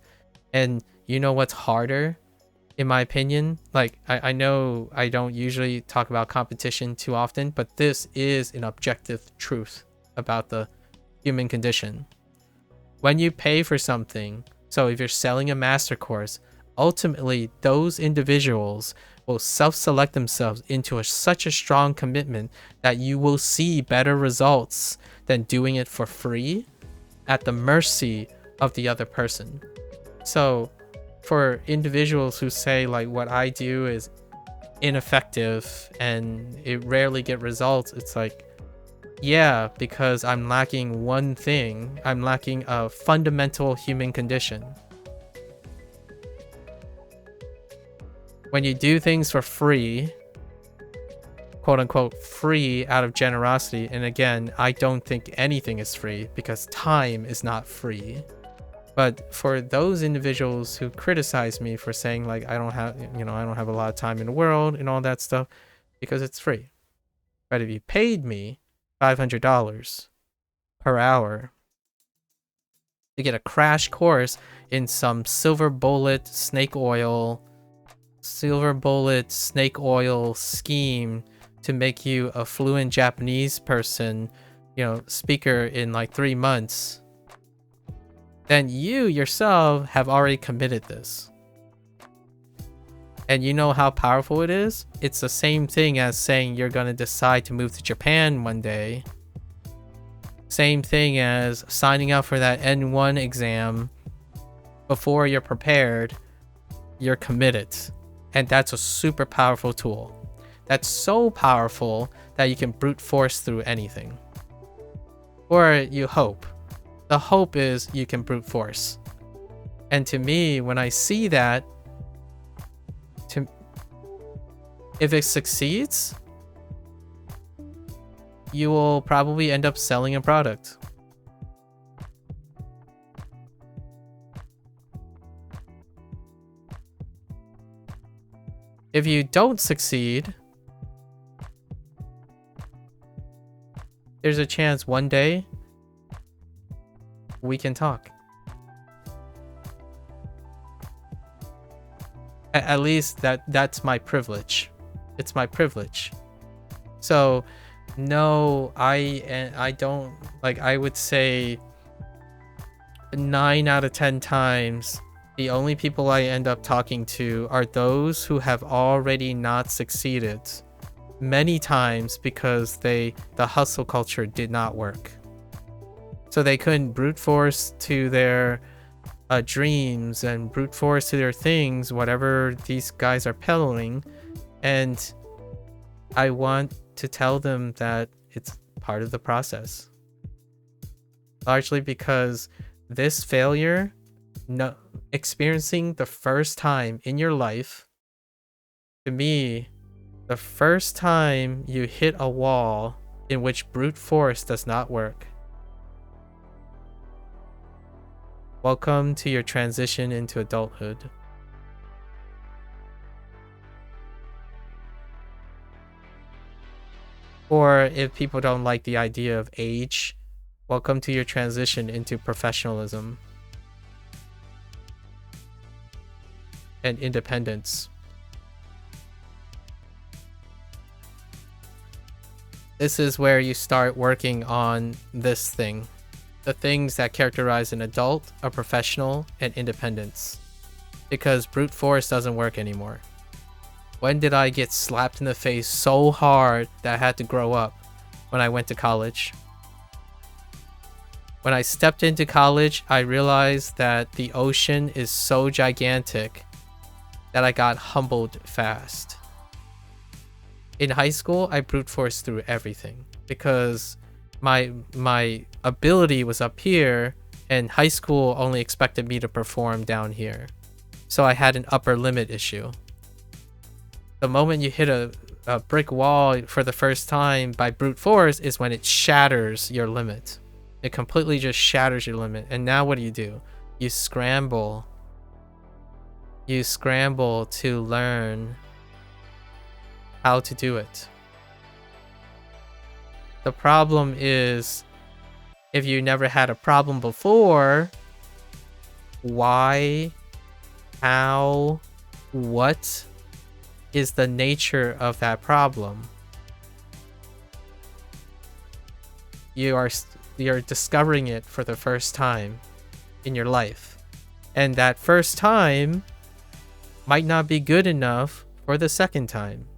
[SPEAKER 1] And you know what's harder, in my opinion? Like, I know I don't usually talk about competition too often, but this is an objective truth about the human condition. When you pay for something, so if you're selling a master course, ultimately those individuals will self-select themselves into such a strong commitment that you will see better results than doing it for free at the mercy of the other person. So for individuals who say like what I do is ineffective and it rarely get results, it's like, yeah, because I'm lacking one thing. I'm lacking a fundamental human condition. When you do things for free, quote unquote free out of generosity, and again, I don't think anything is free because time is not free. But for those individuals who criticize me for saying like I don't have a lot of time in the world and all that stuff, because it's free. But if you paid me $500 per hour to get a crash course in some silver bullet snake oil scheme to make you a fluent Japanese person, speaker in like 3 months, then you yourself have already committed this. And you know how powerful it is? It's the same thing as saying you're going to decide to move to Japan one day. Same thing as signing up for that N1 exam. Before you're prepared, you're committed. And that's a super powerful tool. That's so powerful that you can brute force through anything. Or you hope. The hope is you can brute force. And to me, when I see that, If it succeeds, you will probably end up selling a product. If you don't succeed, there's a chance one day we can talk. At least that's my privilege. It's my privilege. So no, I don't, like, I would say 9 out of 10 times the only people I end up talking to are those who have already not succeeded many times because the hustle culture did not work. So they couldn't brute force to their dreams and brute force to their things, whatever these guys are peddling. And I want to tell them that it's part of the process. Largely because this failure, experiencing the first time in your life, to me, the first time you hit a wall in which brute force does not work. Welcome to your transition into adulthood. Or if people don't like the idea of age, welcome to your transition into professionalism and independence. This is where you start working on this thing. The things that characterize an adult, a professional, and independence. Because brute force doesn't work anymore. When did I get slapped in the face so hard that I had to grow up? When I went to college. When I stepped into college, I realized that the ocean is so gigantic that I got humbled fast. In high school, I brute forced through everything because my ability was up here and high school only expected me to perform down here. So I had an upper limit issue. The moment you hit a brick wall for the first time by brute force is when it shatters your limit. It completely just shatters your limit. And now what do? You scramble. You scramble to learn how to do it. The problem is, if you never had a problem before, why, how, what is the nature of that problem? You're discovering it for the first time in your life. And that first time might not be good enough for the second time.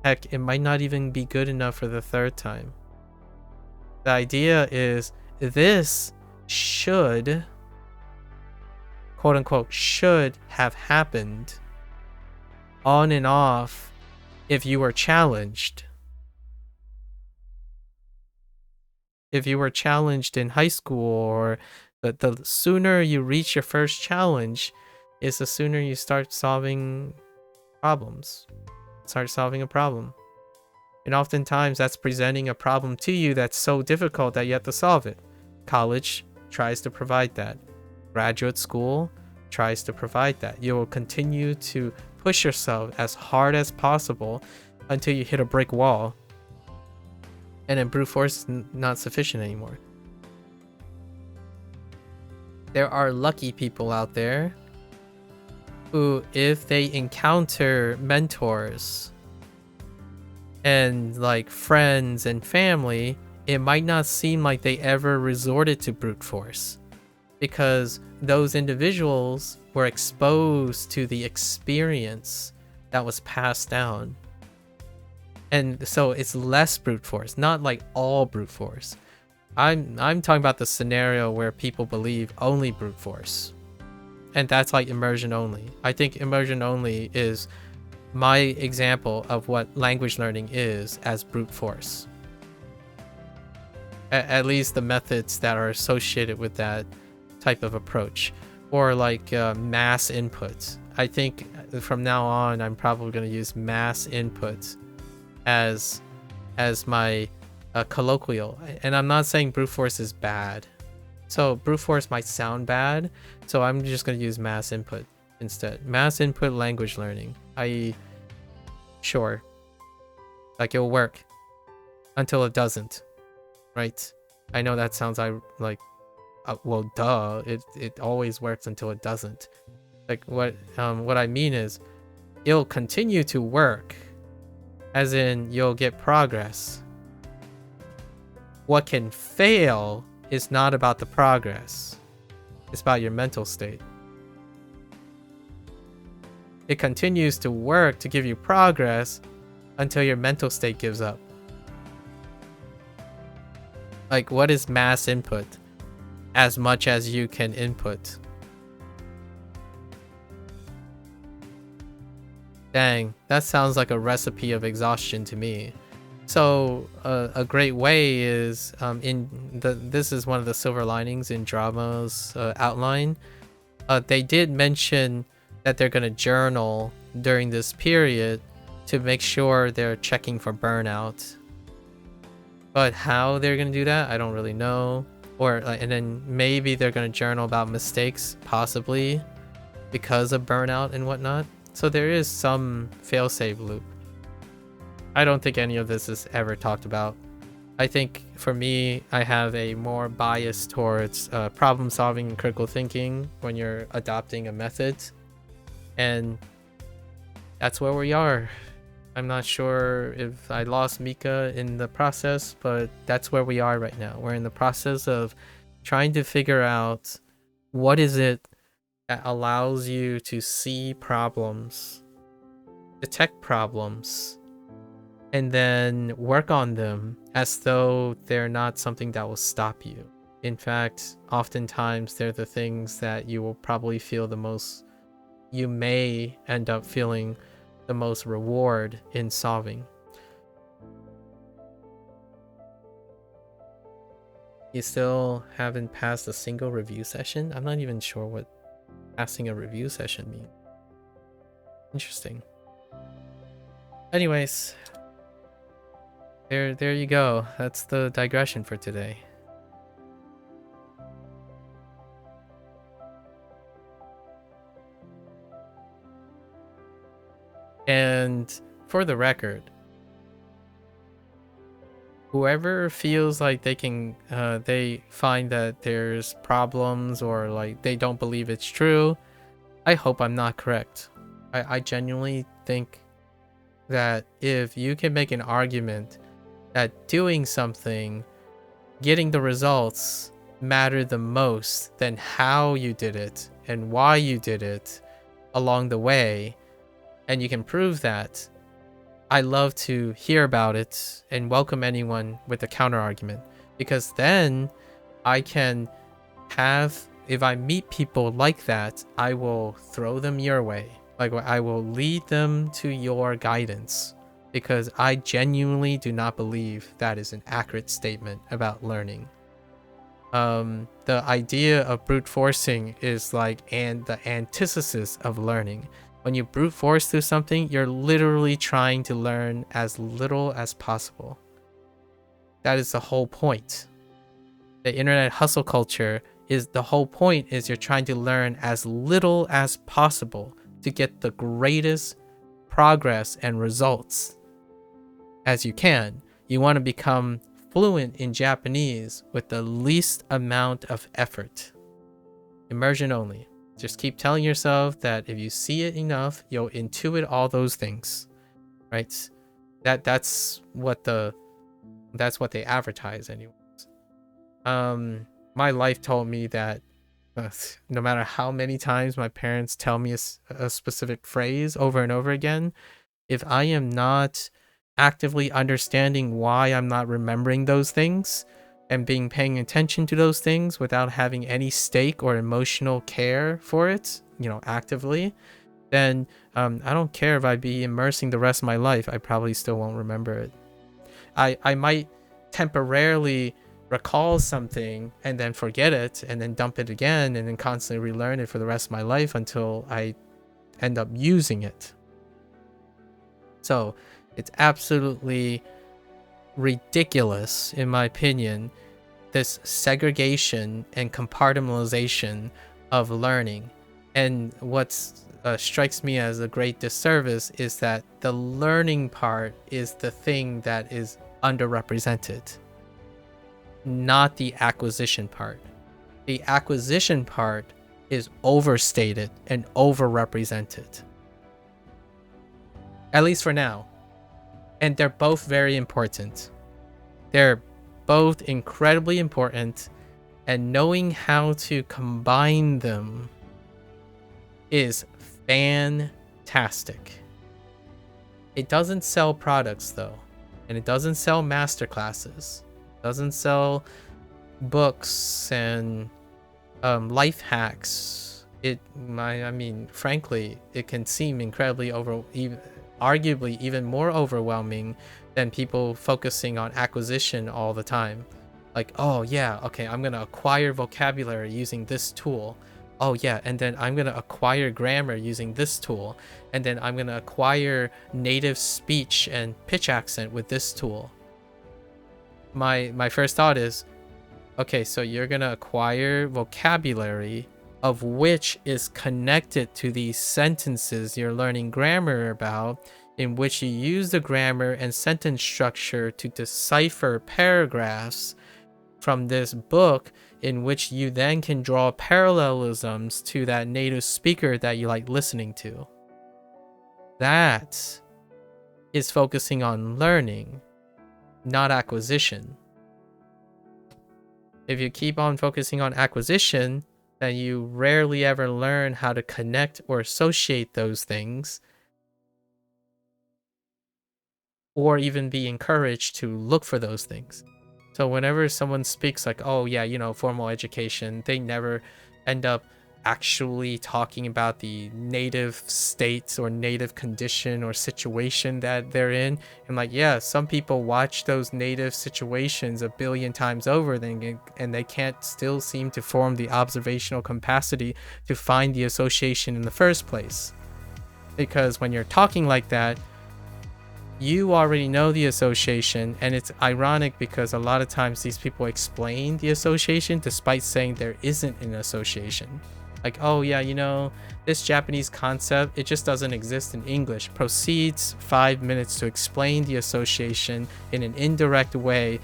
[SPEAKER 1] Heck, it might not even be good enough for the third time. The idea is this should, quote unquote, should have happened on and off if you were challenged. If you were challenged in high school, or the sooner you reach your first challenge is the sooner you start solving problems. Start solving a problem. And oftentimes that's presenting a problem to you that's so difficult that you have to solve it. College tries to provide that. Graduate school tries to provide that. You will continue to push yourself as hard as possible until you hit a brick wall. And then brute force is not sufficient anymore. There are lucky people out there who, if they encounter mentors and like friends and family, it might not seem like they ever resorted to brute force because those individuals were exposed to the experience that was passed down. And so it's less brute force, not like all brute force. I'm talking about the scenario where people believe only brute force. And that's like immersion only. I think immersion only is my example of what language learning is as brute force. At least the methods that are associated with that type of approach. Or like mass input. I think from now on, I'm probably going to use mass input as my colloquial. And I'm not saying brute force is bad. So brute force might sound bad, so I'm just going to use mass input instead. Mass input language learning. Sure, like it'll work until it doesn't, right? I know that sounds like well, duh. It always works until it doesn't. Like what I mean is, it'll continue to work, as in you'll get progress. What can fail is not about the progress. It's about your mental state. It continues to work to give you progress until your mental state gives up. Like, what is mass input? As much as you can input. Dang, that sounds like a recipe of exhaustion to me. So a great way is this is one of the silver linings in Drama's outline. They did mention that they're going to journal during this period to make sure they're checking for burnout. But how they're going to do that, I don't really know. And then maybe they're going to journal about mistakes, possibly because of burnout and whatnot. So there is some failsafe loop. I don't think any of this is ever talked about. I think for me, I have a more bias towards problem solving and critical thinking when you're adopting a method. And that's where we are. I'm not sure if I lost Mika in the process, but that's where we are right now. We're in the process of trying to figure out what is it that allows you to see problems, detect problems, and then work on them as though they're not something that will stop you. In fact, oftentimes they're the things that you will probably feel the most, you may end up feeling the most reward in solving. You still haven't passed a single review session? I'm not even sure what passing a review session means. Interesting. Anyways, there you go. That's the digression for today. And for the record, whoever feels like they find that there's problems or like they don't believe it's true, I hope I'm not correct. I genuinely think that if you can make an argument that doing something, getting the results, matter the most than how you did it and why you did it along the way, and you can prove that, I love to hear about it and welcome anyone with a counter argument, because then I can have, if I meet people like that, I will throw them your way. Like, I will lead them to your guidance, because I genuinely do not believe that is an accurate statement about learning. The idea of brute forcing is like the antithesis of learning. When you brute force through something, you're literally trying to learn as little as possible. That is the whole point. The internet hustle culture is the whole point is you're trying to learn as little as possible to get the greatest progress and results as you can. You want to become fluent in Japanese with the least amount of effort. Immersion only. Just keep telling yourself that if you see it enough, you'll intuit all those things, right? That's what they advertise anyways. My life told me that no matter how many times my parents tell me a specific phrase over and over again, if I am not actively understanding why I'm not remembering those things and paying attention to those things without having any stake or emotional care for it, actively, then I don't care if I be immersing the rest of my life, I probably still won't remember it. I might temporarily recall something and then forget it and then dump it again and then constantly relearn it for the rest of my life until I end up using it. So it's absolutely ridiculous, in my opinion, this segregation and compartmentalization of learning. And what strikes me as a great disservice is that the learning part is the thing that is underrepresented, not the acquisition part. The acquisition part is overstated and overrepresented, at least for now. And they're both very important. They're both incredibly important, and knowing how to combine them is fantastic. It doesn't sell products though, and it doesn't sell masterclasses. It doesn't sell books and life hacks. I mean, frankly, it can seem incredibly arguably even more overwhelming than people focusing on acquisition all the time. Like, oh yeah, okay, I'm gonna acquire vocabulary using this tool. Oh yeah, and then I'm gonna acquire grammar using this tool, and then I'm gonna acquire native speech and pitch accent with this tool. My first thought is, okay, so you're gonna acquire vocabulary of which is connected to these sentences you're learning grammar about, in which you use the grammar and sentence structure to decipher paragraphs from this book, in which you then can draw parallelisms to that native speaker that you like listening to. That is focusing on learning, not acquisition. If you keep on focusing on acquisition, then you rarely ever learn how to connect or associate those things, or even be encouraged to look for those things. So whenever someone speaks like, oh yeah, you know, formal education, they never end up actually talking about the native state or native condition or situation that they're in. And like, yeah, some people watch those native situations a billion times over, and they can't still seem to form the observational capacity to find the association in the first place. Because when you're talking like that, you already know the association, and it's ironic because a lot of times these people explain the association despite saying there isn't an association. Like, oh yeah, you know, this Japanese concept, it just doesn't exist in English. Proceeds 5 minutes to explain the association in an indirect way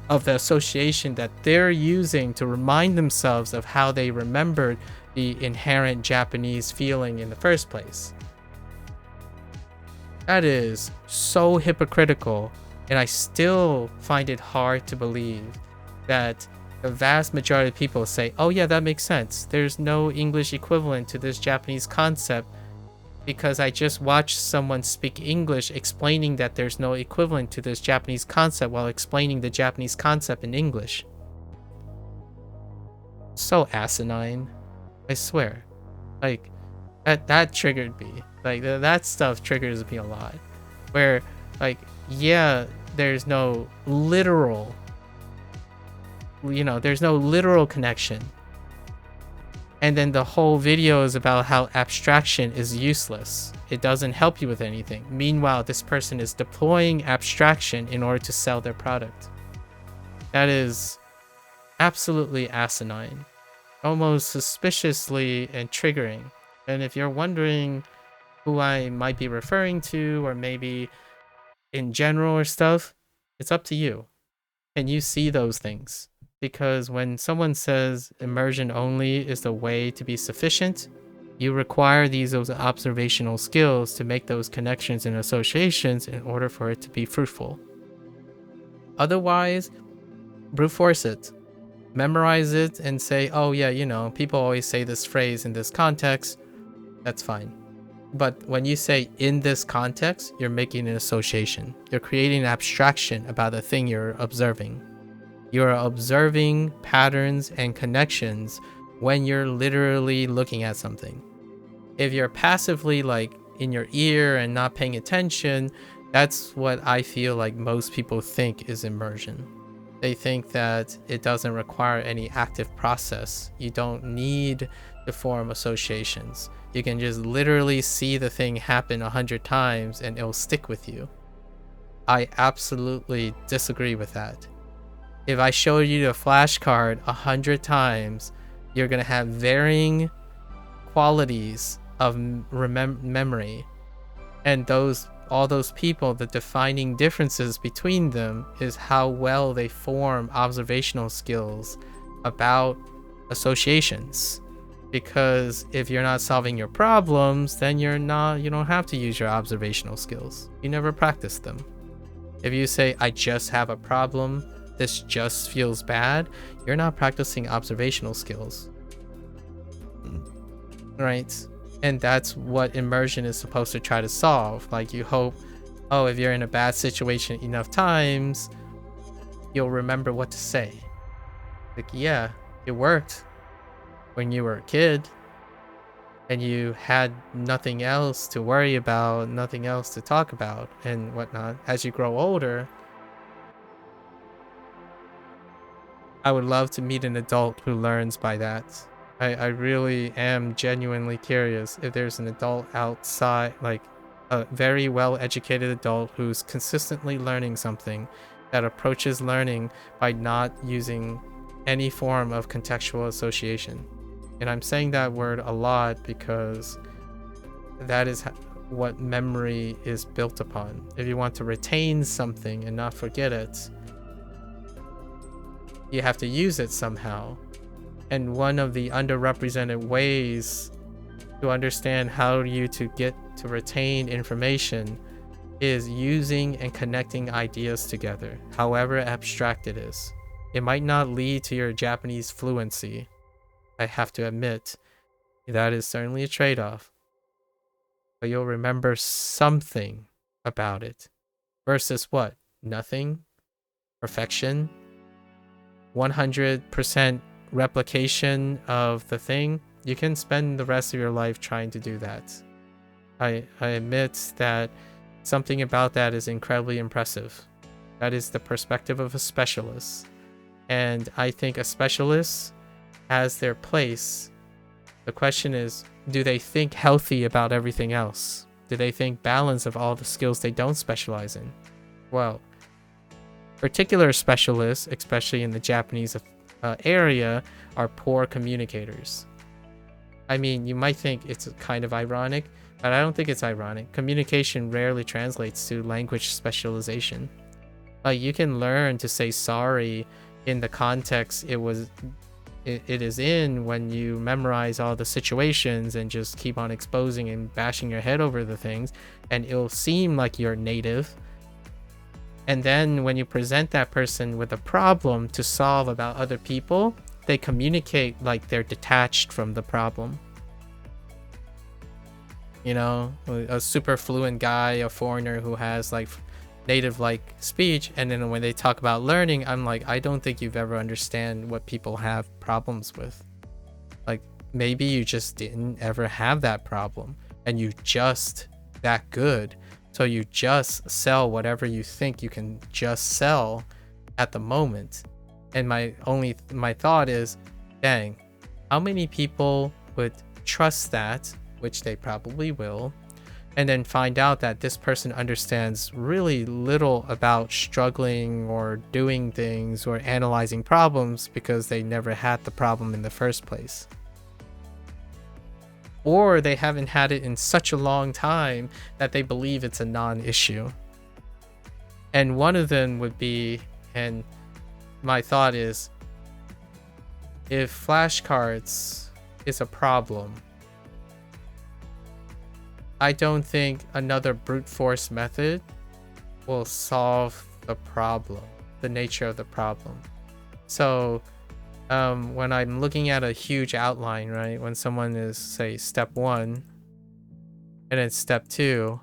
[SPEAKER 1] of the association that they're using to remind themselves of how they remembered the inherent Japanese feeling in the first place. That is so hypocritical, and I still find it hard to believe that the vast majority of people say, oh yeah, that makes sense. There's no English equivalent to this Japanese concept because I just watched someone speak English explaining that there's no equivalent to this Japanese concept while explaining the Japanese concept in English. So asinine, I swear. Like, that triggered me. Like, that stuff triggers me a lot. Where, like, yeah, there's no literal, there's no literal connection. And then the whole video is about how abstraction is useless. It doesn't help you with anything. Meanwhile, this person is deploying abstraction in order to sell their product. That is absolutely asinine. Almost suspiciously and triggering. And if you're wondering who I might be referring to, or maybe in general or stuff, it's up to you. Can you see those things? Because when someone says immersion only is the way to be sufficient, you require those observational skills to make those connections and associations in order for it to be fruitful. Otherwise, brute force it. Memorize it and say, oh yeah, people always say this phrase in this context. That's fine. But when you say in this context, you're making an association. You're creating an abstraction about the thing you're observing. You're observing patterns and connections when you're literally looking at something. If you're passively like in your ear and not paying attention, that's what I feel like most people think is immersion. They think that it doesn't require any active process. You don't need to form associations. You can just literally see the thing happen 100 times and it'll stick with you. I absolutely disagree with that. If I show you the flashcard 100 times, you're going to have varying qualities of memory. And all those people, the defining differences between them is how well they form observational skills about associations. Because if you're not solving your problems, then you don't have to use your observational skills. You never practice them. If you say, I just have a problem, this just feels bad, you're not practicing observational skills. Right? And that's what immersion is supposed to try to solve. Like, you hope, oh, if you're in a bad situation enough times, you'll remember what to say. Like, yeah, it worked when you were a kid and you had nothing else to worry about, nothing else to talk about and whatnot. As you grow older, I would love to meet an adult who learns by that. I really am genuinely curious if there's an adult outside, like a very well-educated adult who's consistently learning something, that approaches learning by not using any form of contextual association. And I'm saying that word a lot because that is what memory is built upon. If you want to retain something and not forget it, you have to use it somehow. And one of the underrepresented ways to understand how to get to retain information is using and connecting ideas together, however abstract it is. It might not lead to your Japanese fluency. I have to admit, that is certainly a trade-off. But you'll remember something about it. Versus what? Nothing? Perfection? 100% replication of the thing? You can spend the rest of your life trying to do that. I admit that something about that is incredibly impressive. That is the perspective of a specialist. And I think a specialist has their place. The question is, do they think healthy about everything else? Do they think balance of all the skills they don't specialize in? Well, particular specialists, especially in the Japanese area, are poor communicators. I mean, you might think it's kind of ironic, but I don't think it's ironic. Communication rarely translates to language specialization. Like, you can learn to say sorry in the context it is in when you memorize all the situations and just keep on exposing and bashing your head over the things, and it'll seem like you're native. And then when you present that person with a problem to solve about other people, they communicate like they're detached from the problem. You know, a super fluent guy, a foreigner who has like native like speech, and then when they talk about learning, I'm like, I don't think you've ever understand what people have problems with. Like, maybe you just didn't ever have that problem and you just that good, so you just sell whatever you think you can just sell at the moment. And my thought is, dang, how many people would trust that, which they probably will, and then find out that this person understands really little about struggling or doing things or analyzing problems because they never had the problem in the first place. Or they haven't had it in such a long time that they believe it's a non-issue. And one of them would be, and my thought is, if flashcards is a problem, I don't think another brute force method will solve the problem, the nature of the problem. So when I'm looking at a huge outline, right, when someone is, say, step 1 and then step 2,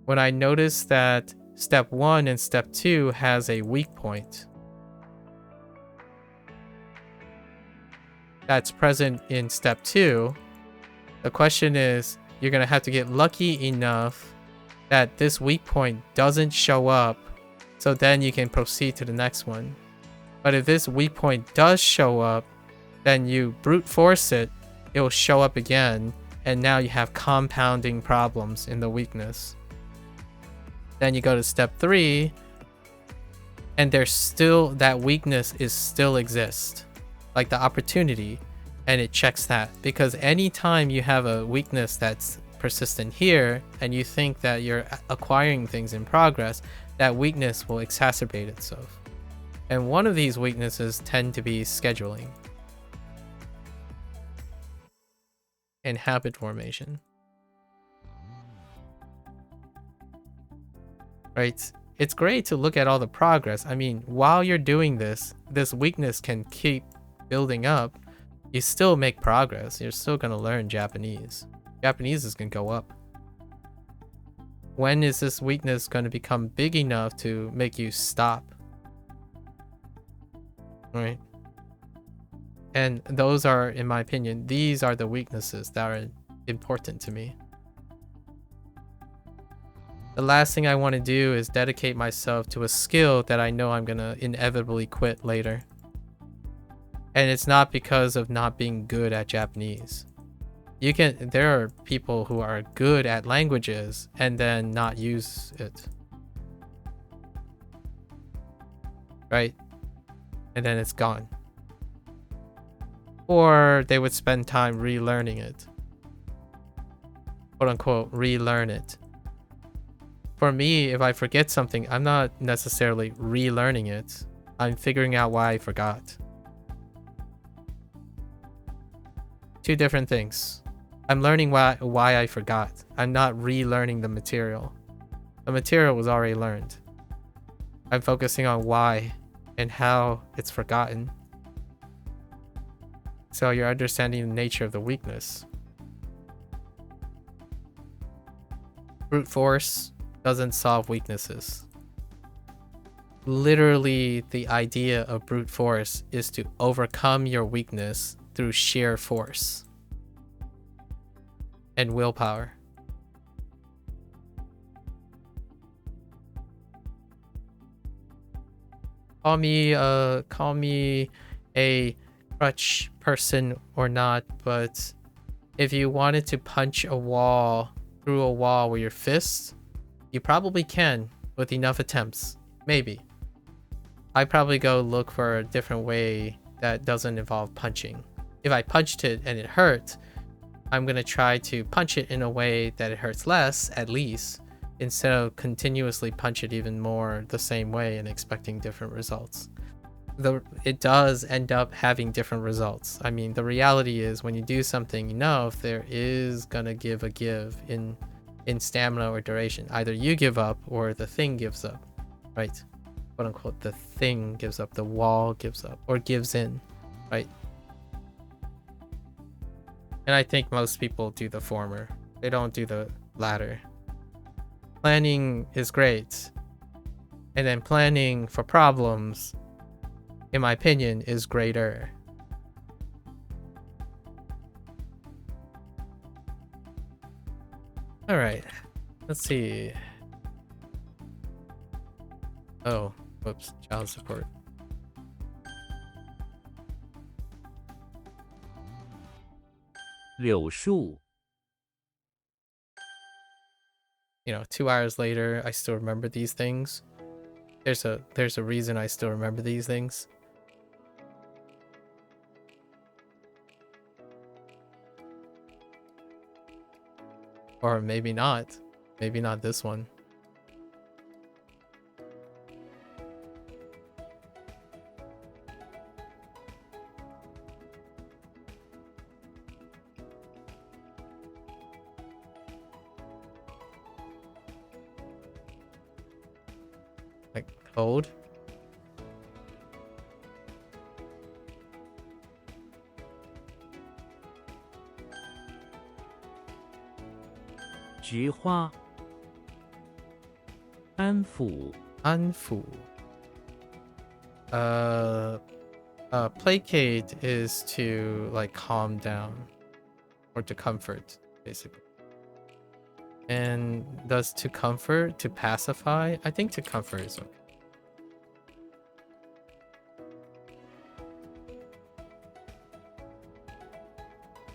[SPEAKER 1] when I notice that step 1 and step 2 has a weak point that's present in step 2, the question is, you're going to have to get lucky enough that this weak point doesn't show up, so then you can proceed to the next one. But if this weak point does show up, then you brute force it, it will show up again, and now you have compounding problems in the weakness. Then you go to step 3, and there's still, that weakness is still exists, like the opportunity, and it checks that. Because anytime you have a weakness that's persistent here, and you think that you're acquiring things in progress, that weakness will exacerbate itself. And one of these weaknesses tend to be scheduling and habit formation. Right? It's great to look at all the progress. I mean, while you're doing this, this weakness can keep building up. You still make progress. You're still going to learn Japanese. Japanese is going to go up. When is this weakness going to become big enough to make you stop? Right? And those are, in my opinion, these are the weaknesses that are important to me. The last thing I want to do is dedicate myself to a skill that I know I'm going to inevitably quit later. And it's not because of not being good at Japanese. There are people who are good at languages and then not use it. Right? And then it's gone. Or they would spend time relearning it. Quote unquote, relearn it. For me, if I forget something, I'm not necessarily relearning it. I'm figuring out why I forgot. Two different things. I'm learning why I forgot. I'm not relearning the material. The material was already learned. I'm focusing on why and how it's forgotten. So you're understanding the nature of the weakness. Brute force doesn't solve weaknesses. Literally, the idea of brute force is to overcome your weakness through sheer force and willpower. Call me a crutch person or not, but if you wanted to punch a wall through a wall with your fists, you probably can with enough attempts. Maybe. I'd probably go look for a different way that doesn't involve punching. If I punched it and it hurt, I'm going to try to punch it in a way that it hurts less, at least, instead of continuously punch it even more the same way and expecting different results. It does end up having different results. I mean, the reality is when you do something enough, there is going to give in stamina or duration. Either you give up or the thing gives up, right? Quote unquote, the thing gives up, the wall gives up or gives in, right? And I think most people do the former. They don't do the latter. Planning is great. And then planning for problems, in my opinion, is greater. All right, let's see. Oh, whoops, child support.
[SPEAKER 2] You
[SPEAKER 1] know, 2 hours later, I still remember these things. There's a reason I still remember these things. Or maybe not. Maybe not this one. Like code. Anfu. Placate is to like calm down or to comfort, basically. And does to comfort, to pacify? I think to comfort is okay.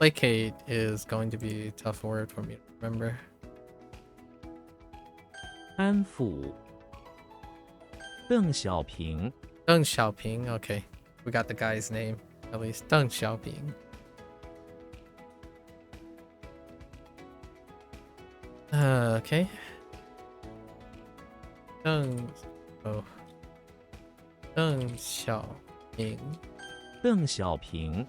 [SPEAKER 1] Placate is going to be a tough word for me to remember.
[SPEAKER 2] 安抚。邓小平。
[SPEAKER 1] Deng Xiaoping. Okay, we got the guy's name at least. Deng Xiaoping. Okay. Deng Xiaoping.
[SPEAKER 2] 邓小平。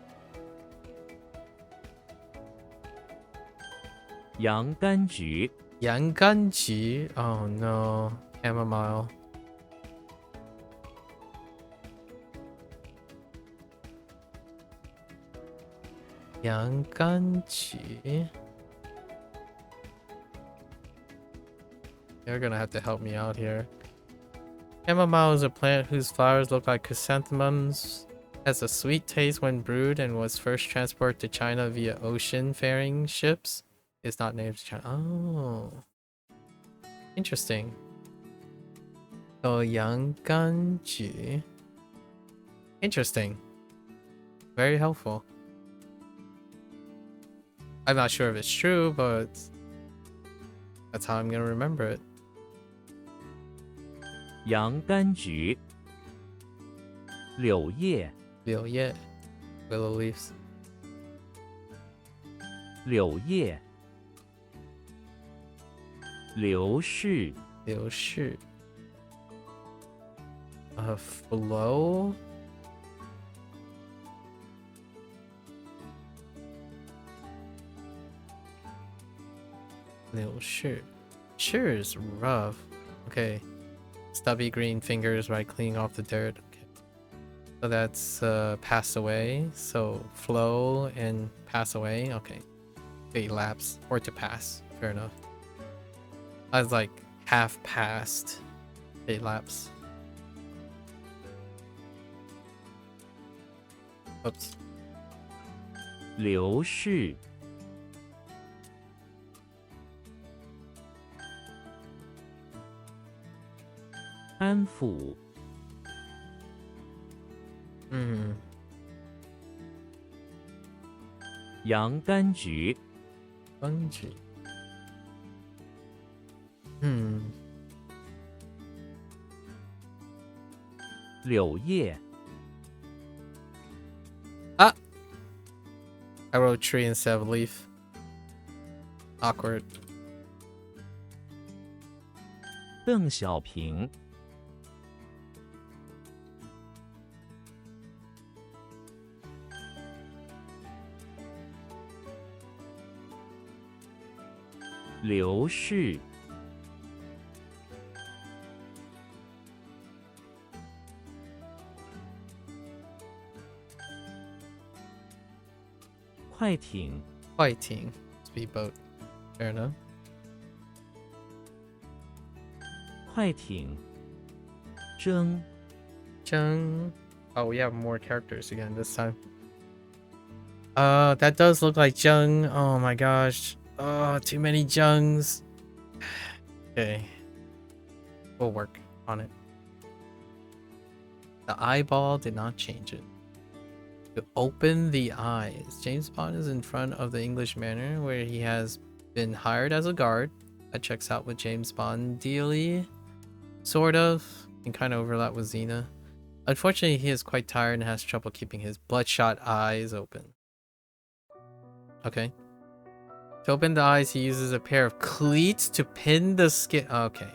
[SPEAKER 2] 洋甘菊。
[SPEAKER 1] 洋甘菊. Oh no. Chamomile. Yang Ganji. You're gonna have to help me out here. Chamomile is a plant whose flowers look like chrysanthemums, has a sweet taste when brewed, and was first transported to China via ocean-faring ships. It's not named China. Oh. Interesting. So Yang Ganji. Interesting. Very helpful. I'm not sure if it's true, but that's how I'm gonna remember it.
[SPEAKER 2] 洋甘菊。柳叶。
[SPEAKER 1] 柳叶 willow leaves.
[SPEAKER 2] 柳叶。流逝。
[SPEAKER 1] 流逝 flow. Sure is rough. Okay. Stubby green fingers right cleaning off the dirt. Okay. So that's pass away. So flow and pass away. Okay. 8 laps or to pass. Fair enough. I was like half past 8 laps. Oops.
[SPEAKER 2] 流逝。安抚。洋甘菊。
[SPEAKER 1] 柑橘。
[SPEAKER 2] 柳叶。
[SPEAKER 1] Ah! I wrote tree instead of leaf. Awkward.
[SPEAKER 2] 邓小平。流逝。快艇。
[SPEAKER 1] 快艇 speedboat. Fair enough.
[SPEAKER 2] 快艇。蒸。
[SPEAKER 1] Zheng. Oh, we have more characters again this time. That does look like Zheng. Oh my gosh. Oh, too many Zhengs. Okay. We'll work on it. The eyeball did not change it. To open the eyes. James Bond is in front of the English Manor where he has been hired as a guard. That checks out with James Bond dealy. Sort of. Can kind of overlap with Xena. Unfortunately, he is quite tired and has trouble keeping his bloodshot eyes open. Okay. To open the eyes, he uses a pair of cleats to pin the skin. Okay.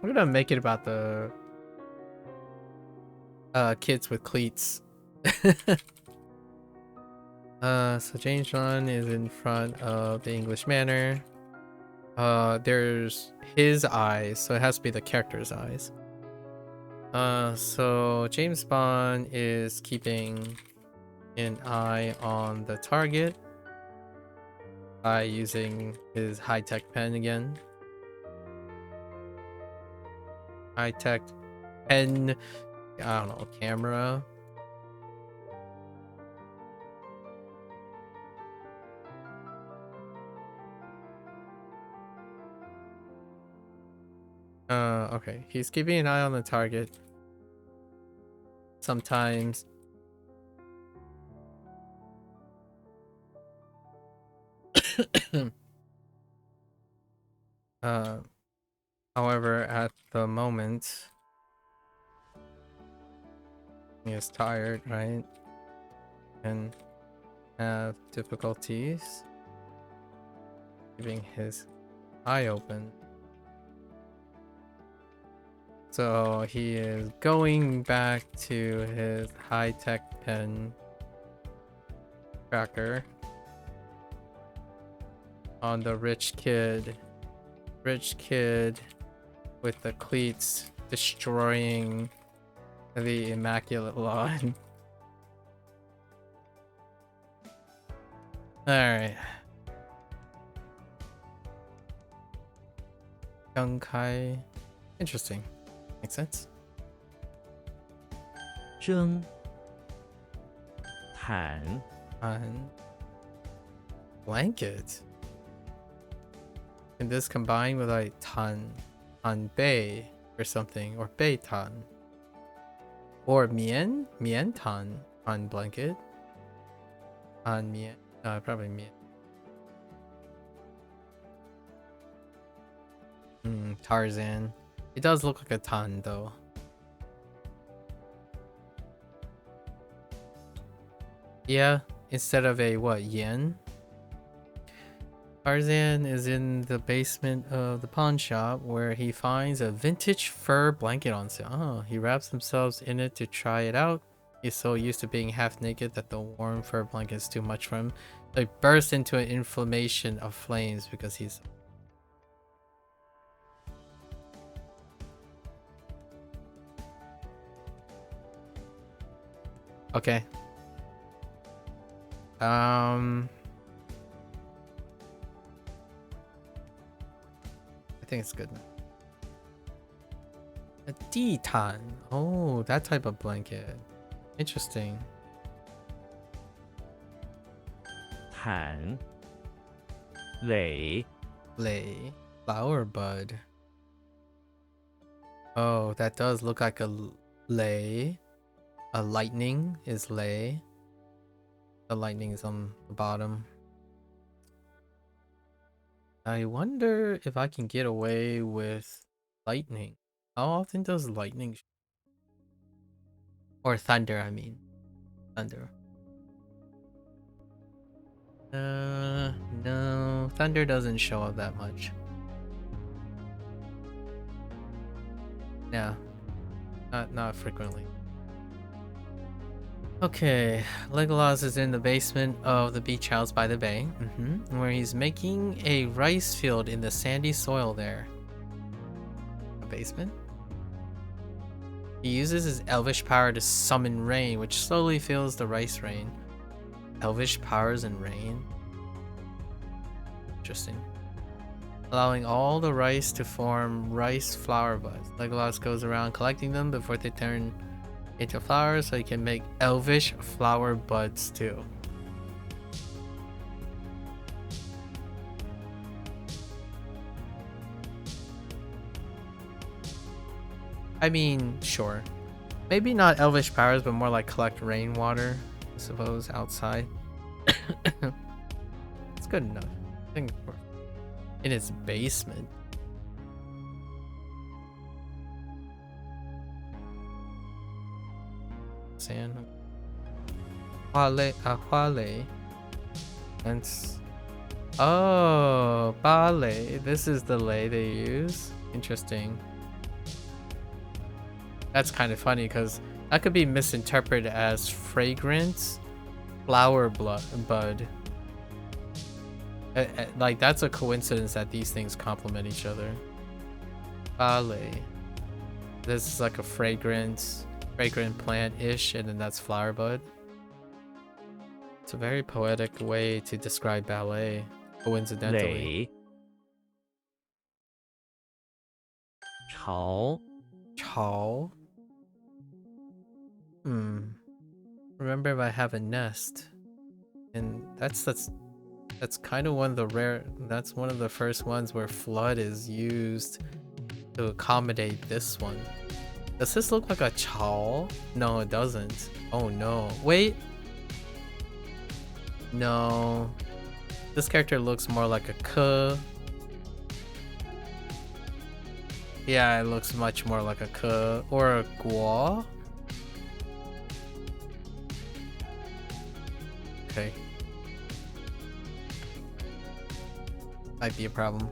[SPEAKER 1] We're gonna make it about the kids with cleats. So James Bond is in front of the English Manor. There's his eyes, so it has to be the character's eyes. So James Bond is keeping an eye on the target by using his high-tech pen again. High-tech pen, I don't know, camera. Okay. He's keeping an eye on the target. Sometimes. uh, However, at the moment, he is tired, right? And have difficulties keeping his eye open. So he is going back to his high-tech pen tracker on the rich kid with the cleats destroying the immaculate lawn. All right. Young Kai. Interesting. Makes sense.
[SPEAKER 2] 蒸，毯，
[SPEAKER 1] On blanket. Can this combine with like tan bei or something, or bei tan, or mian tan on blanket, on mian, probably mian. Tarzan. It does look like a tan though. Yeah, instead of a what, yen? Tarzan is in the basement of the pawn shop where he finds a vintage fur blanket on sale. Oh, he wraps himself in it to try it out. He's so used to being half naked that the warm fur blanket is too much for him. So he bursts into an inflammation of flames because he's... Okay. I think it's good. A D-tan. Oh, that type of blanket. Interesting.
[SPEAKER 2] 毯，垒，
[SPEAKER 1] Lei. Flower bud. Oh, that does look like a lei. A lightning is lei. The lightning is on the bottom. I wonder if I can get away with lightning. How often does lightning or thunder, I mean. Thunder. No. Thunder doesn't show up that much. Yeah. Not frequently. Okay, Legolas is in the basement of the beach house by the bay, where he's making a rice field in the sandy soil there. A basement? He uses his elvish power to summon rain, which slowly fills the rice rain. Elvish powers and rain? Interesting. Allowing all the rice to form rice flower buds. Legolas goes around collecting them before they turn into flowers so you can make elvish flower buds too. I mean, sure. Maybe not elvish powers, but more like collect rainwater, I suppose, outside. It's good enough. I think in its basement. Sand. Huale. And oh, ballet. This is the lei they use. Interesting. That's kind of funny because that could be misinterpreted as fragrance flower bud. Like, that's a coincidence that these things complement each other. Ballet. This is like a fragrant plant-ish, and then that's flower bud. It's a very poetic way to describe ballet, coincidentally.
[SPEAKER 2] 垒，巢，
[SPEAKER 1] Chao. Remember if I have a nest. And that's kind of one of the rare, that's one of the first ones where flood is used to accommodate this one. Does this look like a chow? No, it doesn't. Oh no. Wait. No. This character looks more like a ke. Yeah, it looks much more like a ke or a guo. Okay. Might be a problem.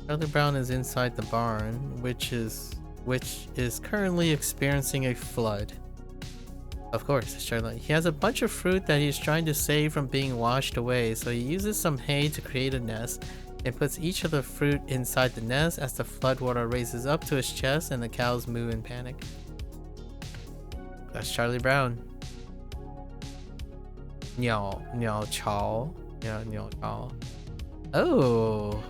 [SPEAKER 1] Charlie Brown is inside the barn, which is currently experiencing a flood. Of course, Charlie. He has a bunch of fruit that he's trying to save from being washed away, so he uses some hay to create a nest and puts each of the fruit inside the nest as the floodwater raises up to his chest and the cows moo in panic. That's Charlie Brown. Niao Chao. Yeah, Niao Chao. Oh.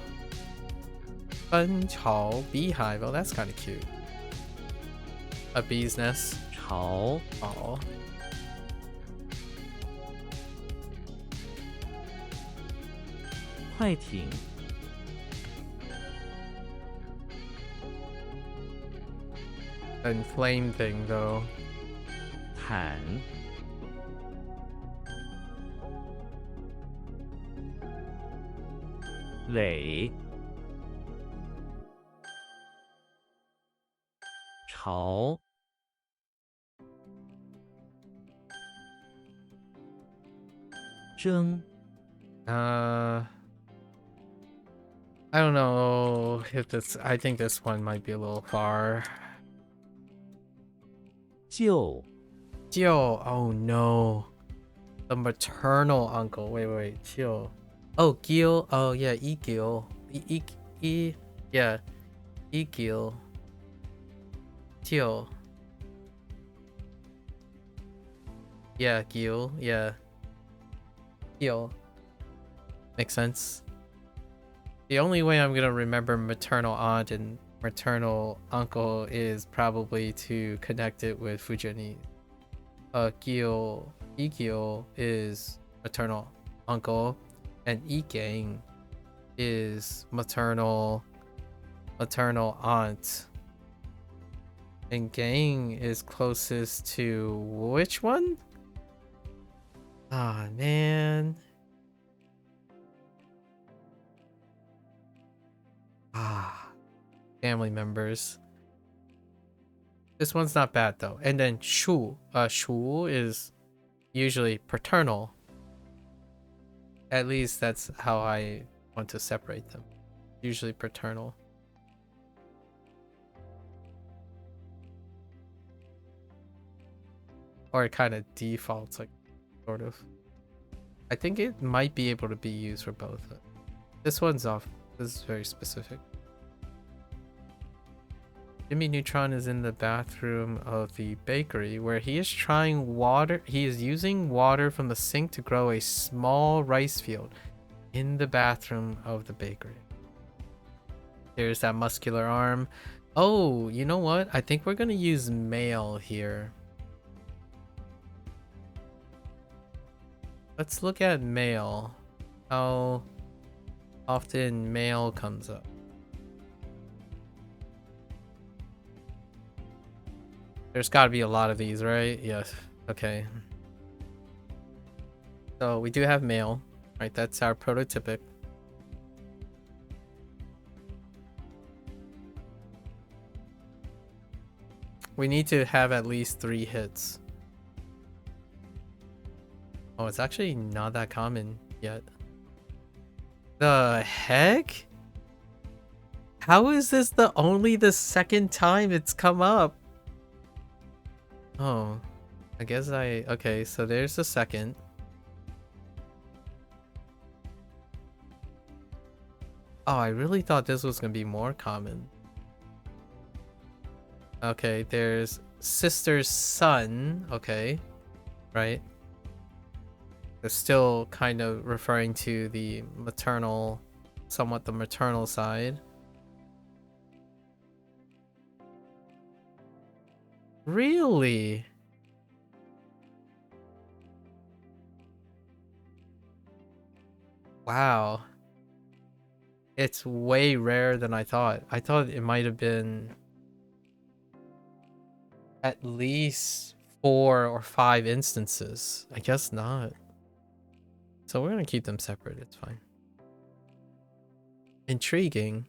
[SPEAKER 1] Fun Chao beehive. Oh, that's kind of cute. A bee's nest.
[SPEAKER 2] 朝
[SPEAKER 1] Oh.
[SPEAKER 2] 快艇
[SPEAKER 1] And flame thing though.
[SPEAKER 2] 坦 垒 朝 蒸
[SPEAKER 1] I don't know if this. I think this one might be a little far.
[SPEAKER 2] 舅
[SPEAKER 1] Gil. Oh no. The maternal uncle. Wait. Gil. Oh, Gil. Oh yeah, Egil. Yeah. Egil. Gil. Yeah, Gil. Yeah. Gil. Makes sense. The only way I'm gonna remember maternal aunt and maternal uncle is probably to connect it with Fujani. Igil is maternal uncle, and Igang is maternal aunt. And Gang is closest to which one? Ah, man. Family members. This one's not bad though. And then Shu. Shu is usually paternal. At least that's how I want to separate them. Usually paternal. Or it kind of defaults, like, sort of. I think it might be able to be used for both. This one's off. This is very specific. Jimmy Neutron is in the bathroom of the bakery where he is trying water. He is using water from the sink to grow a small rice field in the bathroom of the bakery. There's that muscular arm. Oh, you know what? I think we're gonna use male here. Let's look at male. How often male comes up. There's got to be a lot of these, right? Yes. Okay. So we do have male, right? That's our prototypic. We need to have at least 3 hits. Oh, it's actually not that common yet. The heck? How is this only the second time it's come up? Oh, I guess okay, so there's the second. Oh, I really thought this was gonna be more common. Okay, there's sister's son. Okay, right. They're still kind of referring to the maternal, somewhat the maternal side. Really? Wow. It's way rarer than I thought. I thought it might have been at least 4 or 5 instances. I guess not. So we're gonna keep them separate. It's fine. Intriguing.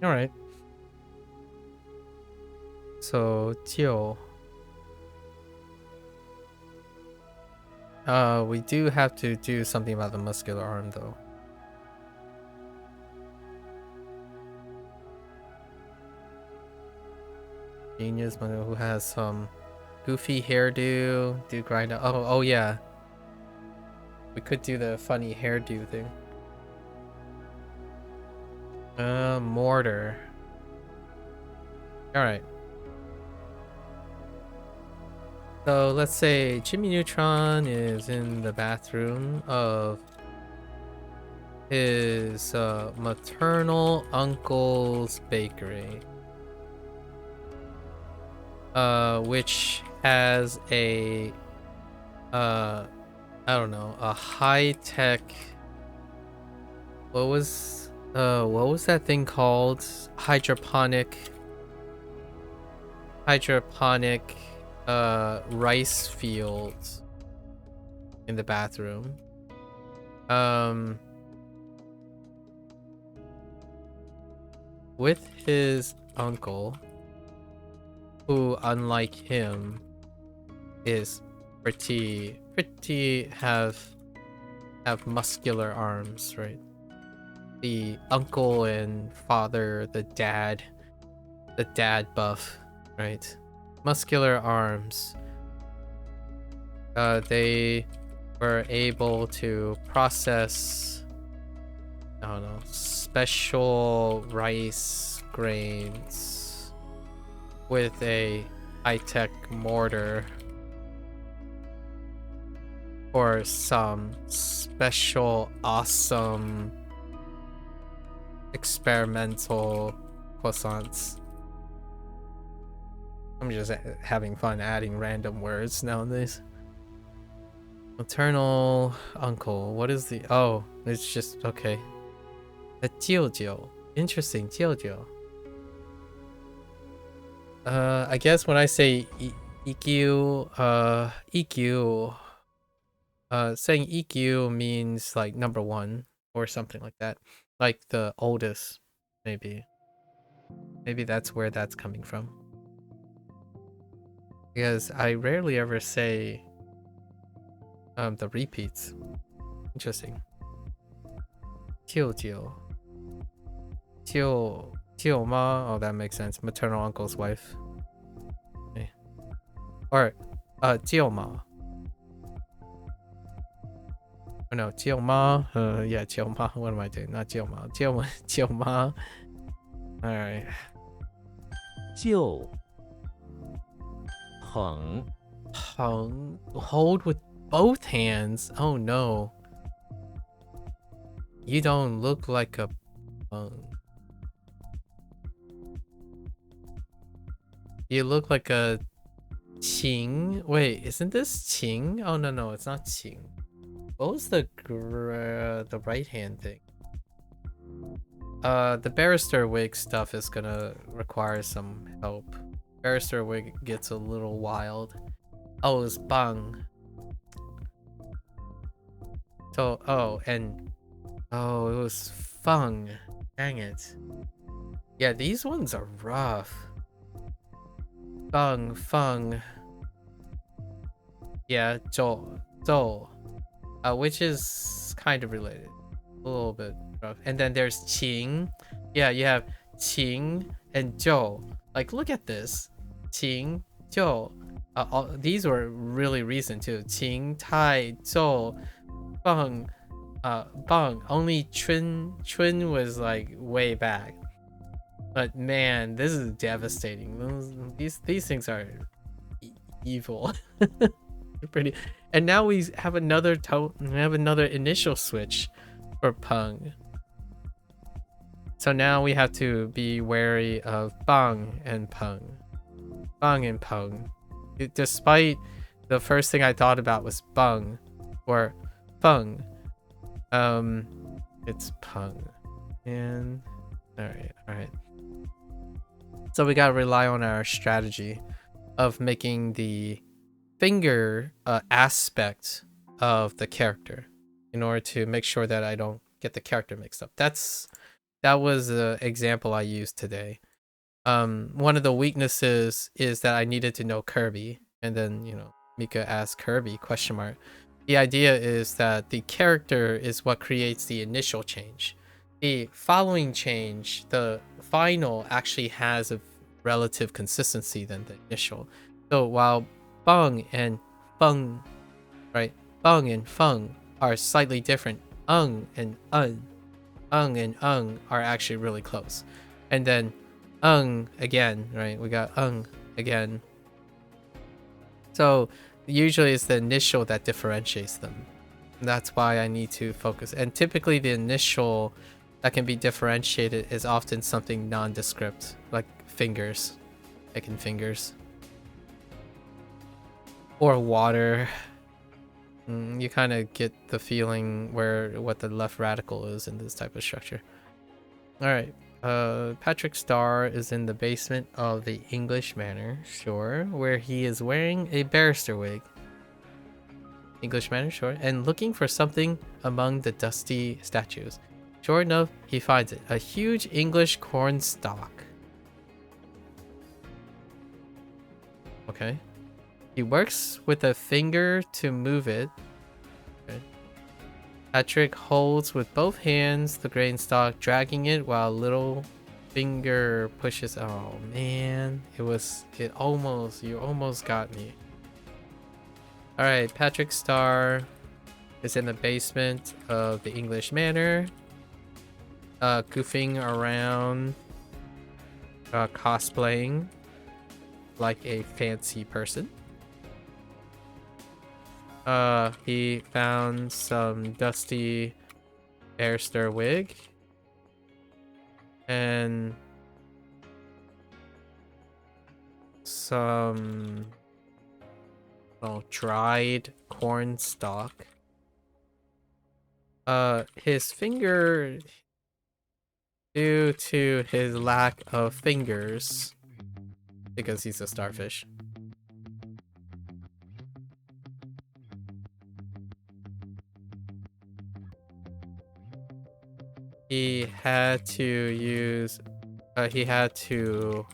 [SPEAKER 1] All right. So, Tio. We do have to do something about the muscular arm, though. Genius, who has some goofy hairdo, do grind. Oh yeah. We could do the funny hairdo thing. Mortar. All right. So let's say Jimmy Neutron is in the bathroom of his maternal uncle's bakery, which has a I don't know, a high-tech, what was that thing called? Hydroponic rice fields in the bathroom. With his uncle, who unlike him is pretty have muscular arms, right? The uncle and father, the dad buff, right? Muscular arms. They were able to process, I don't know, special rice grains with a high-tech mortar for some special awesome experimental croissants. I'm just having fun adding random words nowadays. Maternal uncle. What is the... Oh, it's just... Okay. A Jiu. Interesting, Jiu. I guess when I say EQ, saying EQ means like number 1 or something like that. Like the oldest, maybe. Maybe that's where that's coming from. Because I rarely ever say the repeats. Interesting. Jiu ma. Oh, that makes sense. Maternal uncle's wife. Okay. Or jiu ma. Oh no, jiu ma. Yeah, jiu ma. What am I doing? Not jiu ma. Jiu ma. Alright.
[SPEAKER 2] 就 捧
[SPEAKER 1] Hold with both hands. Oh no. You don't look like a you look like a Qing. Wait, isn't this Qing? Oh no, it's not Qing. What was the right hand thing? The barrister wig stuff is gonna require some help. Barrister wig gets a little wild. Oh, it's bang. So, it was fung. Dang it. Yeah, these ones are rough. Fung. Yeah, zhou. Which is kind of related. A little bit rough. And then there's qing. Yeah, you have qing and zhou. Like, look at this. Qing, zhou. These were really recent too. Qing, tai, zhou, bang. Only chun was like way back. But man, this is devastating. These things are evil. Pretty. And now we have another initial switch for Peng. So now we have to be wary of bang and peng. Bang and peng. Despite the first thing I thought about was bang or peng. It's peng. And alright. So we gotta rely on our strategy of making the finger aspect of the character in order to make sure that I don't get the character mixed up. That was the example I used today. One of the weaknesses is that I needed to know Kirby, and then Mika asked Kirby ? The idea is that the character is what creates the initial change. The following change, the final, actually has a relative consistency than the initial. So while bang and feng, right? Bang and feng are slightly different. And are actually really close. And then again, right? We got again. So usually it's the initial that differentiates them. That's why I need to focus. And typically the initial that can be differentiated is often something nondescript, like fingers, making fingers. Or water. You kind of get the feeling what the left radical is in this type of structure. Alright. Patrick Starr is in the basement of the English Manor, sure, where he is wearing a barrister wig. English Manor, sure, and looking for something among the dusty statues. Sure enough, he finds it. A huge English corn stalk. Okay. He works with a finger to move it. Okay. Patrick holds with both hands the grain stalk, dragging it while little finger pushes. Oh man, you almost got me. All right, Patrick Starr is in the basement of the English Manor, goofing around, cosplaying like a fancy person. He found some dusty barrister wig and some dried corn stalk. His finger, due to his lack of fingers, because he's a starfish. He had to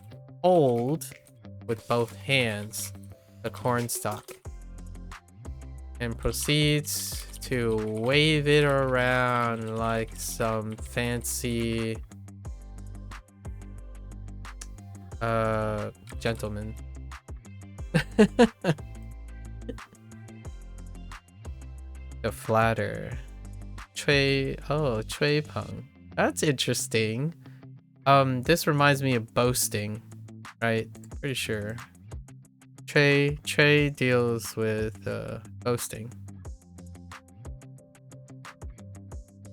[SPEAKER 1] hold with both hands the corn stalk and proceeds to wave it around like some fancy gentleman. The flatter. Chui Peng. That's interesting. This reminds me of boasting, right? Pretty sure. Trey deals with boasting.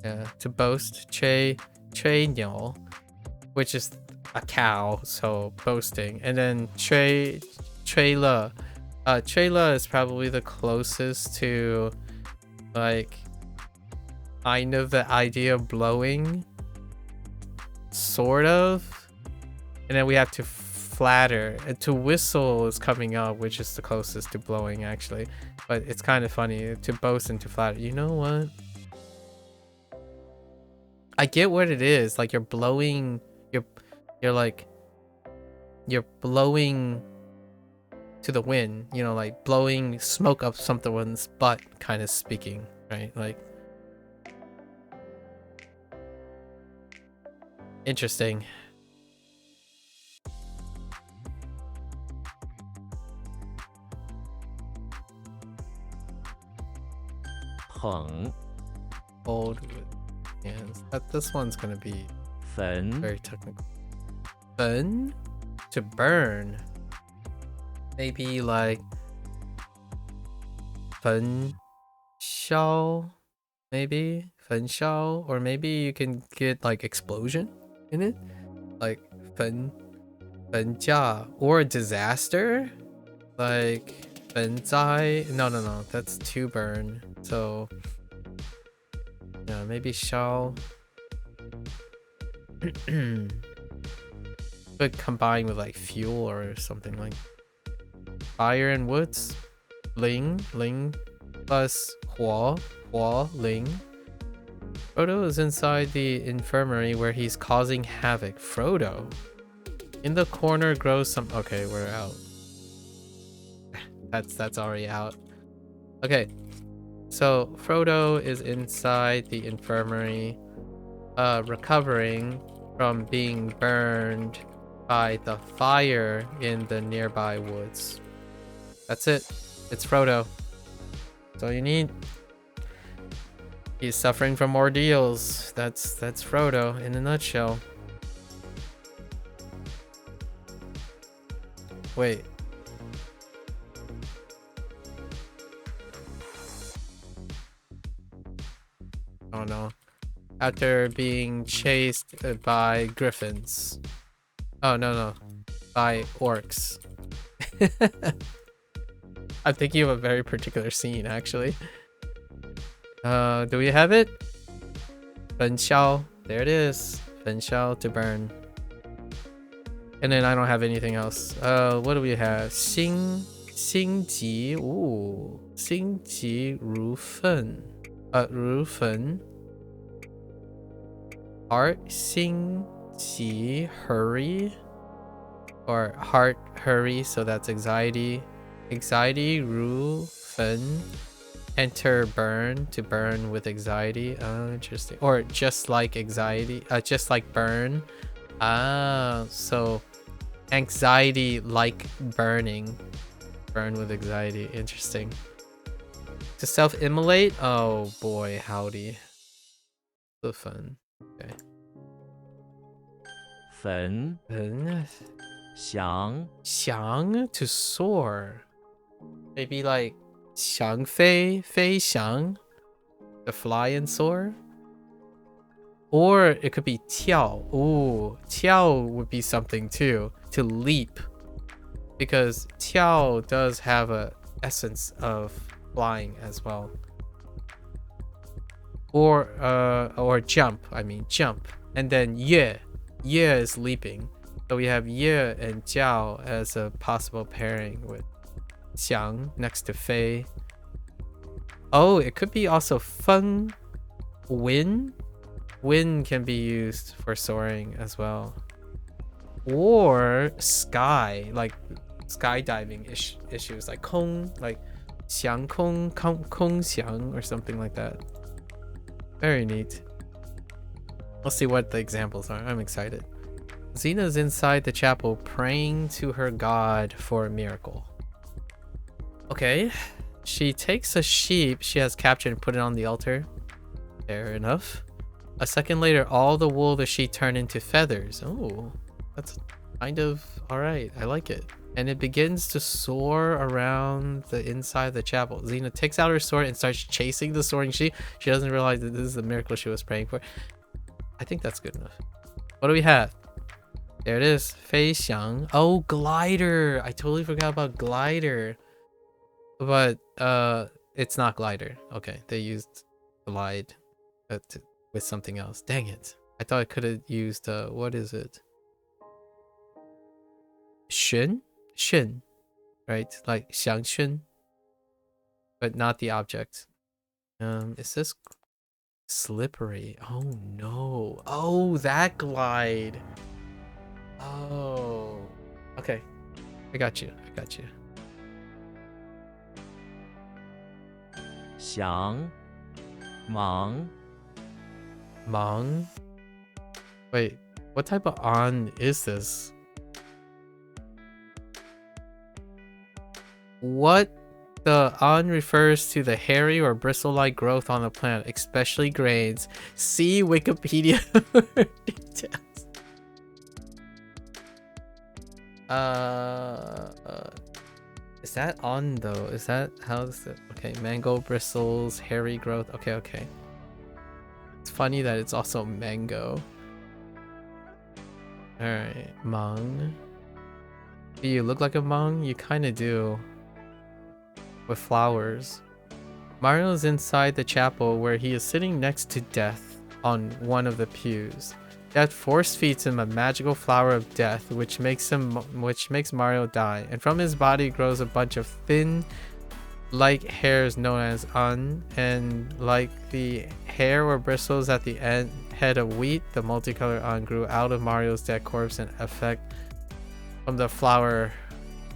[SPEAKER 1] Yeah, to boast. Trey Niu, which is a cow, so boasting. And then Trey Le. Trey Le is probably the closest to like kind of the idea of blowing, sort of. And then we have to flatter, and to whistle is coming up, which is the closest to blowing actually, but it's kind of funny to boast and to flatter. You know what, I get what it is, like you're blowing, you're blowing to the wind, like blowing smoke up someone's butt, kind of speaking, right? Like, interesting.
[SPEAKER 2] Peng,
[SPEAKER 1] Hold with hands. This one's gonna be
[SPEAKER 2] fen,
[SPEAKER 1] very technical. Burn? To burn. Maybe like fen shao, maybe fen shao, or maybe you can get like explosion. in it? Like 焚or disaster? Like 焚灾? No, that's to burn. So yeah, maybe shall could combine with like fuel or something like fire and woods. Ling plus Hua Ling. Frodo is inside the infirmary where he's causing havoc. Frodo. In the corner grows some. Okay, we're out. That's already out. Okay. So Frodo is inside the infirmary, recovering from being burned by the fire in the nearby woods. That's it. It's Frodo. That's all you need. He's suffering from ordeals. That's Frodo in a nutshell. Wait. Oh no. After being chased by griffins. Oh no. By orcs. I'm thinking of a very particular scene actually. Do we have it? 焚烧. There it is. 焚烧 to burn. And then I don't have anything else. What do we have? 心急. Ooh. 心急如焚. 如焚. Heart 心急 hurry. Or heart hurry, so that's anxiety. Anxiety 如焚. Enter burn, to burn with anxiety. Oh, interesting. Or just like anxiety, just like burn. Ah, so anxiety like burning. Burn with anxiety. Interesting. To self-immolate? Oh boy, howdy. So fun. Okay.
[SPEAKER 2] 焚 翔
[SPEAKER 1] Xiang, to soar. Maybe like 翔飞, 飞翔, to fly and soar. Or it could be 跳. Ooh, 跳 would be something too, to leap. Because 跳 does have a essence of flying as well. Or jump, I mean jump. And then 跃 is leaping. So we have 跃 and 叫 as a possible pairing with 翔 next to 飞. Oh, it could be also 风 wind. Wind can be used for soaring as well. Or sky, like skydiving issues, like 空, like 翔空, 空翔 or something like that. Very neat. Let's see what the examples are. I'm excited. Xena's inside the chapel praying to her god for a miracle. Okay. She takes a sheep she has captured and put it on the altar. Fair enough. A second later, all the wool of the sheep turned into feathers. Oh, that's kind of alright. I like it. And it begins to soar around the inside of the chapel. Xena takes out her sword and starts chasing the soaring sheep. She doesn't realize that this is the miracle she was praying for. I think that's good enough. What do we have? There it is. 飞翔. Oh, glider. I totally forgot about glider. But it's not glider. Okay, they used glide with something else. Dang it. I thought I could have used what is it? Shun? Shun. Right? Like 祥shun. But not the object. Is this slippery? Oh no. Oh, that glide. Oh. Okay. I got you.
[SPEAKER 2] 翔 忙
[SPEAKER 1] Mong? Wait, what type of on is this? What? The on refers to the hairy or bristle-like growth on the plant, especially grains. See Wikipedia for details. Is that on though? Is that how is it? Okay, mango bristles, hairy growth. Okay. It's funny that it's also mango. Alright, Mung. Do you look like a Mung? You kinda do. With flowers. Mario is inside the chapel where he is sitting next to Death on one of the pews. Death force feeds him a magical flower of death, which makes Mario die. And from his body grows a bunch of thin, light hairs known as Un. And like the hair or bristles at the head of wheat, the multicolored Un grew out of Mario's dead corpse and effect from the flower.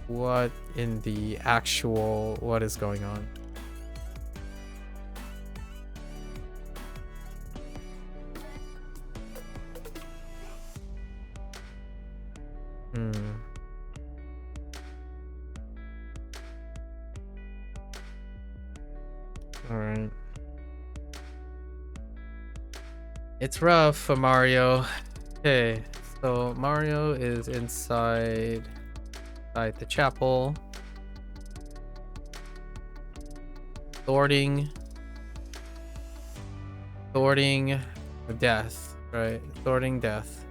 [SPEAKER 1] What in the actual... what is going on? Alright. It's rough for Mario. Okay, so Mario is inside the chapel. Thwarting death, right? Thwarting death.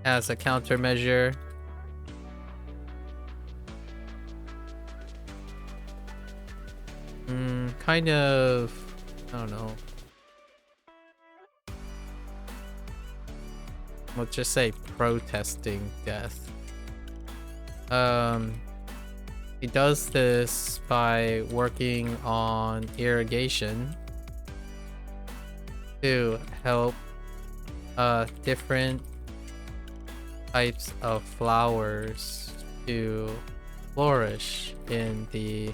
[SPEAKER 1] As a countermeasure. Kind of, I don't know. Let's just say protesting death. He does this by working on irrigation to help different types of flowers to flourish in the,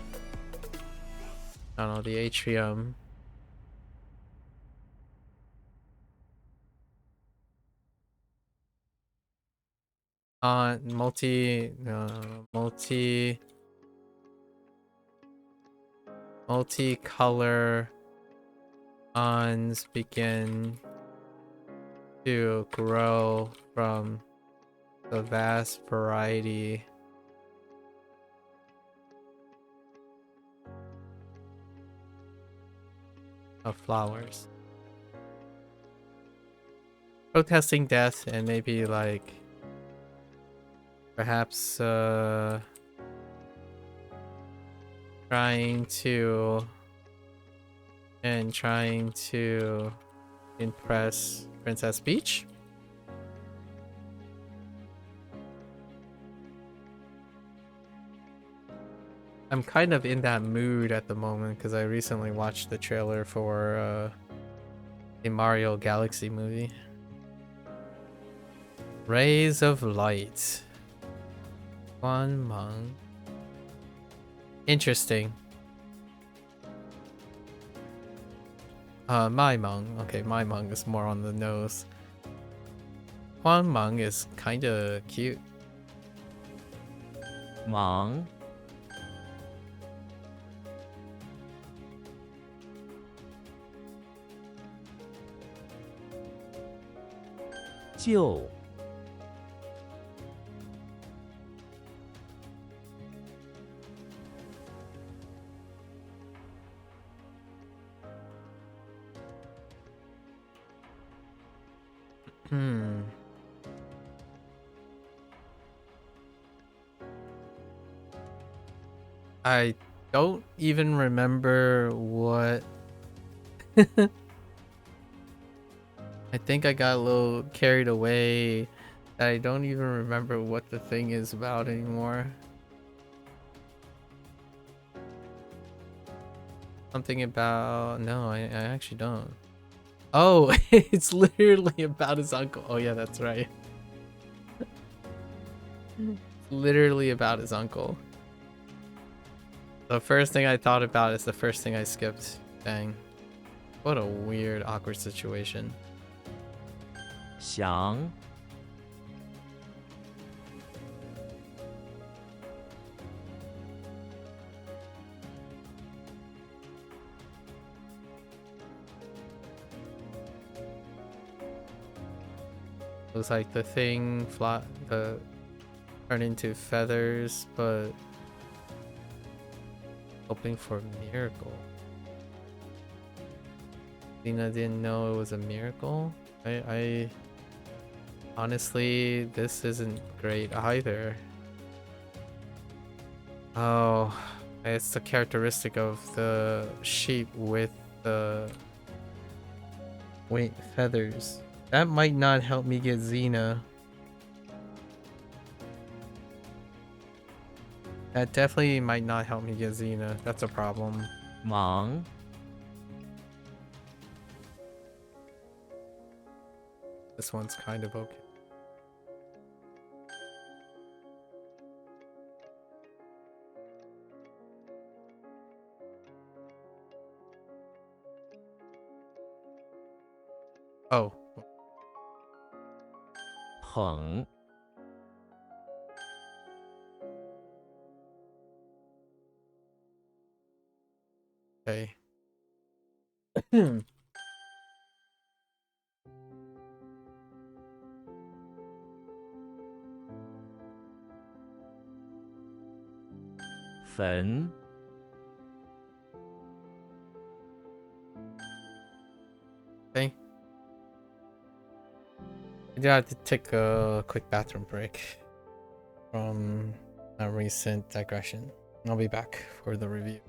[SPEAKER 1] I don't know, the atrium. Multicolor uns begin to grow from the vast variety of flowers. Protesting death and maybe like perhaps trying to impress Princess Peach. I'm kind of in that mood at the moment because I recently watched the trailer for a Mario Galaxy movie. Rays of Light. One Mung. Interesting. My Mung. Okay, my Mung is more on the nose. Quan Mung is kinda cute.
[SPEAKER 2] Mong. 就
[SPEAKER 1] I don't even remember what... I think I got a little carried away. I don't even remember what the thing is about anymore. Something about... No, I actually don't. Oh, it's literally about his uncle. Oh yeah, that's right. It's literally about his uncle. The first thing I thought about is the first thing I skipped. Dang. What a weird, awkward situation.
[SPEAKER 2] 想
[SPEAKER 1] Looks like the thing turn into feathers, but Hoping for a miracle. Lena didn't know it was a miracle. I honestly, this isn't great either. Oh, it's the characteristic of the sheep with the feathers. That might not help me get Xena. That definitely might not help me get Xena. That's a problem.
[SPEAKER 2] 忙
[SPEAKER 1] This one's kind of okay. Oh.
[SPEAKER 2] 捧
[SPEAKER 1] Okay.
[SPEAKER 2] 坟
[SPEAKER 1] Okay. I have to take a quick bathroom break from a recent digression. I'll be back for the review.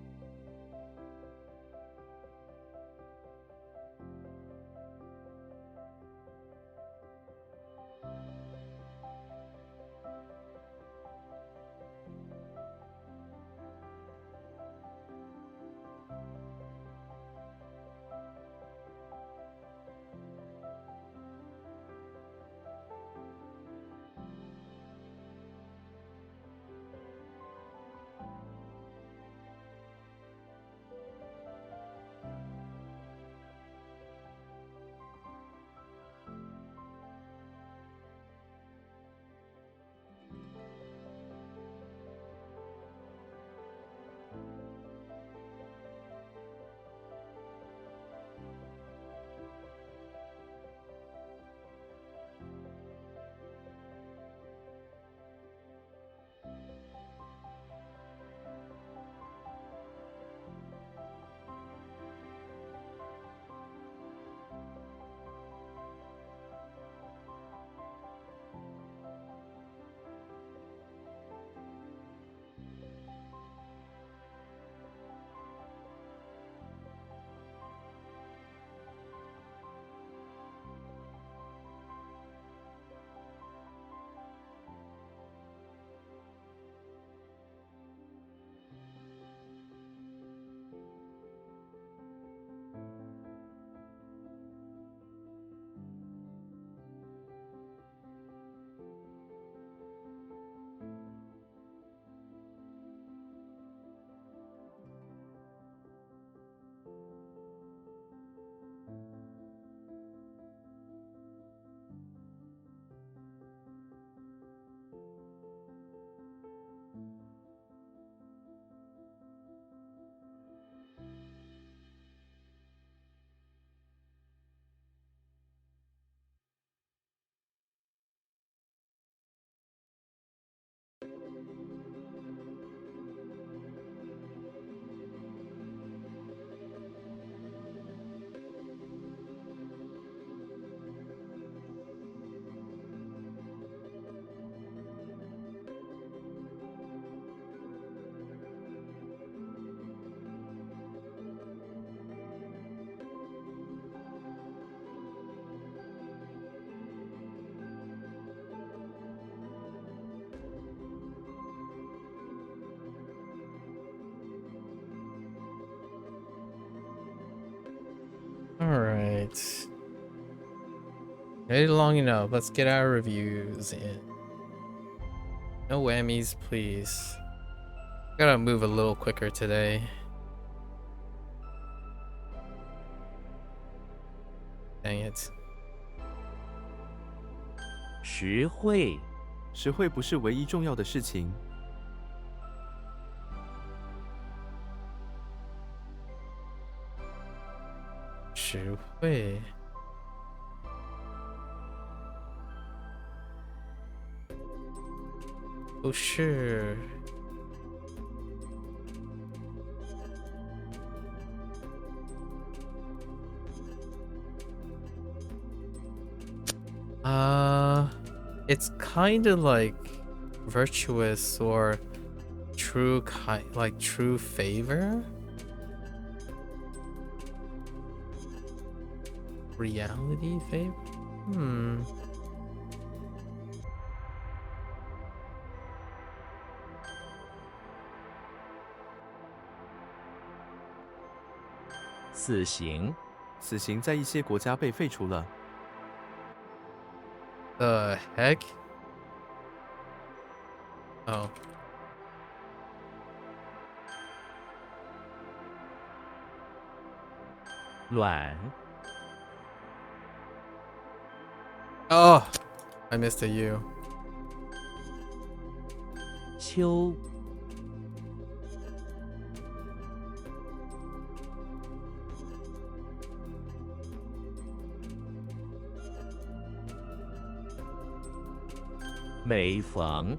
[SPEAKER 1] Alright. Waited long enough. Let's get our reviews in. No whammies, please. Gotta move a little quicker today. Dang it.
[SPEAKER 2] 实惠
[SPEAKER 3] 实惠不是唯一重要的事情。
[SPEAKER 1] 实惠。不是。It's kind of like virtuous or true favor? Reality favor? Hmm.
[SPEAKER 2] 死刑，
[SPEAKER 3] 死刑在一些国家被废除了。
[SPEAKER 1] The heck? Oh.
[SPEAKER 2] 卵，
[SPEAKER 1] Oh! I missed a U.
[SPEAKER 2] 秋， 每逢，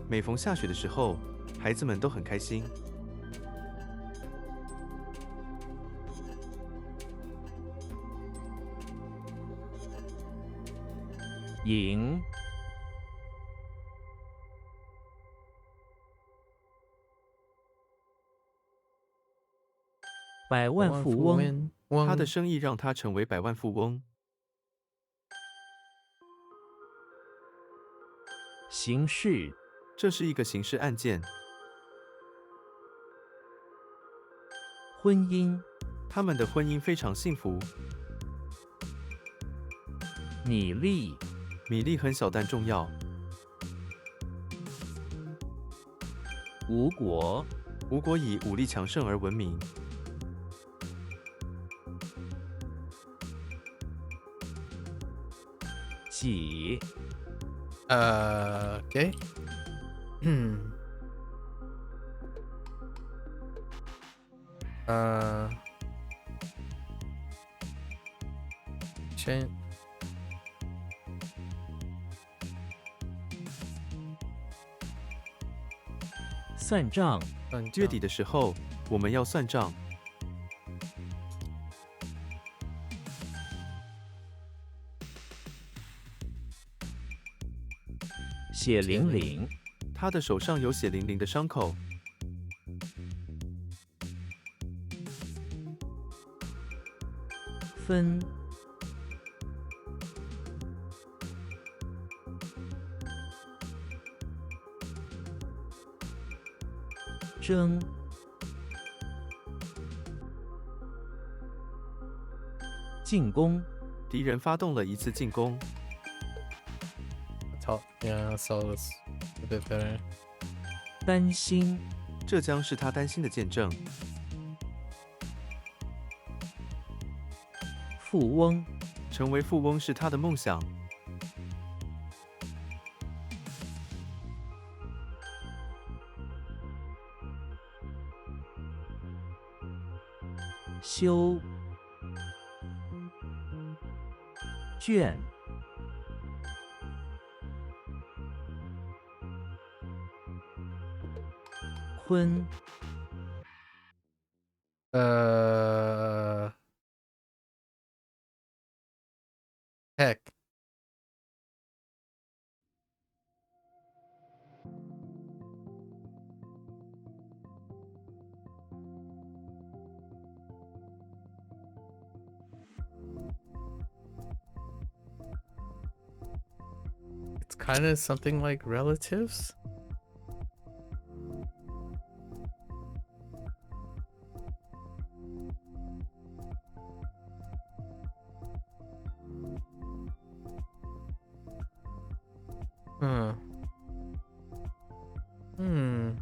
[SPEAKER 3] 每逢下雪的时候，孩子们都很开心。
[SPEAKER 2] 赢， 百万富翁，
[SPEAKER 3] 他的生意让他成为百万富翁。
[SPEAKER 2] 刑事，
[SPEAKER 3] 这是一个刑事案件。
[SPEAKER 2] 婚姻，
[SPEAKER 3] 他们的婚姻非常幸福。
[SPEAKER 2] 米粒，
[SPEAKER 3] 米粒很小但重要。
[SPEAKER 2] 吴国，
[SPEAKER 3] 吴国以武力强盛而闻名。
[SPEAKER 2] 己，
[SPEAKER 1] Okay. Chain.
[SPEAKER 2] 算账，
[SPEAKER 3] 月底的时候，我们要算账。
[SPEAKER 2] 血淋淋，
[SPEAKER 3] 他的手上有血淋淋的伤口。
[SPEAKER 2] 分，争，进攻，
[SPEAKER 3] 敌人发动了一次进攻。
[SPEAKER 1] Yeah, so it's a bit better.
[SPEAKER 2] 担心，
[SPEAKER 3] 这将是他担心的见证。
[SPEAKER 2] 富翁，
[SPEAKER 3] 成为富翁是他的梦想。
[SPEAKER 2] 修，卷，坤，
[SPEAKER 1] Heck. It's kind of something like relatives. Huh. Hmm.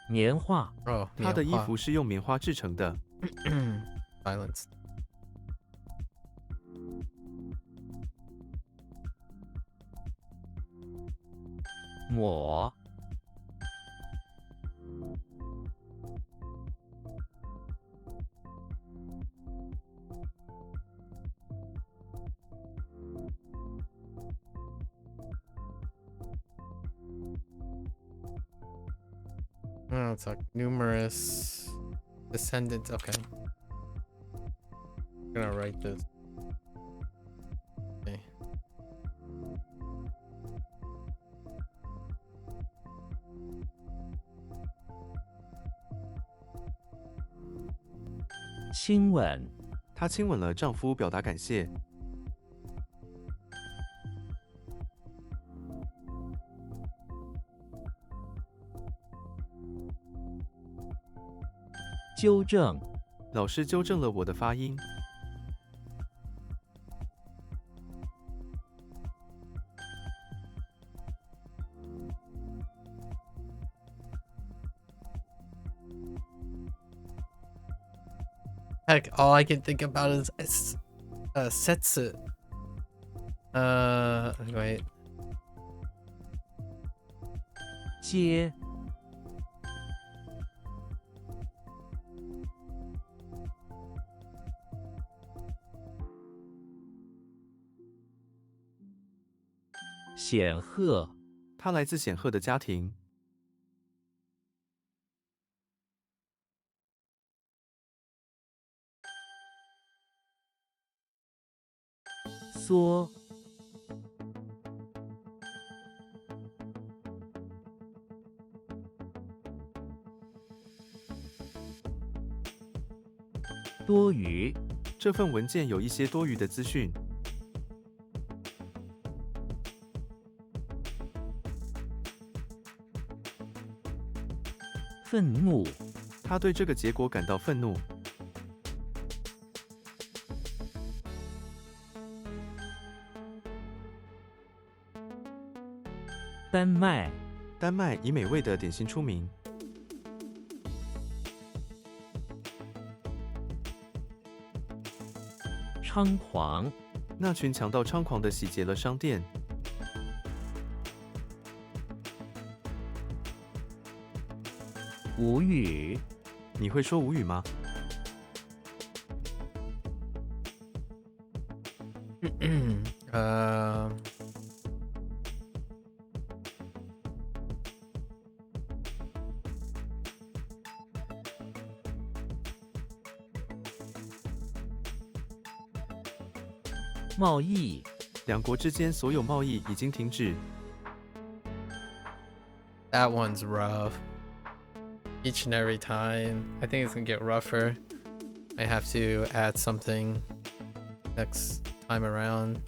[SPEAKER 2] 棉花，
[SPEAKER 1] Oh,
[SPEAKER 3] 他的衣服是用棉花制成的。
[SPEAKER 1] Silence.
[SPEAKER 2] 抹，
[SPEAKER 1] Oh, it's like numerous descendants. Okay. I'm gonna write this. Okay.
[SPEAKER 2] 亲吻，
[SPEAKER 3] 她亲吻了丈夫，表达感谢。
[SPEAKER 2] 纠正，
[SPEAKER 3] 老师纠正了我的发音。
[SPEAKER 1] Heck, all I can think about is setsu. Wait.
[SPEAKER 2] 接，显赫，
[SPEAKER 3] 她来自显赫的家庭。
[SPEAKER 2] 缩，多余，
[SPEAKER 3] 这份文件有一些多余的资讯。
[SPEAKER 2] 愤怒，
[SPEAKER 3] 她对这个结果感到愤怒。
[SPEAKER 2] 丹麦，
[SPEAKER 3] 丹麦以美味的点心出名。
[SPEAKER 2] 猖狂，
[SPEAKER 3] 那群强盗猖狂地洗劫了商店。
[SPEAKER 2] 无语，
[SPEAKER 3] 你会说无语吗？
[SPEAKER 2] 贸易，
[SPEAKER 3] 两国之间所有贸易已经停止。
[SPEAKER 1] That one's rough. Each and every time. I think it's gonna get rougher. I have to add something next time around.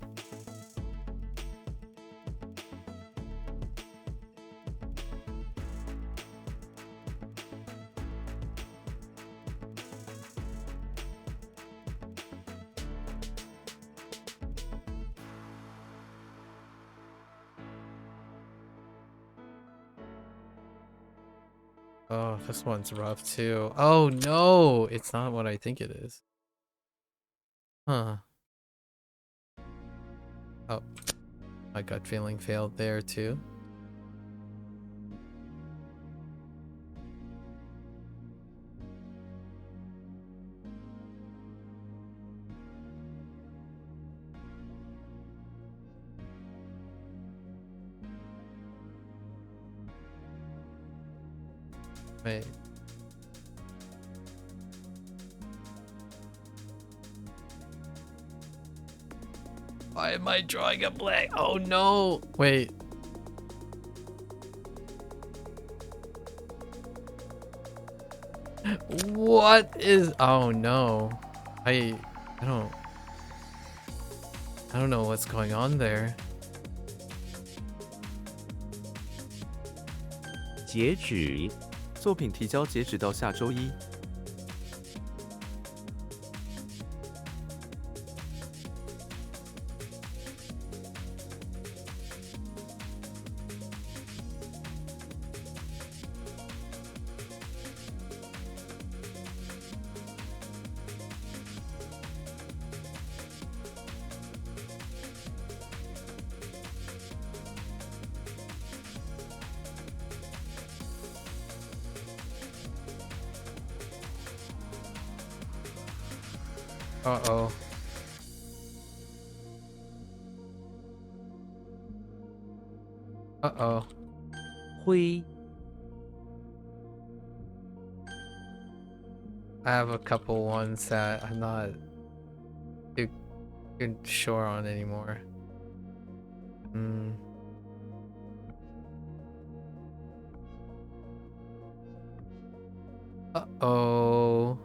[SPEAKER 1] Oh, this one's rough too. Oh no, it's not what I think it is. Huh. Oh, my gut feeling failed there too. Wait. Why am I drawing a blank? Oh no! Wait. What is? Oh no. I don't know what's going on there.
[SPEAKER 2] 截止，
[SPEAKER 3] 作品提交截止到下周一。
[SPEAKER 1] Uh-oh. Uh-oh.
[SPEAKER 2] 灰，
[SPEAKER 1] I have a couple ones that I'm not too sure on anymore. Uh-oh.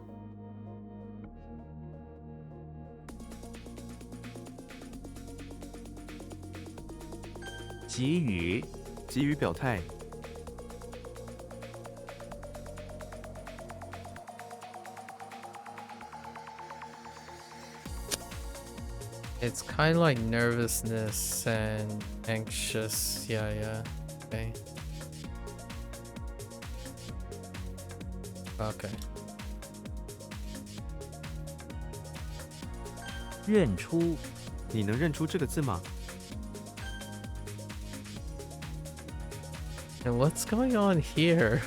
[SPEAKER 2] 给予
[SPEAKER 3] 急于表态，
[SPEAKER 1] It's kind of like nervousness and anxious. Yeah. Okay. Okay.
[SPEAKER 2] 认出
[SPEAKER 3] 你能认出这个字吗？
[SPEAKER 1] And what's going on here?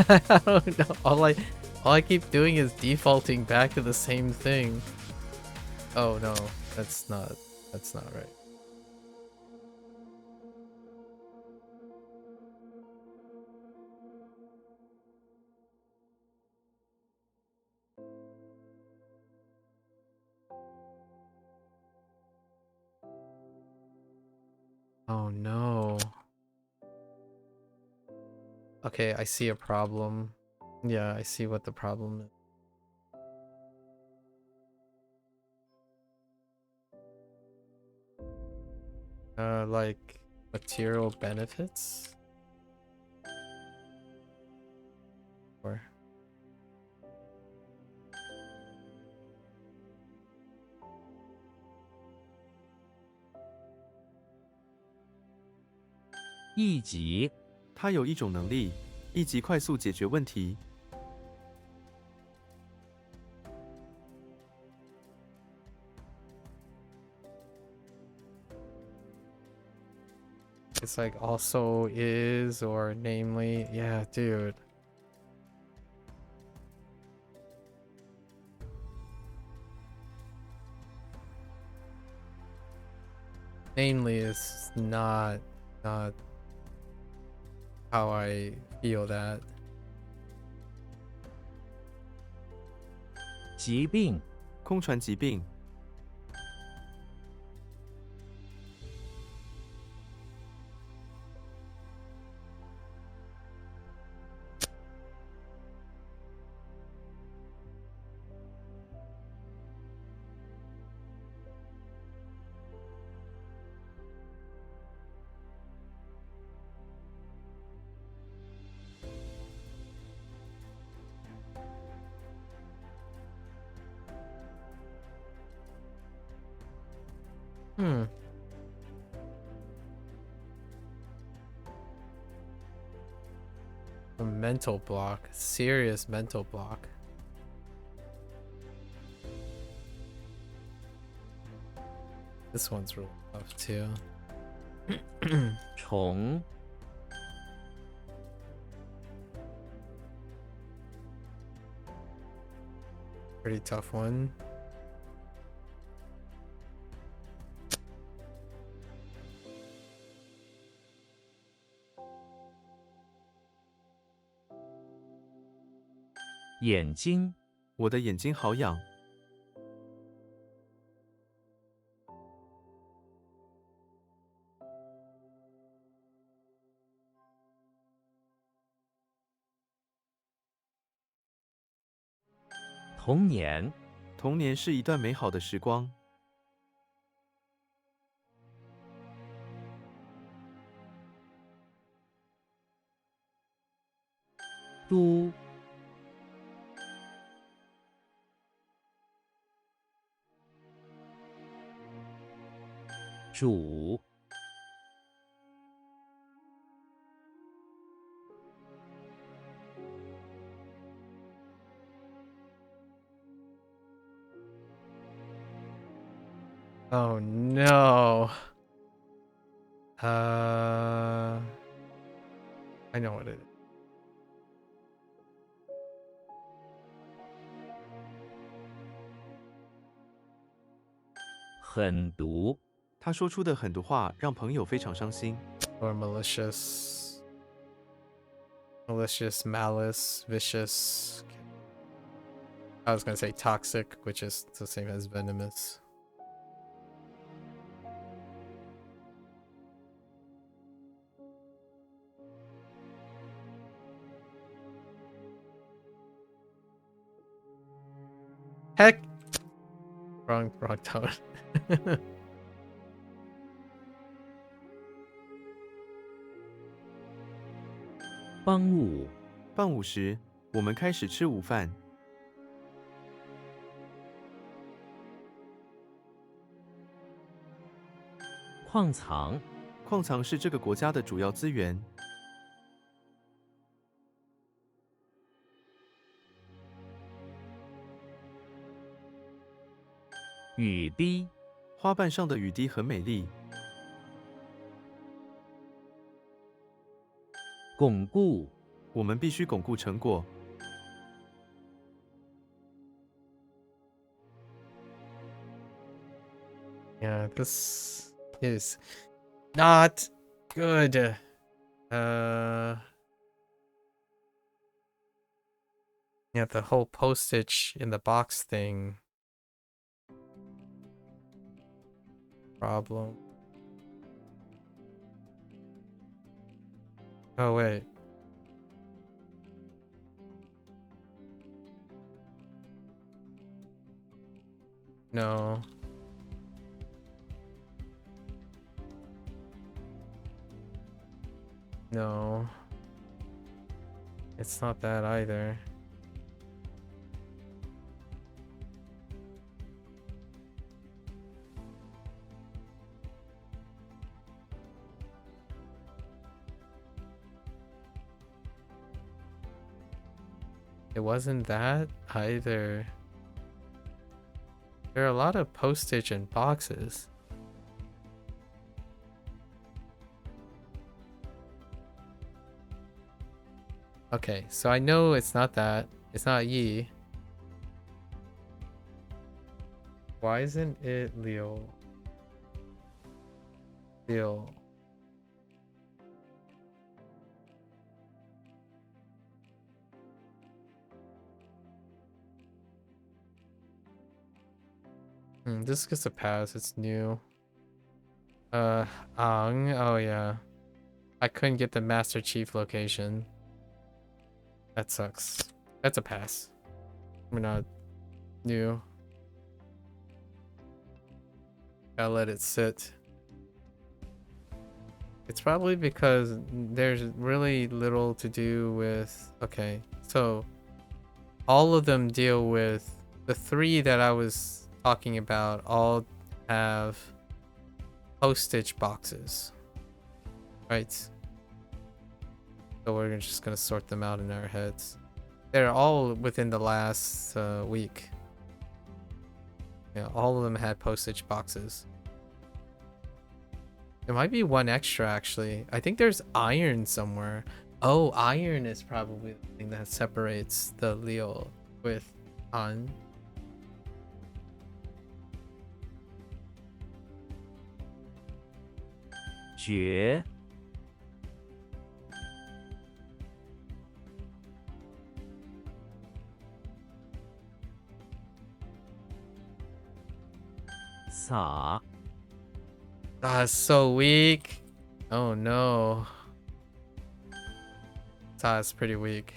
[SPEAKER 1] I don't know. All I keep doing is defaulting back to the same thing. Oh no, that's not right. Oh no. Okay, I see a problem. Yeah, I see what the problem is. Like material benefits? Or
[SPEAKER 2] 一级
[SPEAKER 3] 他有一种能力，立即快速解决问题。
[SPEAKER 1] it's like also is or namely. Yeah, dude. Namely is not how I feel that.
[SPEAKER 2] 疾病
[SPEAKER 3] 空传疾病，
[SPEAKER 1] A mental block. Serious mental block. This one's real tough too.
[SPEAKER 2] 虫
[SPEAKER 1] Pretty tough one.
[SPEAKER 2] 眼睛
[SPEAKER 3] 我的眼睛好痒。
[SPEAKER 2] 童年
[SPEAKER 3] 童年是一段美好的时光。
[SPEAKER 2] 都 主
[SPEAKER 1] Oh no. I know what it is.
[SPEAKER 2] 狠毒，
[SPEAKER 3] 他说出的很多话让朋友非常伤心。
[SPEAKER 1] Or malicious. Malicious, malice, vicious. I was gonna say toxic, which is the same as venomous. Heck! Wrong tone.
[SPEAKER 2] 帮午，
[SPEAKER 3] 傍午时，我们开始吃午饭。
[SPEAKER 2] 矿藏，
[SPEAKER 3] 矿藏是这个国家的主要资源。
[SPEAKER 2] 雨滴，
[SPEAKER 3] 花瓣上的雨滴很美丽。
[SPEAKER 2] 巩固，
[SPEAKER 3] 我们必须巩固成果。
[SPEAKER 1] Yeah, this is not good. Yeah, the whole postage in the box thing. Problem. Oh, wait. No. No. It's not that either. It wasn't that either. There are a lot of postage in boxes. Okay, so I know it's not that. It's not Yi. Why isn't it Leo? Leo. This gets a pass. It's new. Ang. Oh yeah. I couldn't get the Master Chief location. That sucks. That's a pass. We're not new. Gotta let it sit. It's probably because there's really little to do with... Okay, so all of them deal with... The three that I was talking about all have postage boxes. Right? So we're just gonna sort them out in our heads. They're all within the last week. Yeah, all of them had postage boxes. There might be one extra actually. I think there's iron somewhere. Oh, iron is probably the thing that separates the Leo with Han.
[SPEAKER 2] 绝，洒，
[SPEAKER 1] Ah, so weak. Oh no. That's pretty weak.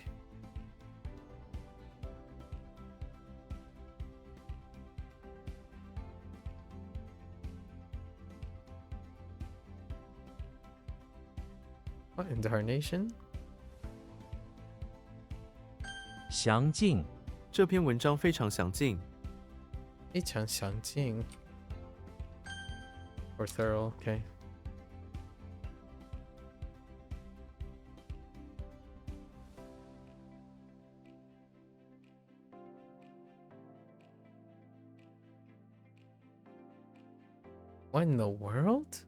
[SPEAKER 1] What in darnation?
[SPEAKER 2] 详尽，
[SPEAKER 3] 这篇文章非常详尽。
[SPEAKER 1] 非常详尽 or thorough, okay. What in the world?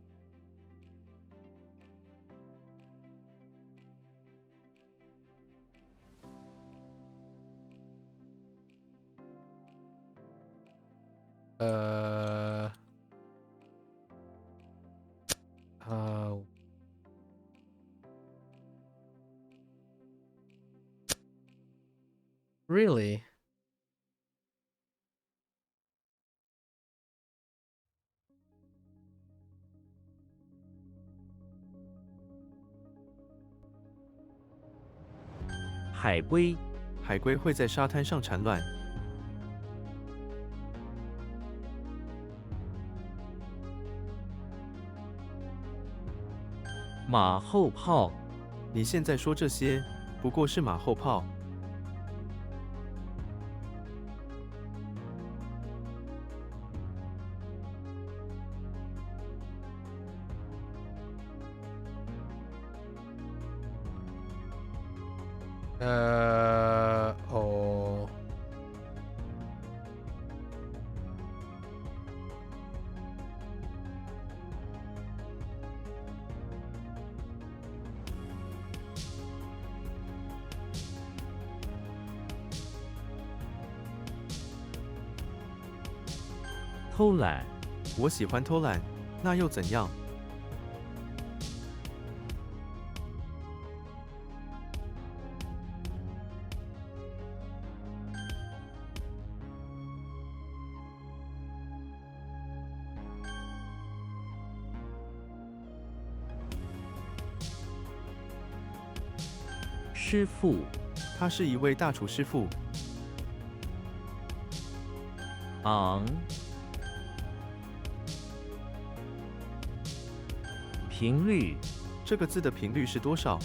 [SPEAKER 1] Really?
[SPEAKER 2] 海龟，
[SPEAKER 3] 海龟会在沙滩上产卵。
[SPEAKER 2] 马后炮，
[SPEAKER 3] 你现在说这些，不过是马后炮。
[SPEAKER 1] 哦，
[SPEAKER 2] 偷懒，
[SPEAKER 3] 我喜欢偷懒，那又怎样？
[SPEAKER 2] 师傅，
[SPEAKER 3] 他是一位大厨师傅。
[SPEAKER 2] 昂，频率，
[SPEAKER 3] 这个字的频率是多少？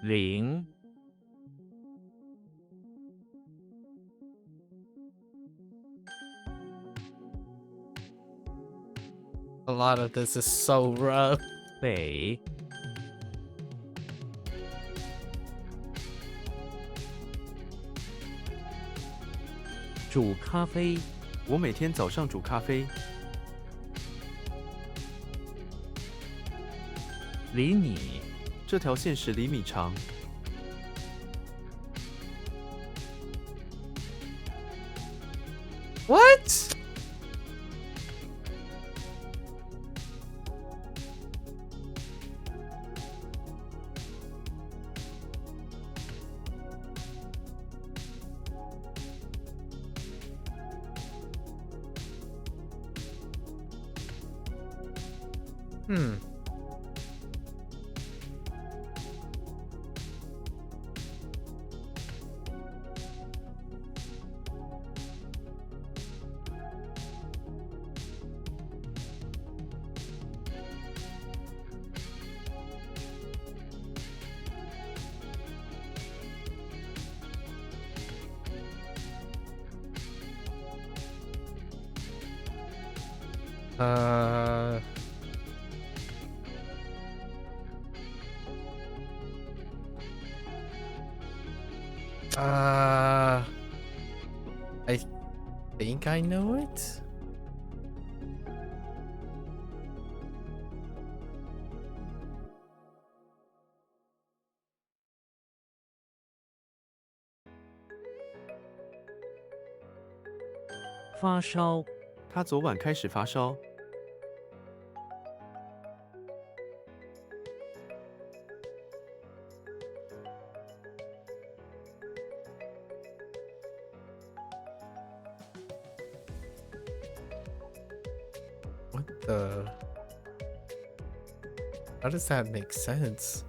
[SPEAKER 2] 零，
[SPEAKER 1] a lot of this is so rough.
[SPEAKER 2] 北，煮咖啡，
[SPEAKER 3] 我每天早上煮咖啡。
[SPEAKER 2] 厘米，
[SPEAKER 3] 这条线10厘米长。
[SPEAKER 1] What? Hmm. Uh, I think I know it.
[SPEAKER 2] "发烧，
[SPEAKER 3] 他昨晚开始发烧。
[SPEAKER 1] What the? How does that make sense?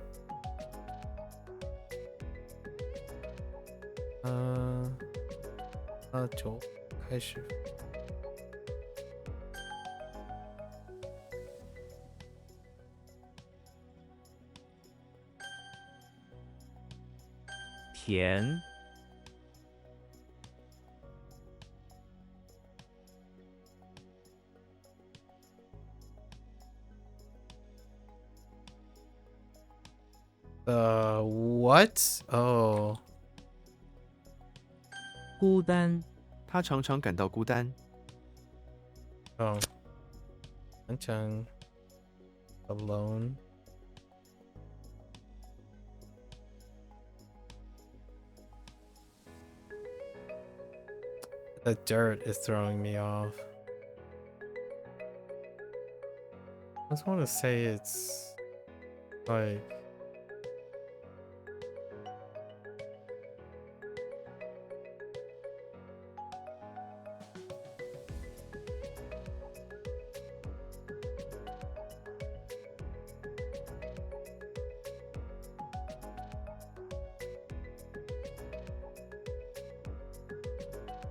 [SPEAKER 1] 就开始。
[SPEAKER 2] 甜，
[SPEAKER 1] What? Oh.
[SPEAKER 2] 孤单，
[SPEAKER 3] 他常常感到孤单。
[SPEAKER 1] 哦，常常 alone. The dirt is throwing me off. I just want to say it's like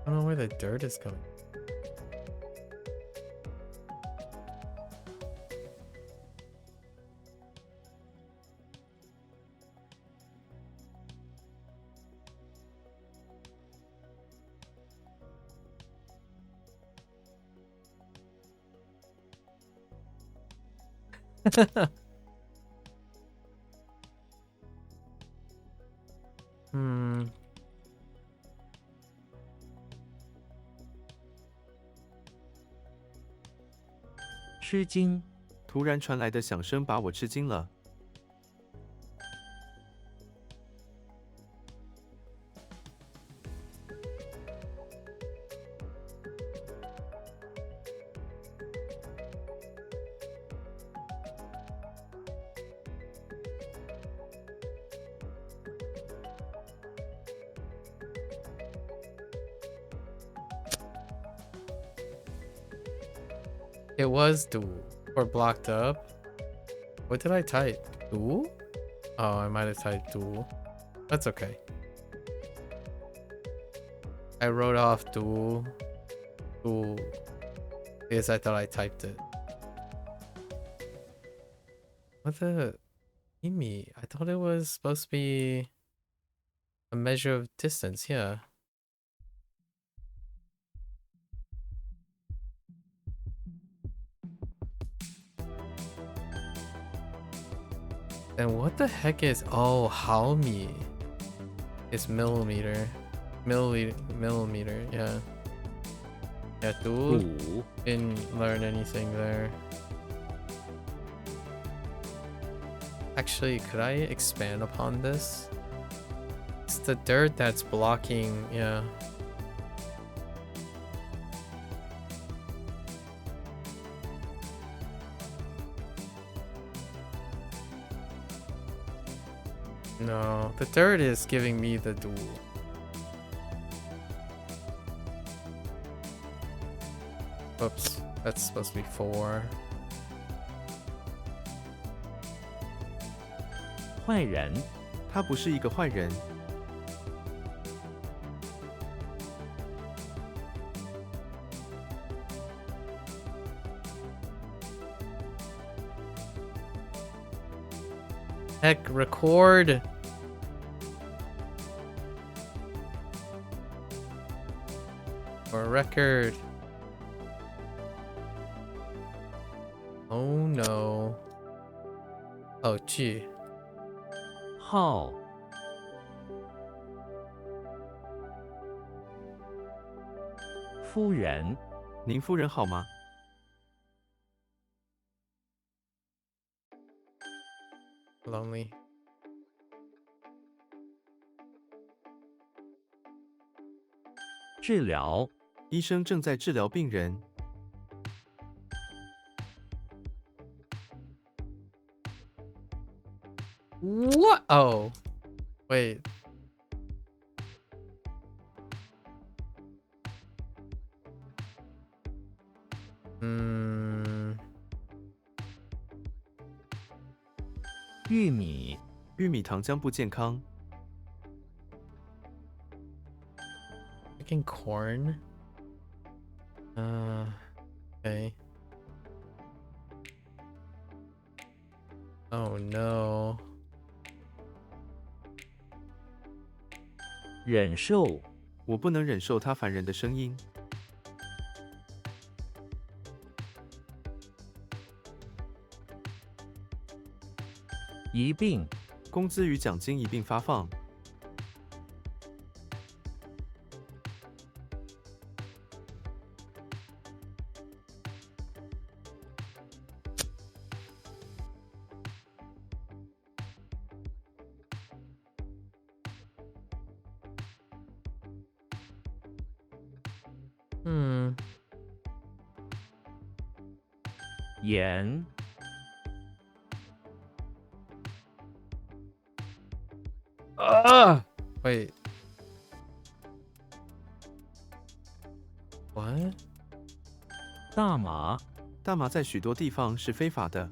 [SPEAKER 1] I don't know where the dirt is coming. Hmm.
[SPEAKER 2] 吃惊，
[SPEAKER 3] 突然传来的响声把我吃惊了。
[SPEAKER 1] It was do or blocked up. What did I type? Do? Oh, I might have typed do. That's okay. I wrote off do because I thought I typed it. What the Imi? I thought it was supposed to be a measure of distance, yeah. And what the heck is Haomi? It's millimeter. Millimeter, yeah. Yeah, dude.
[SPEAKER 2] 赌
[SPEAKER 1] Didn't learn anything there. Actually, could I expand upon this? It's the dirt that's blocking, yeah. No, the dirt is giving me the duel. Oops, that's supposed to be 4.
[SPEAKER 2] 坏人，
[SPEAKER 3] 他不是一个坏人，
[SPEAKER 1] Heck, record! For record. Oh no. Oh gee.
[SPEAKER 2] 号，夫人，
[SPEAKER 3] 您夫人好吗？
[SPEAKER 1] Lonely.
[SPEAKER 2] 治疗，
[SPEAKER 3] 医生正在治疗病人。
[SPEAKER 1] What? Oh. Wait. Hmm.
[SPEAKER 2] 玉米，
[SPEAKER 3] 玉米糖浆不健康，
[SPEAKER 1] Freaking corn? Okay. Oh no.
[SPEAKER 2] 忍受，
[SPEAKER 3] 我不能忍受他烦人的声音。
[SPEAKER 2] 一并，
[SPEAKER 3] 工资与奖金一并发放。
[SPEAKER 1] Oh
[SPEAKER 2] 盐
[SPEAKER 1] Wait. What?
[SPEAKER 2] 大麻
[SPEAKER 3] 大麻在许多地方是非法的。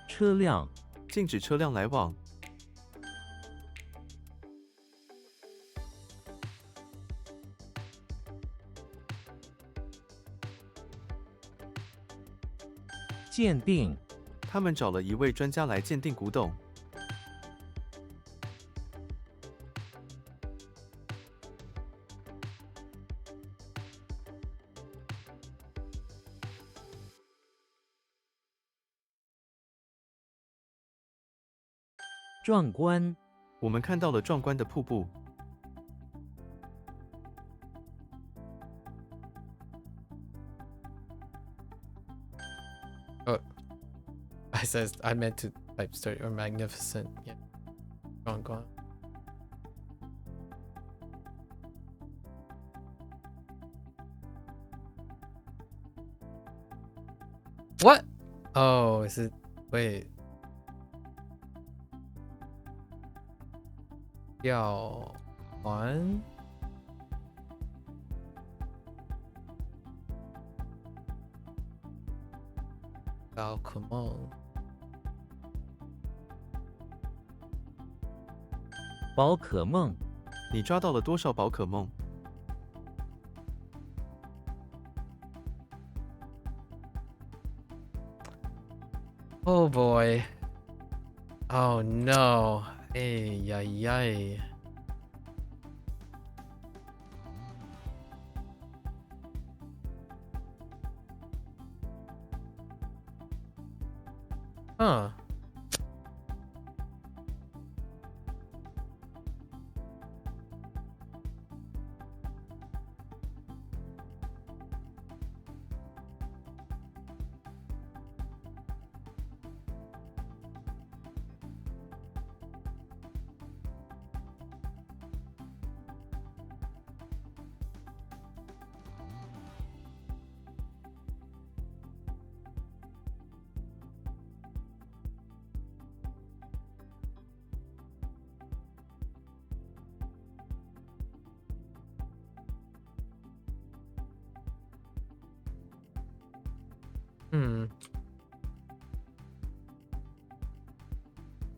[SPEAKER 2] 车辆
[SPEAKER 3] 禁止车辆来往。
[SPEAKER 2] 鉴定
[SPEAKER 3] 他们找了一位专家来鉴定古董。
[SPEAKER 2] 壮观
[SPEAKER 3] 我们看到了壮观的瀑布。
[SPEAKER 1] I meant to type straight or magnificent. Yeah. Gone. What? Oh, is it? Wait. 要还？宝可梦。
[SPEAKER 2] 宝可梦
[SPEAKER 3] 你抓到了多少宝可梦？
[SPEAKER 1] Oh boy. Oh no. Ay, ay, ay. Huh.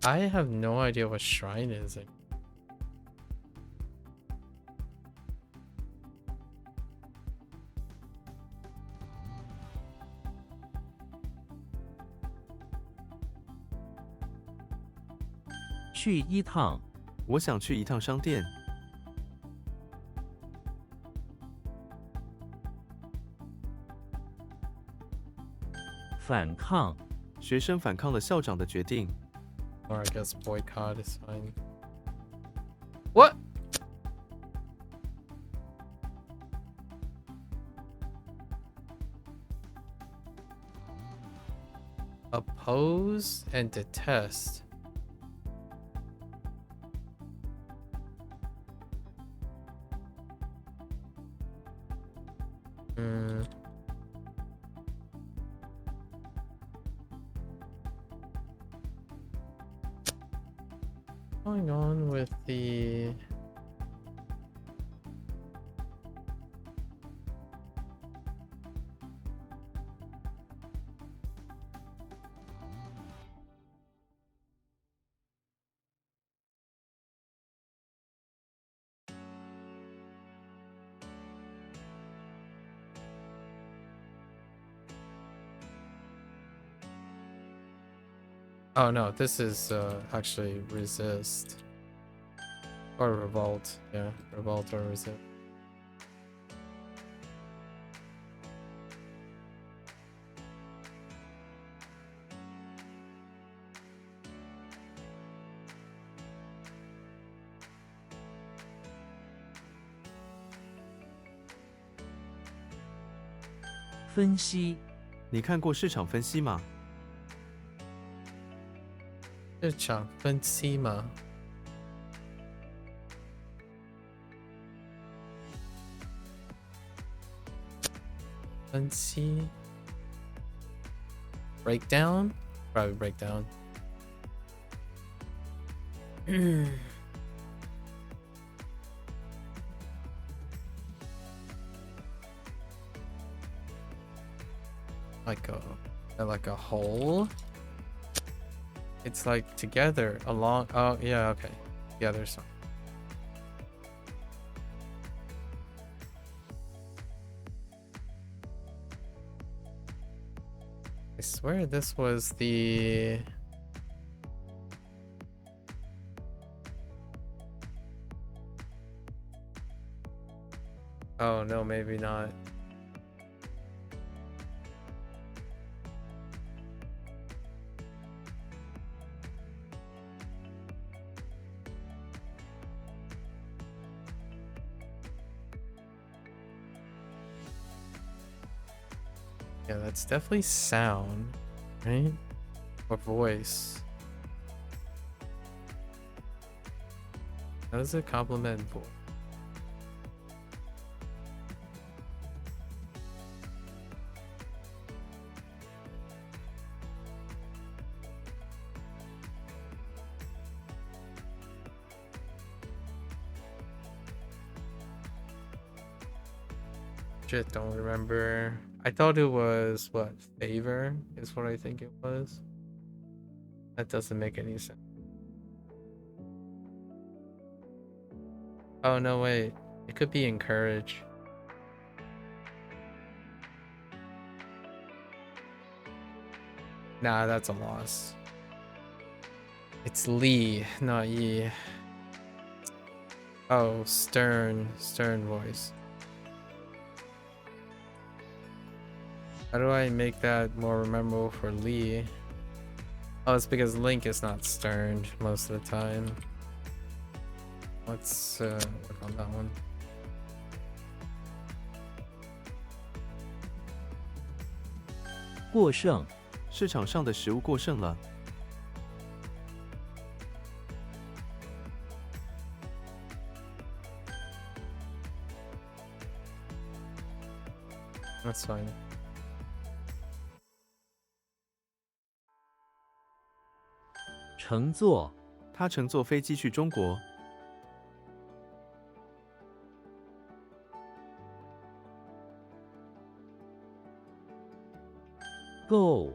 [SPEAKER 1] I have no idea what shrine is.
[SPEAKER 2] 去一趟
[SPEAKER 3] 我想去一趟商店。
[SPEAKER 2] 反抗
[SPEAKER 3] 学生反抗了校长的决定。
[SPEAKER 1] Or I guess boycott is fine. What? Oppose and detest. Going on with the Oh no, this is actually resist or revolt. Yeah, revolt or resist.
[SPEAKER 2] “分析
[SPEAKER 3] 你看过市场分析吗？
[SPEAKER 1] 市场分析吗？分析 breakdown? Probably breakdown. like a whole. It's like together along. Oh yeah, okay. Together. So. I swear this was the. Oh no, maybe not. Yeah, that's definitely sound, right? Or voice. How does it complement voice? Shit, don't remember. I thought it was what? Favor is what I think it was. That doesn't make any sense. Oh no, wait. It could be encourage. Nah, that's a loss. It's Lee, not Yi. Oh, stern voice. How do I make that more memorable for Lee? Oh, it's because Link is not stern most of the time. Let's work on that one.
[SPEAKER 2] 过剩，
[SPEAKER 3] 市场上的食物过剩了。
[SPEAKER 1] That's fine.
[SPEAKER 2] 乘坐，
[SPEAKER 3] 他乘坐飞机去中国。
[SPEAKER 2] 购，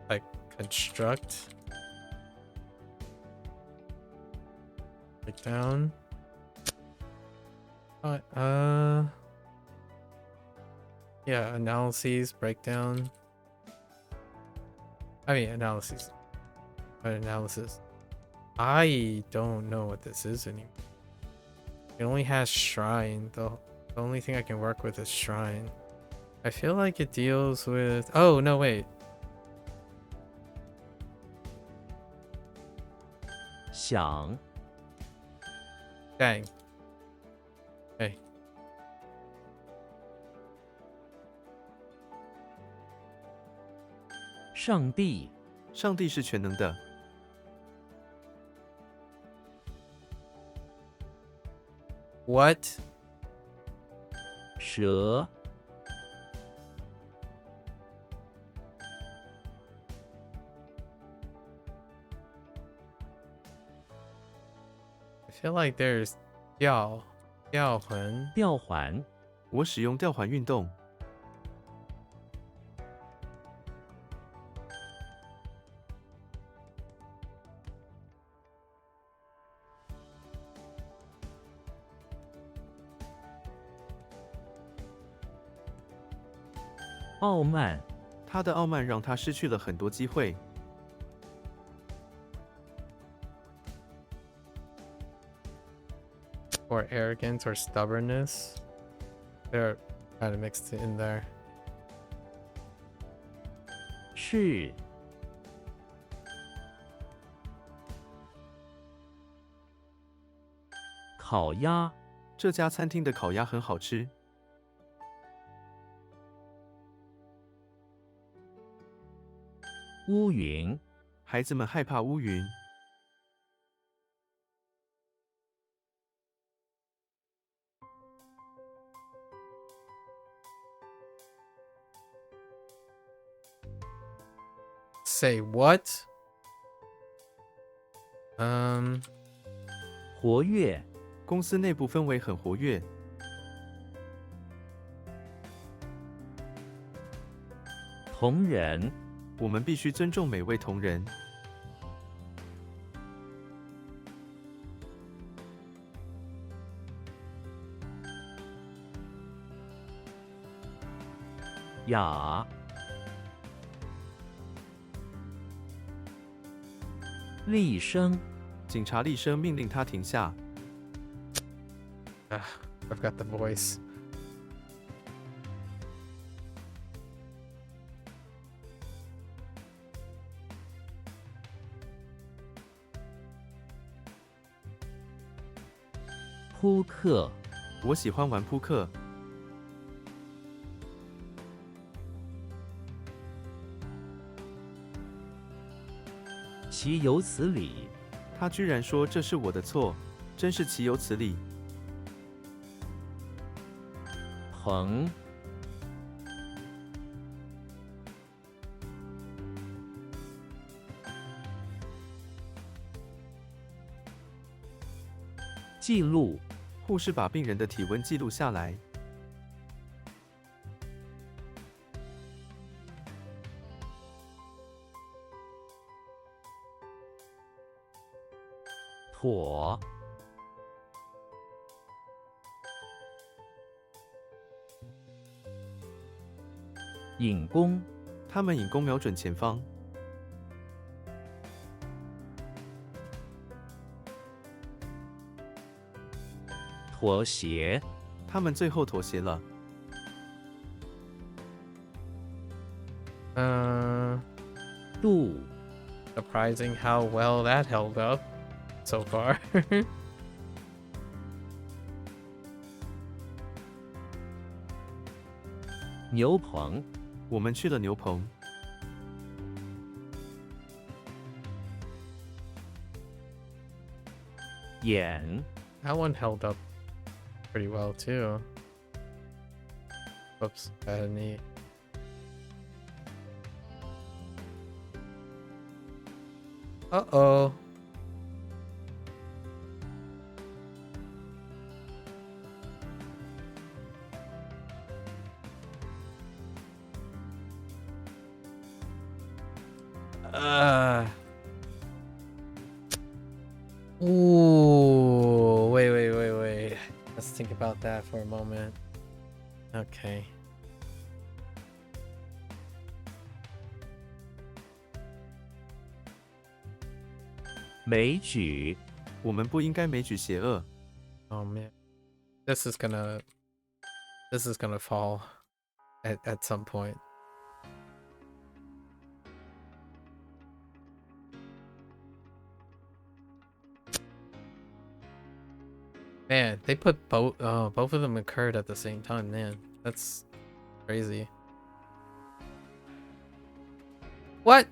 [SPEAKER 1] Like construct. Break down. Yeah, analyses, breakdown. I mean, analyses. Analysis. I don't know what this is anymore. It only has shrine. The only thing I can work with is shrine. I feel like it deals with... Oh, no, wait.
[SPEAKER 2] 想，
[SPEAKER 1] Dang. Hey.
[SPEAKER 2] 上帝，
[SPEAKER 3] 上帝是全能的。
[SPEAKER 1] What?
[SPEAKER 2] 蛇，
[SPEAKER 1] I feel like there's 吊魂.
[SPEAKER 2] 吊环，
[SPEAKER 3] 我使用吊环运动。
[SPEAKER 2] 傲慢，
[SPEAKER 3] 他的傲慢让他失去了很多机会。
[SPEAKER 1] Or arrogance or stubbornness. They're kind of mixed in there.
[SPEAKER 2] 是，烤鸭，
[SPEAKER 3] 这家餐厅的烤鸭很好吃。
[SPEAKER 2] 乌云，
[SPEAKER 3] 孩子们害怕乌云。
[SPEAKER 1] Say what?
[SPEAKER 2] 活跃，
[SPEAKER 3] 公司内部氛围很活跃。
[SPEAKER 2] 同仁，
[SPEAKER 3] 我们必须尊重每位同仁。
[SPEAKER 2] 雅，厉声，
[SPEAKER 3] 警察厉声命令他停下。
[SPEAKER 1] I've got the voice.
[SPEAKER 2] 扑克，
[SPEAKER 3] 我喜欢玩扑克。
[SPEAKER 2] 岂有此理！
[SPEAKER 3] 他居然说这是我的错，真是岂有此理！
[SPEAKER 2] 朋，记录，
[SPEAKER 3] 护士把病人的体温记录下来。
[SPEAKER 2] 妥，引弓，
[SPEAKER 3] 他们引弓瞄准前方。
[SPEAKER 2] 妥协，
[SPEAKER 3] 他们最后妥协了。
[SPEAKER 2] 度，
[SPEAKER 1] Surprising how well that held up so far.
[SPEAKER 2] 牛棚，
[SPEAKER 3] 我们去了牛棚。
[SPEAKER 2] 眼，
[SPEAKER 1] That one held up pretty well too. Whoops, I had a knee. Uh-oh. Ooh, wait. Let's think about that for a moment. Okay.
[SPEAKER 2] 枚举，
[SPEAKER 3] 我们不应该枚举邪恶。
[SPEAKER 1] Oh man. This is gonna fall at some point. Man, they put both of them occurred at the same time, man. That's crazy. What? .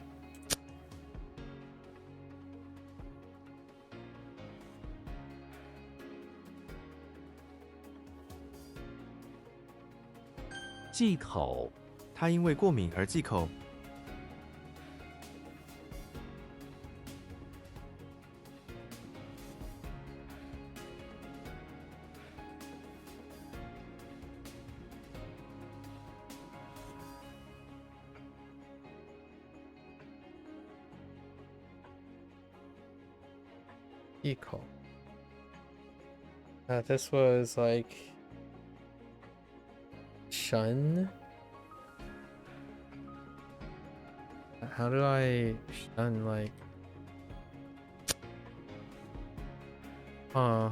[SPEAKER 2] 忌口，
[SPEAKER 3] 他因为过敏而忌口。
[SPEAKER 1] Eco. This was like shun. How do I shun like? Huh.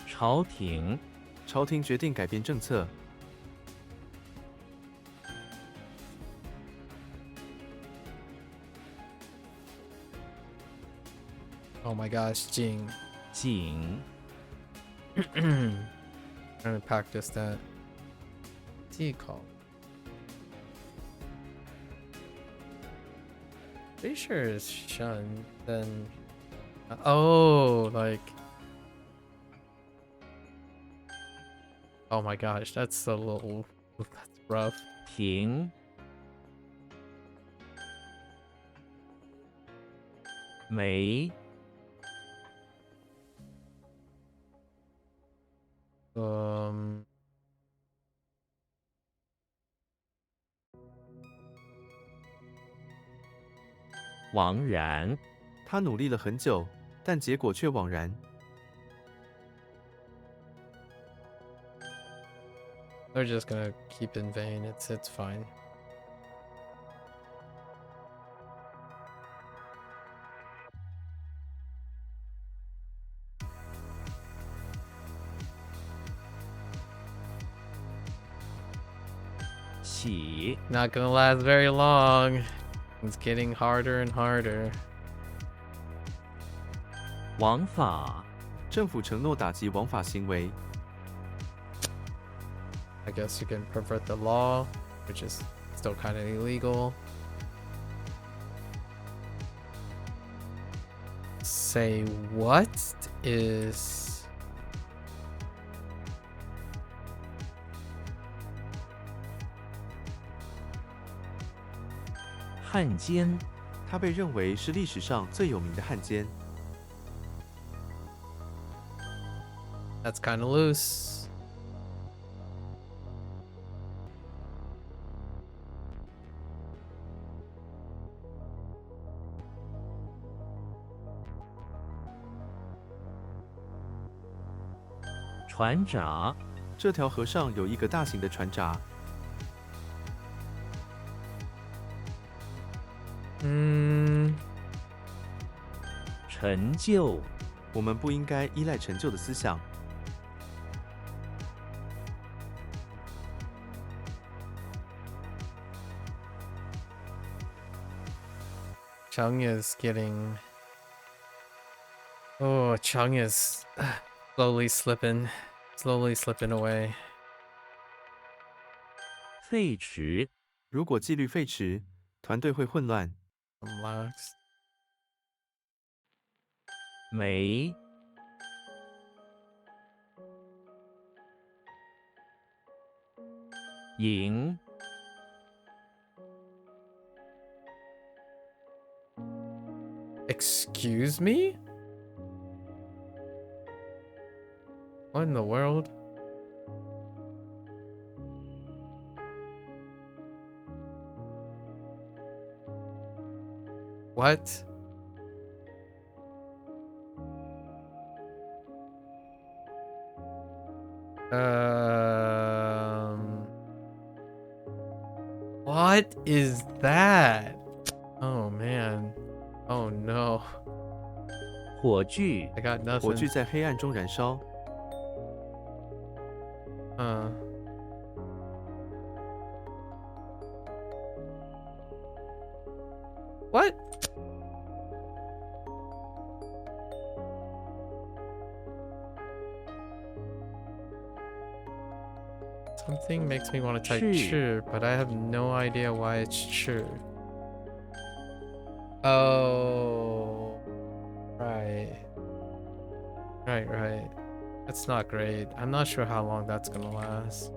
[SPEAKER 2] 朝廷，
[SPEAKER 3] 朝廷决定改变政策。
[SPEAKER 1] Oh my gosh, Jing.
[SPEAKER 2] 景
[SPEAKER 1] Trying to practice that. call. Pretty sure it's Shun. Then. Oh, like. Oh my gosh, that's a little. That's rough.
[SPEAKER 2] 停没 枉然
[SPEAKER 3] 他努力了很久，但结果却枉然。
[SPEAKER 1] They're just gonna keep in vain. It's fine.
[SPEAKER 2] 起
[SPEAKER 1] Not gonna last very long. It's getting harder and harder.
[SPEAKER 2] 枉法
[SPEAKER 3] 政府承诺打击枉法行为，
[SPEAKER 1] I guess you can pervert the law, which is still kind of illegal. Say what is...
[SPEAKER 2] 汉奸
[SPEAKER 3] 他被认为是历史上最有名的汉奸。
[SPEAKER 1] That's kind of loose.
[SPEAKER 2] "船闸
[SPEAKER 3] 这条河上有一个大型的船闸，
[SPEAKER 2] 陈旧
[SPEAKER 3] 我们不应该依赖陈旧的思想。
[SPEAKER 1] Chung is getting... Oh, Chung is slowly slipping away.
[SPEAKER 2] 废弛
[SPEAKER 3] 如果纪律废弛，团队会混乱。
[SPEAKER 1] I'm lax.
[SPEAKER 2] 没赢
[SPEAKER 1] Excuse me? What in the world? What? What is that? Oh man. Oh no.
[SPEAKER 2] 火炬
[SPEAKER 1] I got
[SPEAKER 3] 火炬
[SPEAKER 1] nothing.
[SPEAKER 3] 在黑暗中燃烧，
[SPEAKER 1] What? Something makes me want to type
[SPEAKER 2] Chi.
[SPEAKER 1] "chur," but I have no idea why it's "chur." Oh, right. Right. That's not great. I'm not sure how long that's gonna last.
[SPEAKER 2] "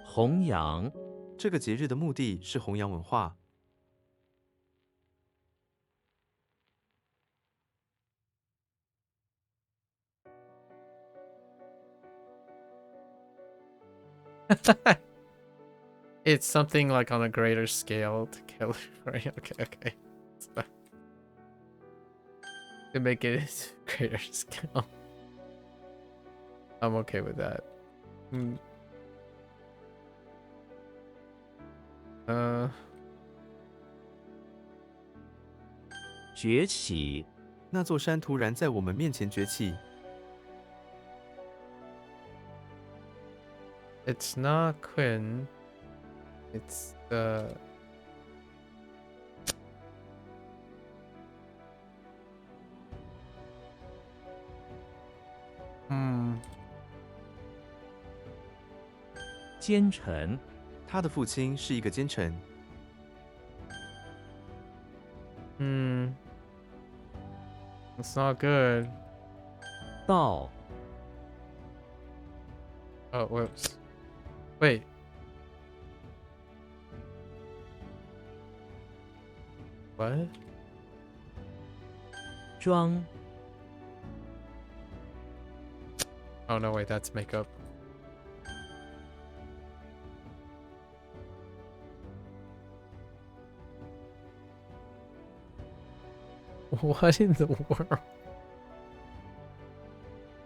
[SPEAKER 2] 弘扬
[SPEAKER 3] 这个节日的目的是弘扬文化。
[SPEAKER 1] It's something like on a greater scale to kill. Right? Okay. It's fine. To make it greater scale. I'm okay with that. Uh,
[SPEAKER 2] 崛起
[SPEAKER 3] 那座山突然在我们面前崛起，
[SPEAKER 1] It's not Quinn. It's the... Hmm.
[SPEAKER 2] 奸臣
[SPEAKER 3] 他的父亲是一个奸臣，
[SPEAKER 1] Hmm. It's not good.
[SPEAKER 2] 道
[SPEAKER 1] Oh, whoops. Wait. What?
[SPEAKER 2] 庄
[SPEAKER 1] Oh no, wait, that's makeup. What in the world?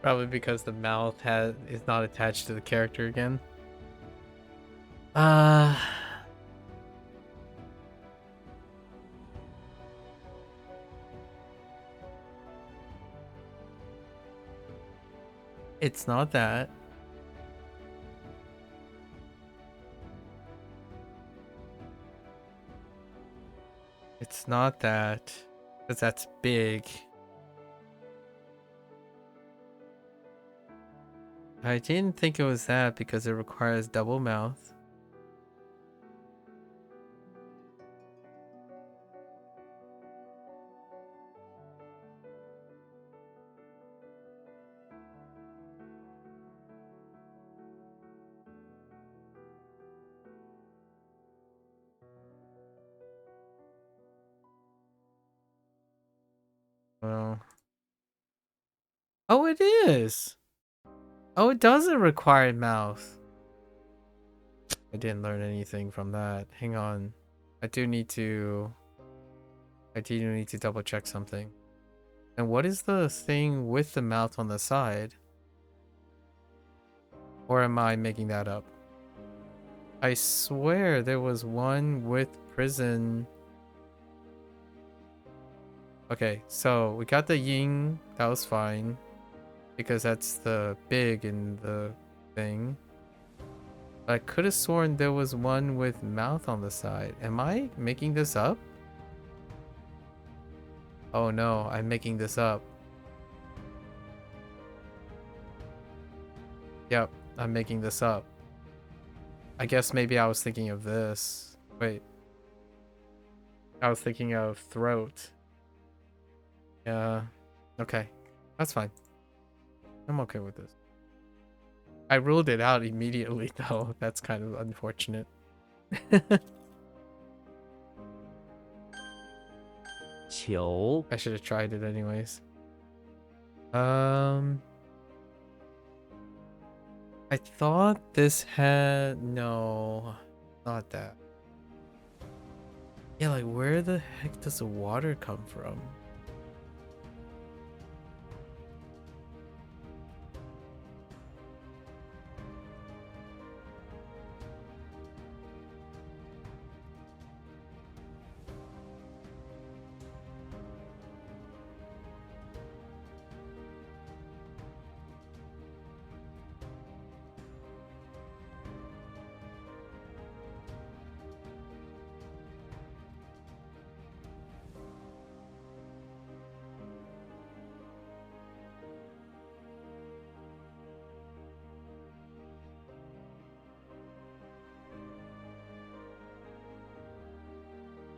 [SPEAKER 1] Probably because the mouth is not attached to the character again. It's not that. It's not that. Because that's big. I didn't think it was that because it requires double mouth. Oh. Oh, it is. Oh, it doesn't require mouth. I didn't learn anything from that. Hang on. I do need to double check something. And what is the thing with the mouth on the side? Or am I making that up? I swear there was one with prison. Okay, so we got the yin. That was fine. Because that's the big in the thing. But I could have sworn there was one with mouth on the side. Am I making this up? Oh no, I'm making this up. Yep, I'm making this up. I guess maybe I was thinking of this. Wait. I was thinking of throat. Yeah. Okay. That's fine. I'm okay with this. I ruled it out immediately though. That's kind of unfortunate.
[SPEAKER 2] 求
[SPEAKER 1] I should have tried it anyways. I thought this had... No, not that. Yeah, like where the heck does the water come from?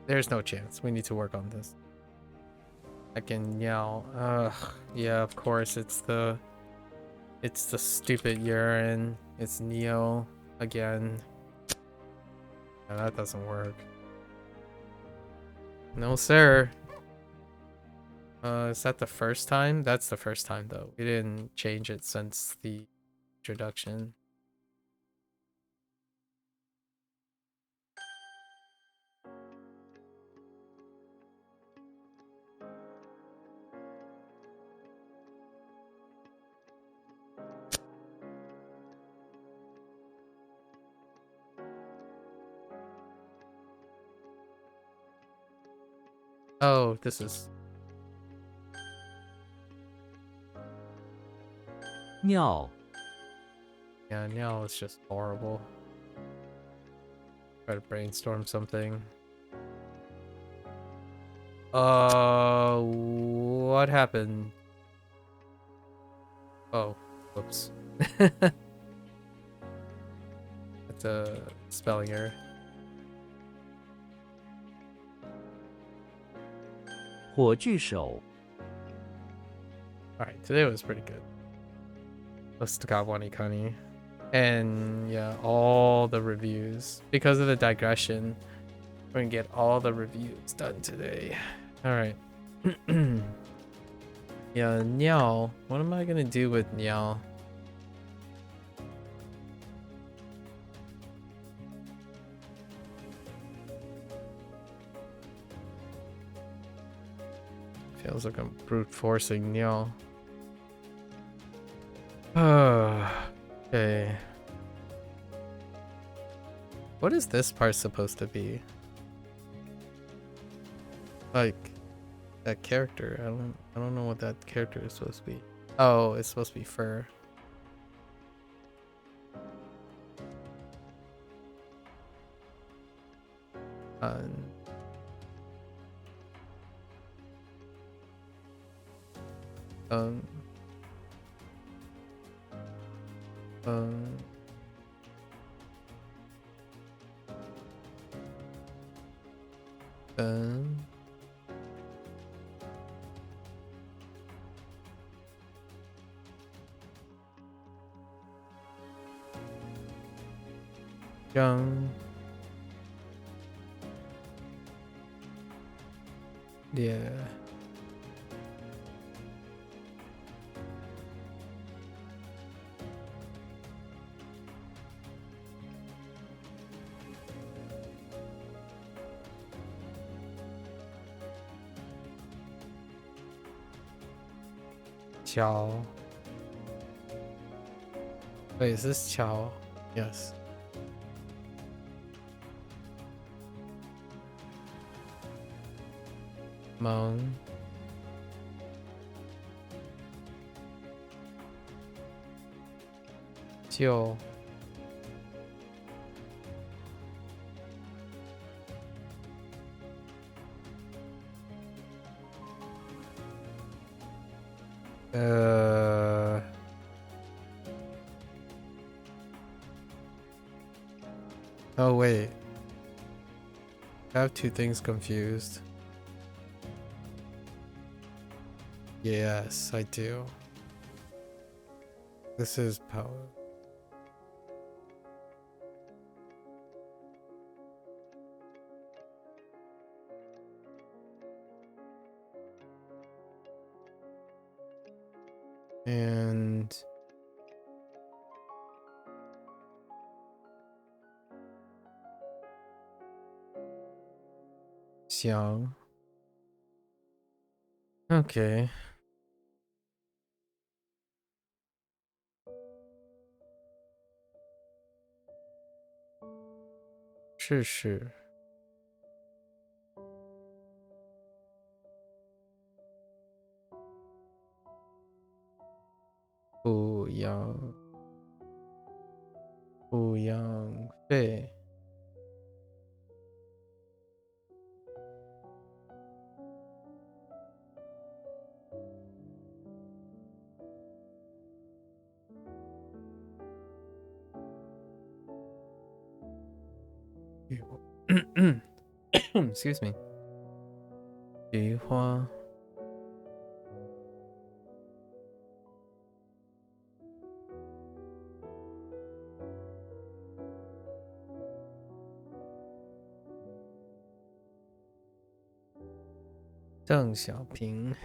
[SPEAKER 1] There's no chance. We need to work on this. I can yell. Ugh. Yeah, of course. It's the stupid urine. It's Neo again. No, that doesn't work. No, sir. Is that the first time? That's the first time though. We didn't change it since the introduction. Oh, this is...
[SPEAKER 2] 尿
[SPEAKER 1] Yeah, now it's just horrible. Try to brainstorm something. What happened? Oh, whoops. That's a spelling error.
[SPEAKER 2] 火炬手
[SPEAKER 1] Alright, today was pretty good. Let's got Wanikani. And yeah, all the reviews. Because of the digression, we're gonna get all the reviews done today. Alright. Yeah, Niao. What am I gonna do with Niao? Feels like I'm brute forcing Niao. Okay. What is this part supposed to be? Like that character. I don't know what that character is supposed to be. Oh, it's supposed to be fur. Um, um, um, um, young. Yeah. Qiao. Wait, is this Qiao? Yes. Meng. Jiu. Oh wait. I have two things confused. Yes, I do. This is power. And Xiang. Okay. 试试 不养费。Excuse me. 菊花。邓小平。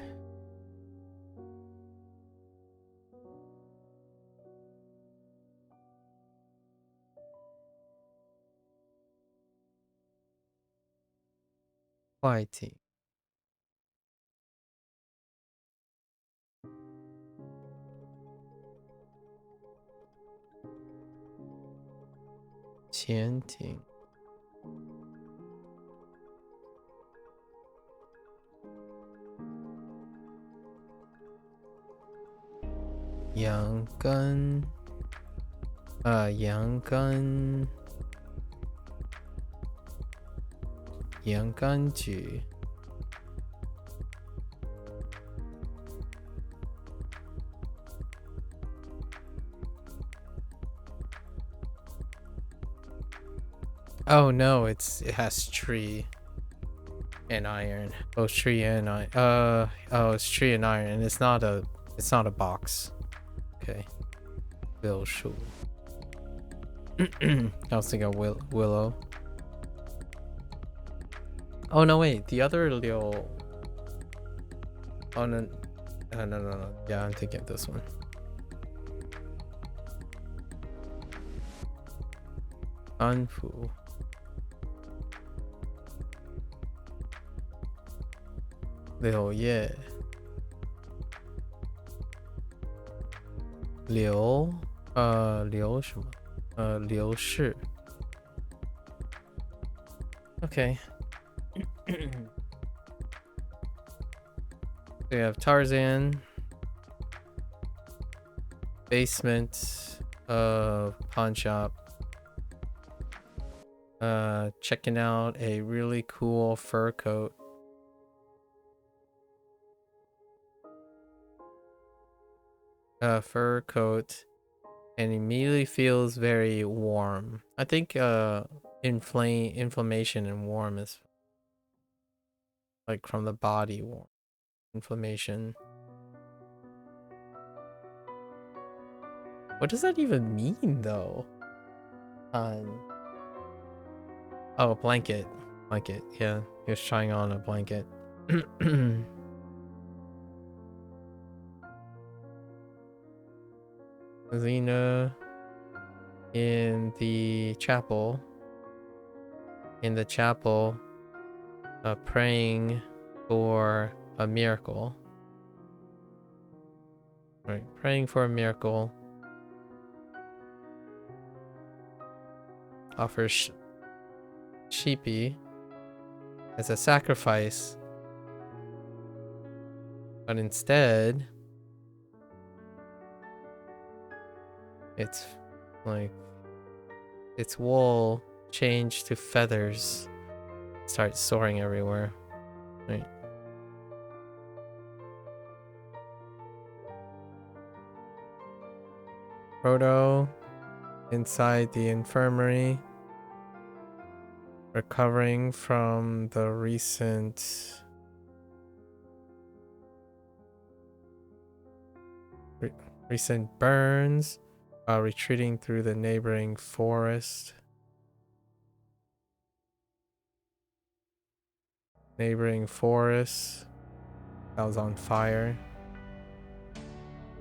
[SPEAKER 1] Fighting. 潜艇。羊肝。阳柑橘。Oh no, it has tree and iron. Oh, tree and iron. Oh, it's tree and iron, and it's not a box. Okay. Willow. I was thinking willow. Oh no, wait, the other Liu. Oh no, no. Yeah, I'm thinking of this one. Anfu. Liu Ye. Liu 什么？刘氏。Okay. We have Tarzan. Basement. Pawn shop. Checking out a really cool fur coat. Fur coat, and immediately feels very warm. I think inflammation and warm is like from the body warm. Inflammation. What does that even mean though? Oh, blanket. Yeah, he was trying on a blanket. Xena in the chapel. Praying for a miracle. Right, praying for a miracle. Offers sheepy as a sacrifice, but instead it's like its wool changed to feathers, start soaring everywhere. Right. Frodo inside the infirmary, recovering from the recent burns, retreating through the neighboring forest. That was on fire,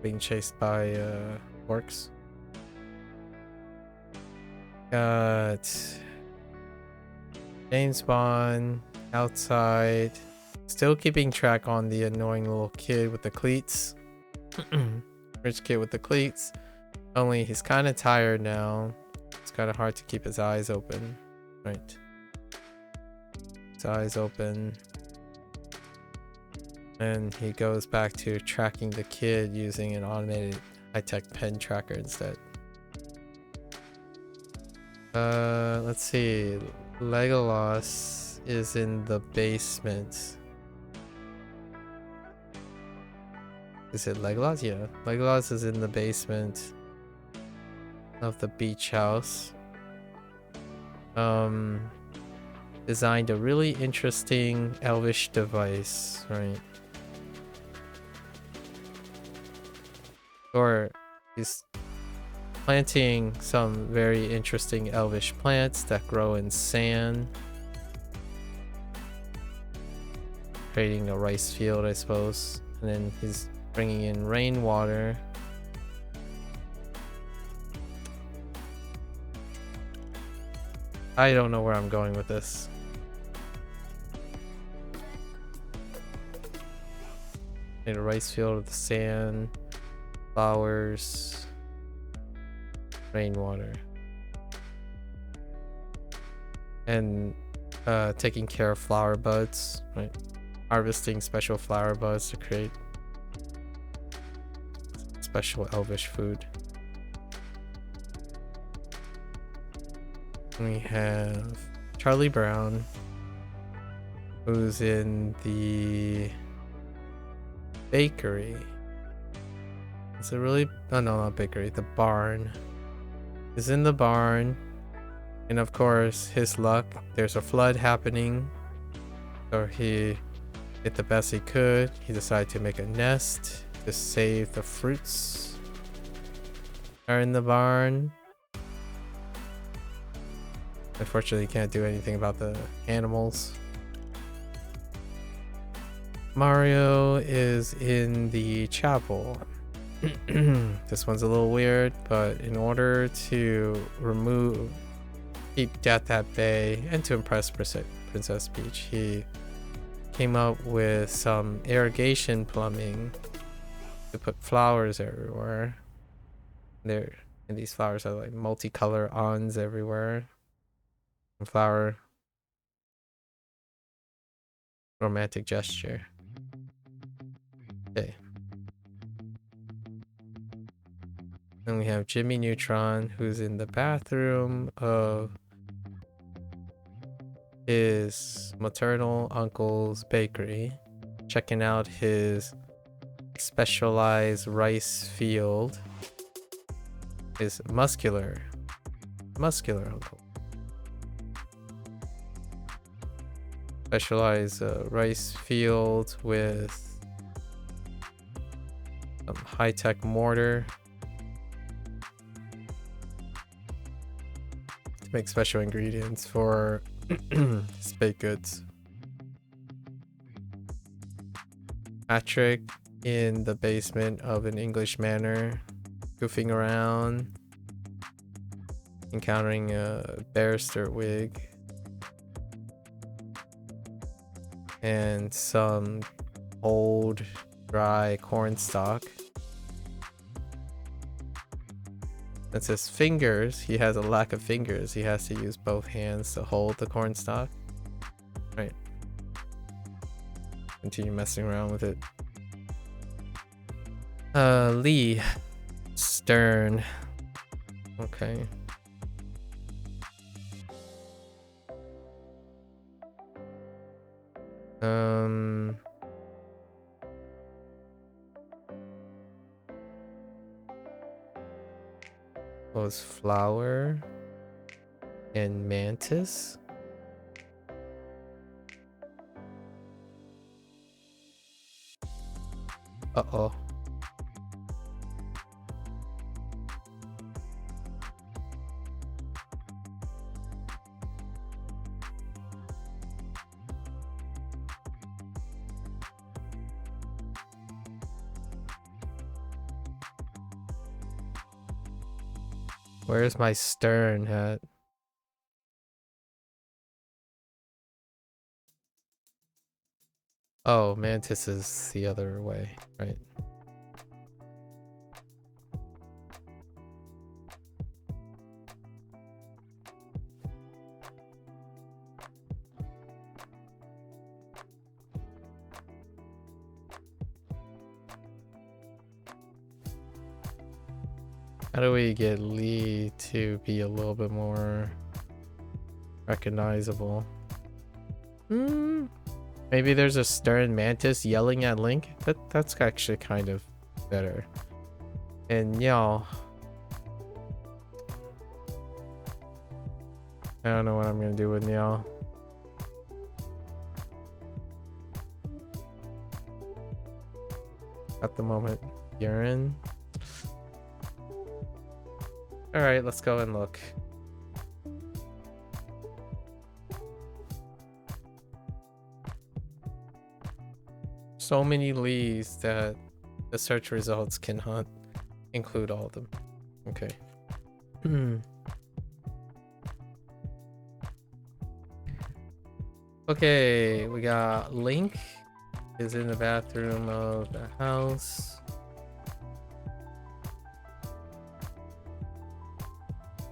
[SPEAKER 1] being chased by orcs. Got James Bond outside, still keeping track on the annoying little kid with the cleats. Rich kid with the cleats. Only he's kind of tired now. It's kind of hard to keep his eyes open. Right. His eyes open. And he goes back to tracking the kid using an automated high-tech pen tracker instead. Let's see. Legolas is in the basement. Is it Legolas? Yeah. Legolas is in the basement of the beach house. Designed a really interesting elvish device, right? Or he's planting some very interesting elvish plants that grow in sand, creating a rice field, I suppose. And then he's bringing in rainwater. I don't know where I'm going with this. Made a rice field with sand, flowers, rainwater, and taking care of flower buds, right? Harvesting special flower buds to create special elvish food. We have Charlie Brown, who's in the bakery. Is it really? Oh no, not bakery. The barn. Is in the barn, and of course, his luck. There's a flood happening, so he did the best he could. He decided to make a nest to save the fruits. Are in the barn. Unfortunately, you can't do anything about the animals. Mario is in the chapel. This one's a little weird, but in order to keep Death at bay and to impress Princess Peach, he came up with some irrigation plumbing to put flowers everywhere. And these flowers are like multicolor awns everywhere. And flower romantic gesture. Okay. Then we have Jimmy Neutron, who's in the bathroom of his maternal uncle's bakery, checking out his specialized rice field. His muscular uncle. Specialized rice field with some high-tech mortar to make special ingredients for his baked goods. Patrick in the basement of an English manor, goofing around, encountering a barrister wig and some old dry cornstalk. That's his fingers. He has a lack of fingers. He has to use both hands to hold the cornstalk. Right. Continue messing around with it. Lee Stern. Okay. Was Flower and Mantis. Uh-oh. Where's my Stern hat? Oh, Mantis is the other way, right? How do we get Lee to be a little bit more recognizable? Maybe there's a Stern Mantis yelling at Link. That's actually kind of better. And y'all, I don't know what I'm gonna do with Niall. At the moment, urine. Alright, let's go and look. So many Lees that the search results cannot include all of them. Okay. Okay, we got Link is in the bathroom of the house.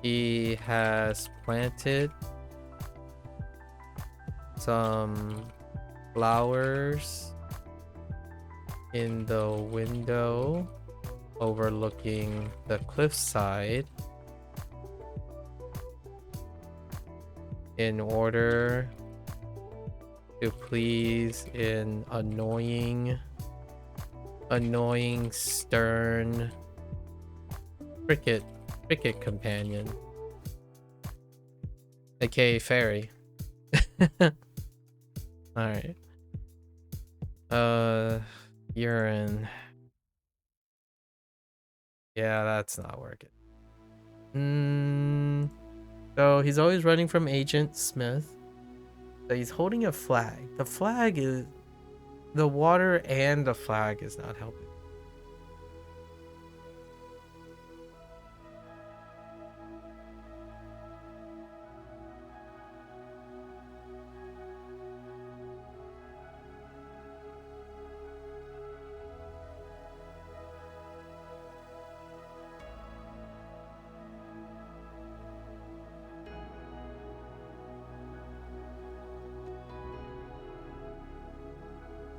[SPEAKER 1] He has planted some flowers in the window overlooking the cliffside. in order to please an annoying, stern cricket companion, aka fairy. All right. Urine. Yeah, that's not working. So he's always running from Agent Smith. So he's holding a flag. The flag is the water, and the flag is not helping.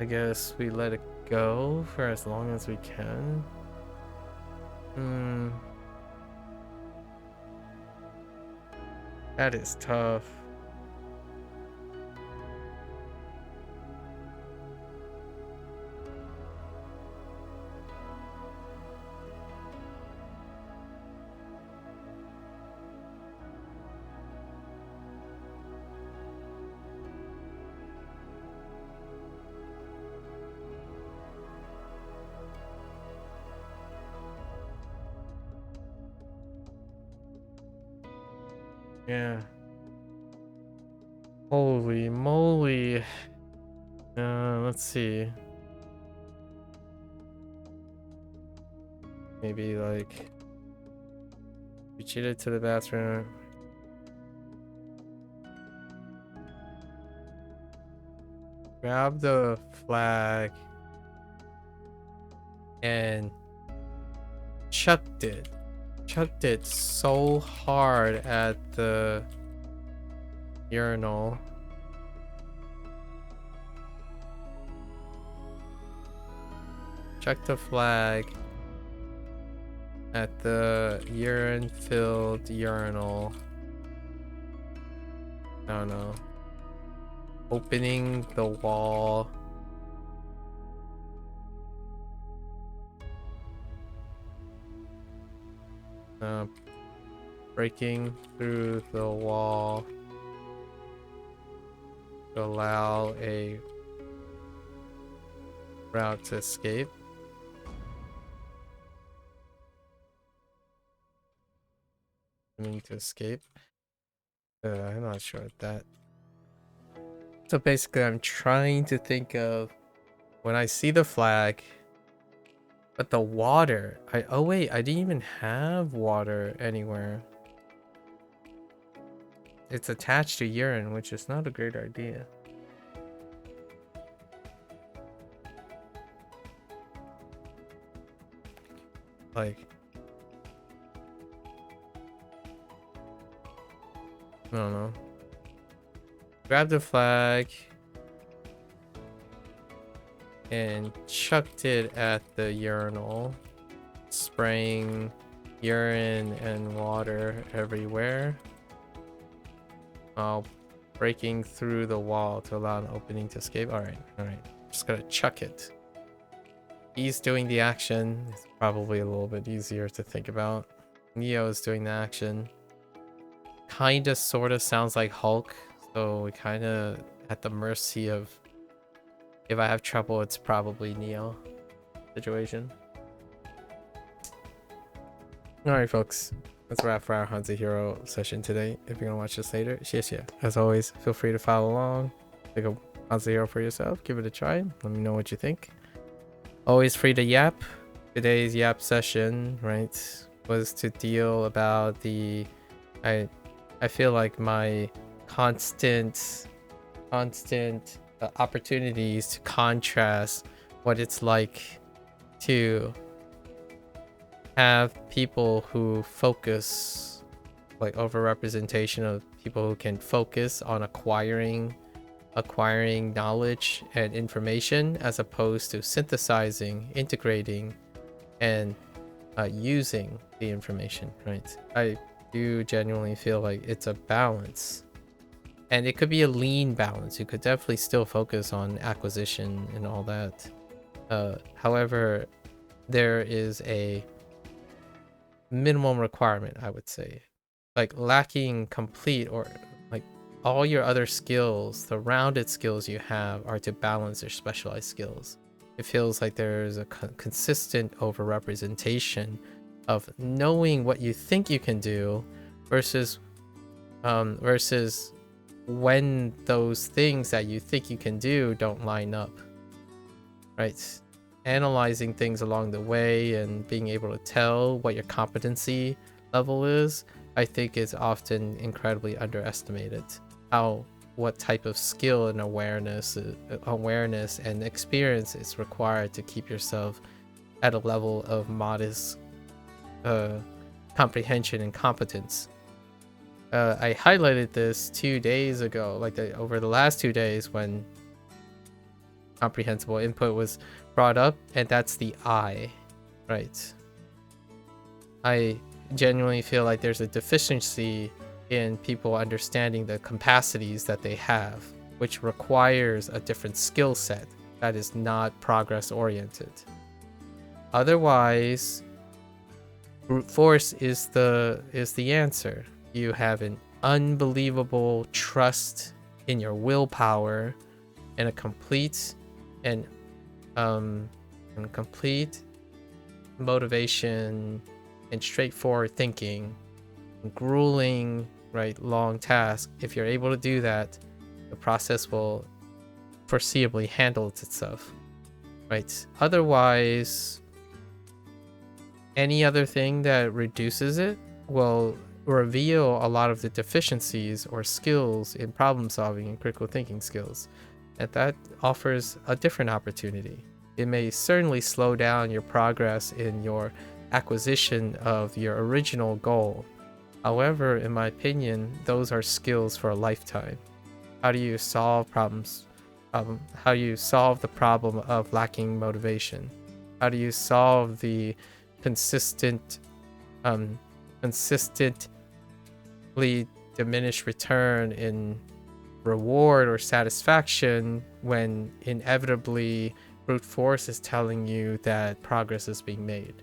[SPEAKER 1] I guess we let it go for as long as we can. That is tough. Yeah. Holy moly. Let's see. Maybe like we cheated to the bathroom. Grab the flag and chucked it. Chucked it so hard at the urinal. Chucked the flag at the urine-filled urinal. I don't know. Opening the wall. Breaking through the wall to allow a route to escape. To escape. I'm not sure what that. So basically, I'm trying to think of when I see the flag, but the water. Oh wait, I didn't even have water anywhere. It's attached to urine, which is not a great idea. Like, I don't know. Grab the flag and chucked it at the urinal, spraying urine and water everywhere, while breaking through the wall to allow an opening to escape. All right. Just gonna chuck it. He's doing the action. It's probably a little bit easier to think about. Neo is doing the action. Kinda, sorta sounds like Hulk. So we kinda at the mercy of, if I have trouble, it's probably Neo situation. Alright folks, that's a wrap for our HanziHero session today. If you're gonna watch this later, as always, feel free to follow along. Pick up HanziHero for yourself, give it a try, let me know what you think. Always free to yap. Today's yap session, right, was to deal about the I feel like my constant opportunities to contrast what it's like to have people who focus, like overrepresentation of people who can focus on acquiring knowledge and information, as opposed to synthesizing, integrating, and using the information, right? I do genuinely feel like it's a balance And it could be a lean balance. You could definitely still focus on acquisition and all that. However, there is a minimum requirement, I would say. Like lacking complete or like all your other skills, the rounded skills you have are to balance your specialized skills. It feels like there's a consistent overrepresentation of knowing what you think you can do versus when those things that you think you can do don't line up, right? Analyzing things along the way and being able to tell what your competency level is, I think is often incredibly underestimated. What type of skill and awareness and experience is required to keep yourself at a level of modest comprehension and competence. I highlighted this 2 days ago, over the last 2 days when comprehensible input was brought up, and that's the I, right? I genuinely feel like there's a deficiency in people understanding the capacities that they have, which requires a different skill set that is not progress oriented. Otherwise, brute force is the answer. You have an unbelievable trust in your willpower and a complete motivation and straightforward thinking, grueling, right, long task. If you're able to do that, the process will foreseeably handle itself, right? Otherwise, any other thing that reduces it will reveal a lot of the deficiencies or skills in problem solving and critical thinking skills, and that offers a different opportunity. It may certainly slow down your progress in your acquisition of your original goal. However, in my opinion, those are skills for a lifetime. How do you solve problems? How do you solve the problem of lacking motivation? How do you solve the consistently diminished return in reward or satisfaction when inevitably brute force is telling you that progress is being made?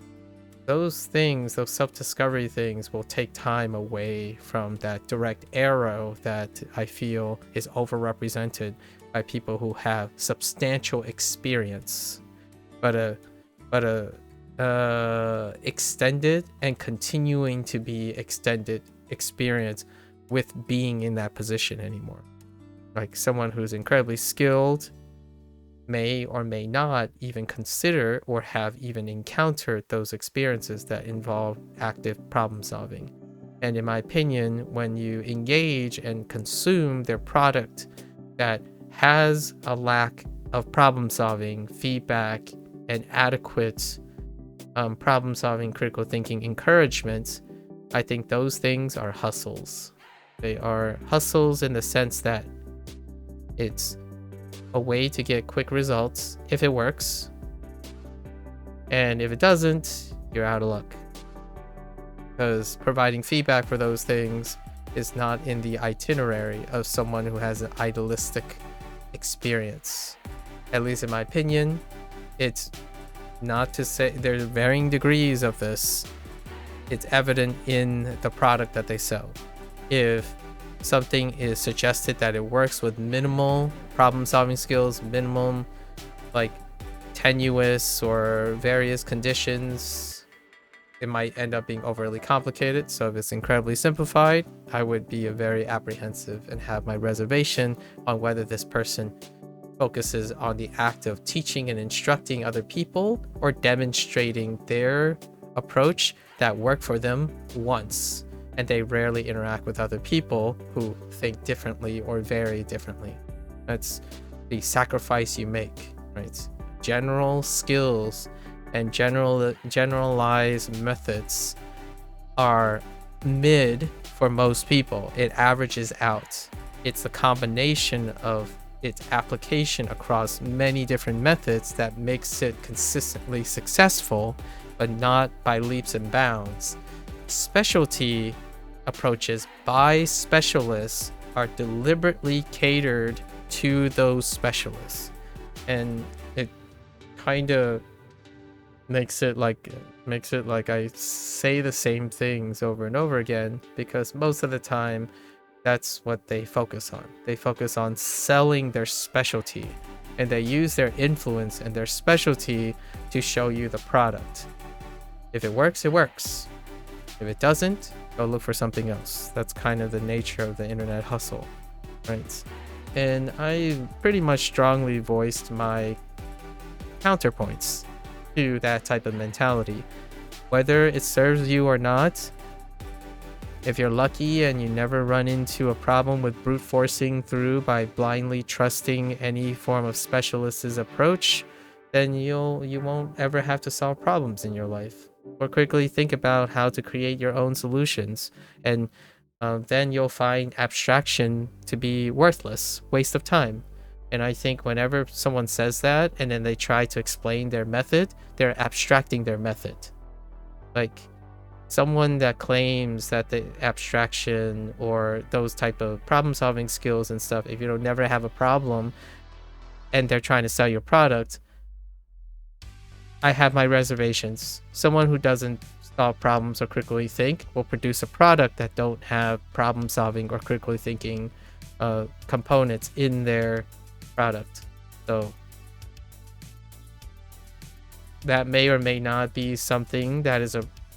[SPEAKER 1] Those things, those self-discovery things, will take time away from that direct arrow that I feel is overrepresented by people who have substantial experience, but a extended and continuing to be extended experience with being in that position anymore. Like someone who's incredibly skilled may or may not even consider or have even encountered those experiences that involve active problem solving. And in my opinion, when you engage and consume their product that has a lack of problem solving, feedback, and adequate problem solving, critical thinking encouragement, I think those things are hustles. They are hustles in the sense that it's a way to get quick results if it works, and if it doesn't, you're out of luck, because providing feedback for those things is not in the itinerary of someone who has an idealistic experience. At least in my opinion, it's not to say there's varying degrees of this. It's evident in the product that they sell. If something is suggested that it works with minimal problem solving skills, minimum like tenuous or various conditions, it might end up being overly complicated. So if it's incredibly simplified, I would be very apprehensive and have my reservation on whether this person focuses on the act of teaching and instructing other people or demonstrating their approach that worked for them once, and they rarely interact with other people who think differently or very differently. That's the sacrifice you make, right? General skills and generalized methods are mid for most people. It averages out. It's the combination of its application across many different methods that makes it consistently successful, but not by leaps and bounds. Specialty approaches by specialists are deliberately catered to those specialists, and it kind of makes it like I say the same things over and over again, because most of the time that's what they focus on. They focus on selling their specialty, and they use their influence and their specialty to show you the product. If it works, it works. If it doesn't, go look for something else. That's kind of the nature of the internet hustle, right? And I pretty much strongly voiced my counterpoints to that type of mentality. Whether it serves you or not, if you're lucky and you never run into a problem with brute forcing through by blindly trusting any form of specialist's approach, then you won't ever have to solve problems in your life. Or quickly think about how to create your own solutions, and then you'll find abstraction to be worthless, waste of time. And I think whenever someone says that and then they try to explain their method, they're abstracting their method. Like, someone that claims that the abstraction or those type of problem solving skills and stuff, if you don't never have a problem and they're trying to sell your product, I have my reservations. Someone who doesn't solve problems or critically think will produce a product that don't have problem solving or critically thinking components in their product. So that may or may not be something that is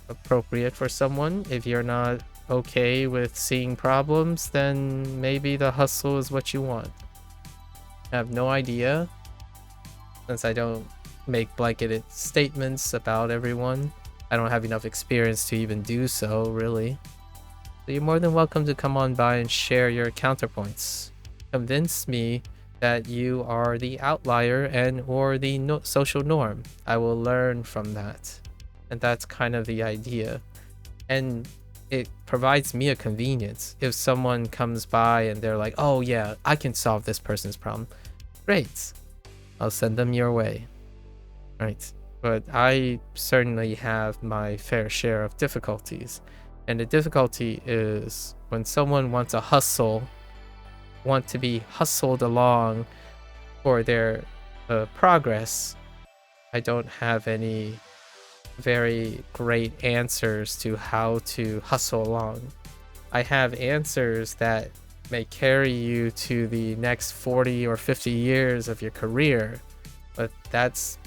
[SPEAKER 1] appropriate for someone. If you're not okay with seeing problems, then maybe the hustle is what you want. I have no idea, since I don't make blanketed statements about everyone. I don't have enough experience to even do so, really. So you're more than welcome to come on by and share your counterpoints. Convince me that you are the outlier and or the social norm. I will learn from that. And that's kind of the idea. And it provides me a convenience. If someone comes by and they're like, oh yeah, I can solve this person's problem, great, I'll send them your way. Right? But I certainly have my fair share of difficulties. And the difficulty is when someone wants a hustle, want to be hustled along for their progress, I don't have any very great answers to how to hustle along. I have answers that may carry you to the next 40 or 50 years of your career, but that's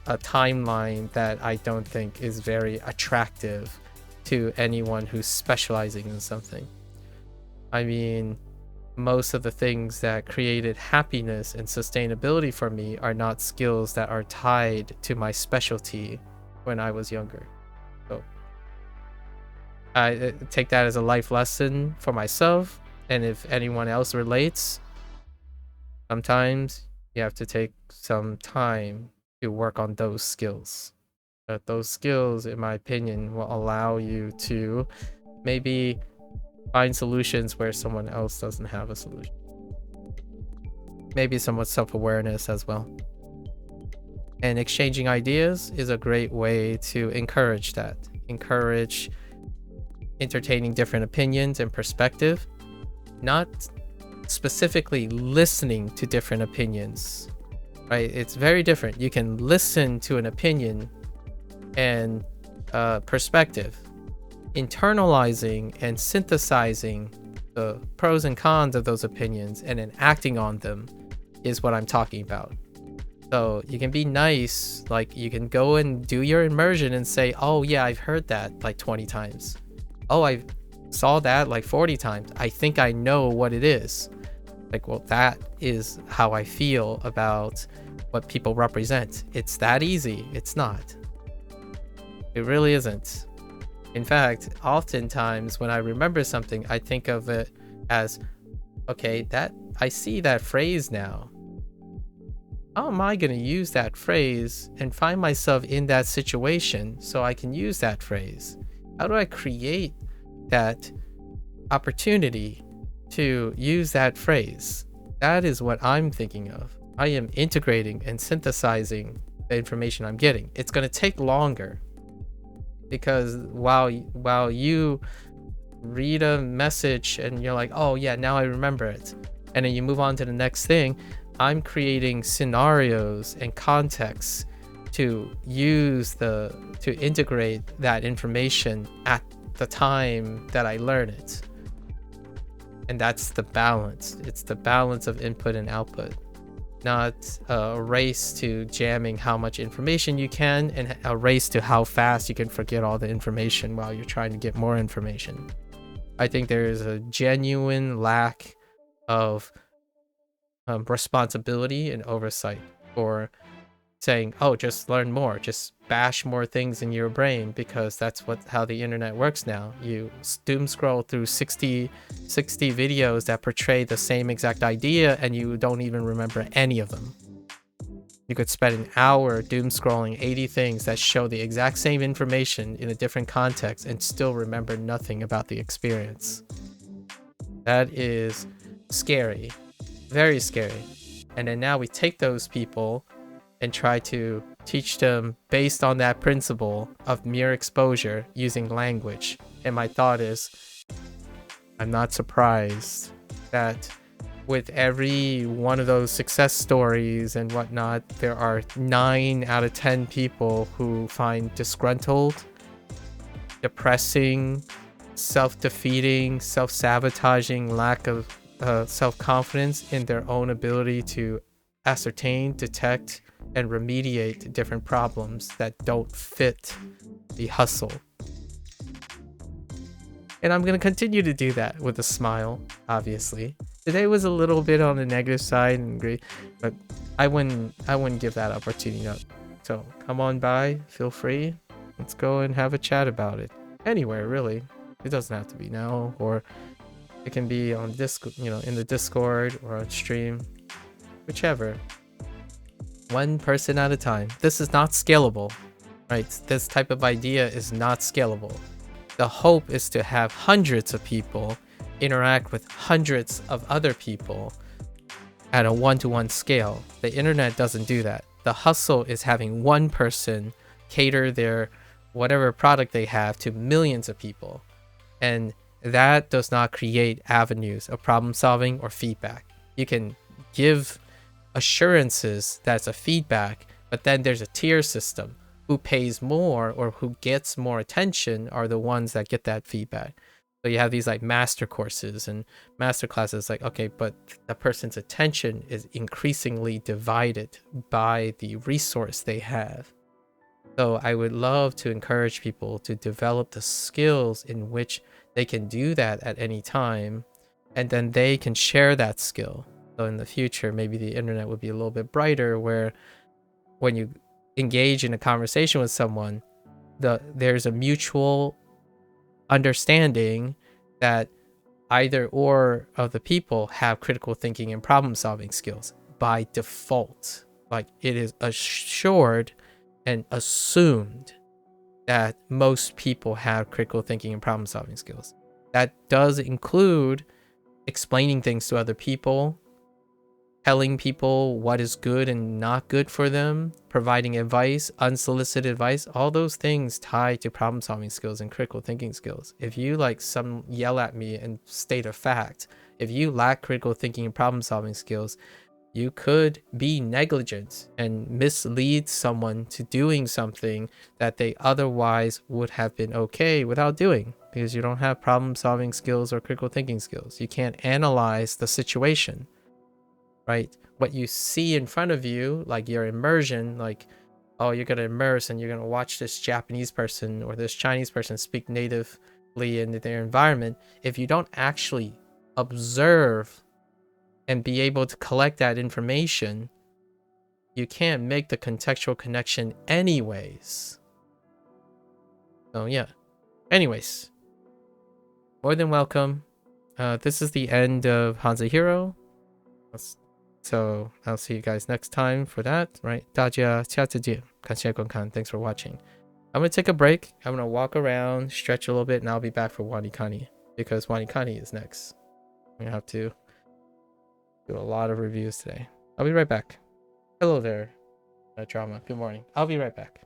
[SPEAKER 1] a timeline that I don't think is very attractive to anyone who's specializing in something. I mean, most of the things that created happiness and sustainability for me are not skills that are tied to my specialty when I was younger. So I take that as a life lesson for myself, and if anyone else relates, sometimes you have to take some time to work on those skills. But those skills, in my opinion, will allow you to maybe find solutions where someone else doesn't have a solution. Maybe somewhat self-awareness as well. And exchanging ideas is a great way to encourage that. Encourage entertaining different opinions and perspective, not specifically listening to different opinions, right? It's very different. You can listen to an opinion and perspective. Internalizing and synthesizing the pros and cons of those opinions and then acting on them is what I'm talking about. So you can be nice, like you can go and do your immersion and say, oh yeah, I've heard that like 20 times. Oh, I saw that like 40 times. I think I know what it is. Like, well, that is how I feel about what people represent. It's that easy. It's not. It really isn't. In fact, oftentimes when I remember something, I think of it as, okay, that I see that phrase now. How am I going to use that phrase and find myself in that situation so I can use that phrase? How do I create that opportunity to use that phrase? That is what I'm thinking of. I am integrating and synthesizing the information I'm getting. It's going to take longer, because while you read a message and you're like, oh yeah, now I remember it. And then you move on to the next thing. I'm creating scenarios and contexts to to integrate that information at the time that I learn it. And that's the balance. It's the balance of input and output, not a race to jamming how much information you can and a race to how fast you can forget all the information while you're trying to get more information. I think there is a genuine lack of responsibility and oversight for saying, oh, just learn more, just bash more things in your brain, because that's how the internet works now. You doom scroll through 60 videos that portray the same exact idea and you don't even remember any of them. You could spend an hour doom scrolling 80 things that show the exact same information in a different context and still remember nothing about the experience. That is scary, very scary. And then now we take those people and try to teach them based on that principle of mere exposure using language. And my thought is, I'm not surprised that with every one of those success stories and whatnot, there are 9 out of 10 people who find disgruntled, depressing, self-defeating, self-sabotaging lack of self-confidence in their own ability to ascertain, detect, and remediate different problems that don't fit the hustle. And I'm going to continue to do that with a smile, obviously. Today was a little bit on the negative side and great, but I wouldn't give that opportunity up. So come on by, feel free. Let's go and have a chat about it. Anywhere, really. It doesn't have to be now, or it can be on Discord, in the Discord or on stream, whichever. One person at a time. This is not scalable, right? This type of idea is not scalable. The hope is to have hundreds of people interact with hundreds of other people at a one-to-one scale. The internet doesn't do that. The hustle is having one person cater their whatever product they have to millions of people. And that does not create avenues of problem solving or feedback. You can give assurances that's a feedback, but then there's a tier system. Who pays more or who gets more attention are the ones that get that feedback. So you have these like master courses and master classes, like, okay, but the person's attention is increasingly divided by the resource they have. So I would love to encourage people to develop the skills in which they can do that at any time, and then they can share that skill. So in the future, maybe the internet would be a little bit brighter, where when you engage in a conversation with someone, there's a mutual understanding that either or of the people have critical thinking and problem solving skills by default. Like, it is assured and assumed that most people have critical thinking and problem solving skills. That does include explaining things to other people, telling people what is good and not good for them, providing advice, unsolicited advice. All those things tie to problem solving skills and critical thinking skills. If you yell at me and state a fact, if you lack critical thinking and problem solving skills, you could be negligent and mislead someone to doing something that they otherwise would have been okay without doing, because you don't have problem solving skills or critical thinking skills. You can't analyze the situation. Right? What you see in front of you, like your immersion, like, oh, you're going to immerse and you're going to watch this Japanese person or this Chinese person speak natively in their environment. If you don't actually observe and be able to collect that information, you can't make the contextual connection anyways. So yeah. Anyways, more than welcome. This is the end of HanziHero. So I'll see you guys next time for that, right? 大家下次见，感谢观看. Thanks for watching. I'm going to take a break. I'm going to walk around, stretch a little bit, and I'll be back for Wanikani, because Wanikani is next. I'm going to have to do a lot of reviews today. I'll be right back. Hello there, drama. Good morning. I'll be right back.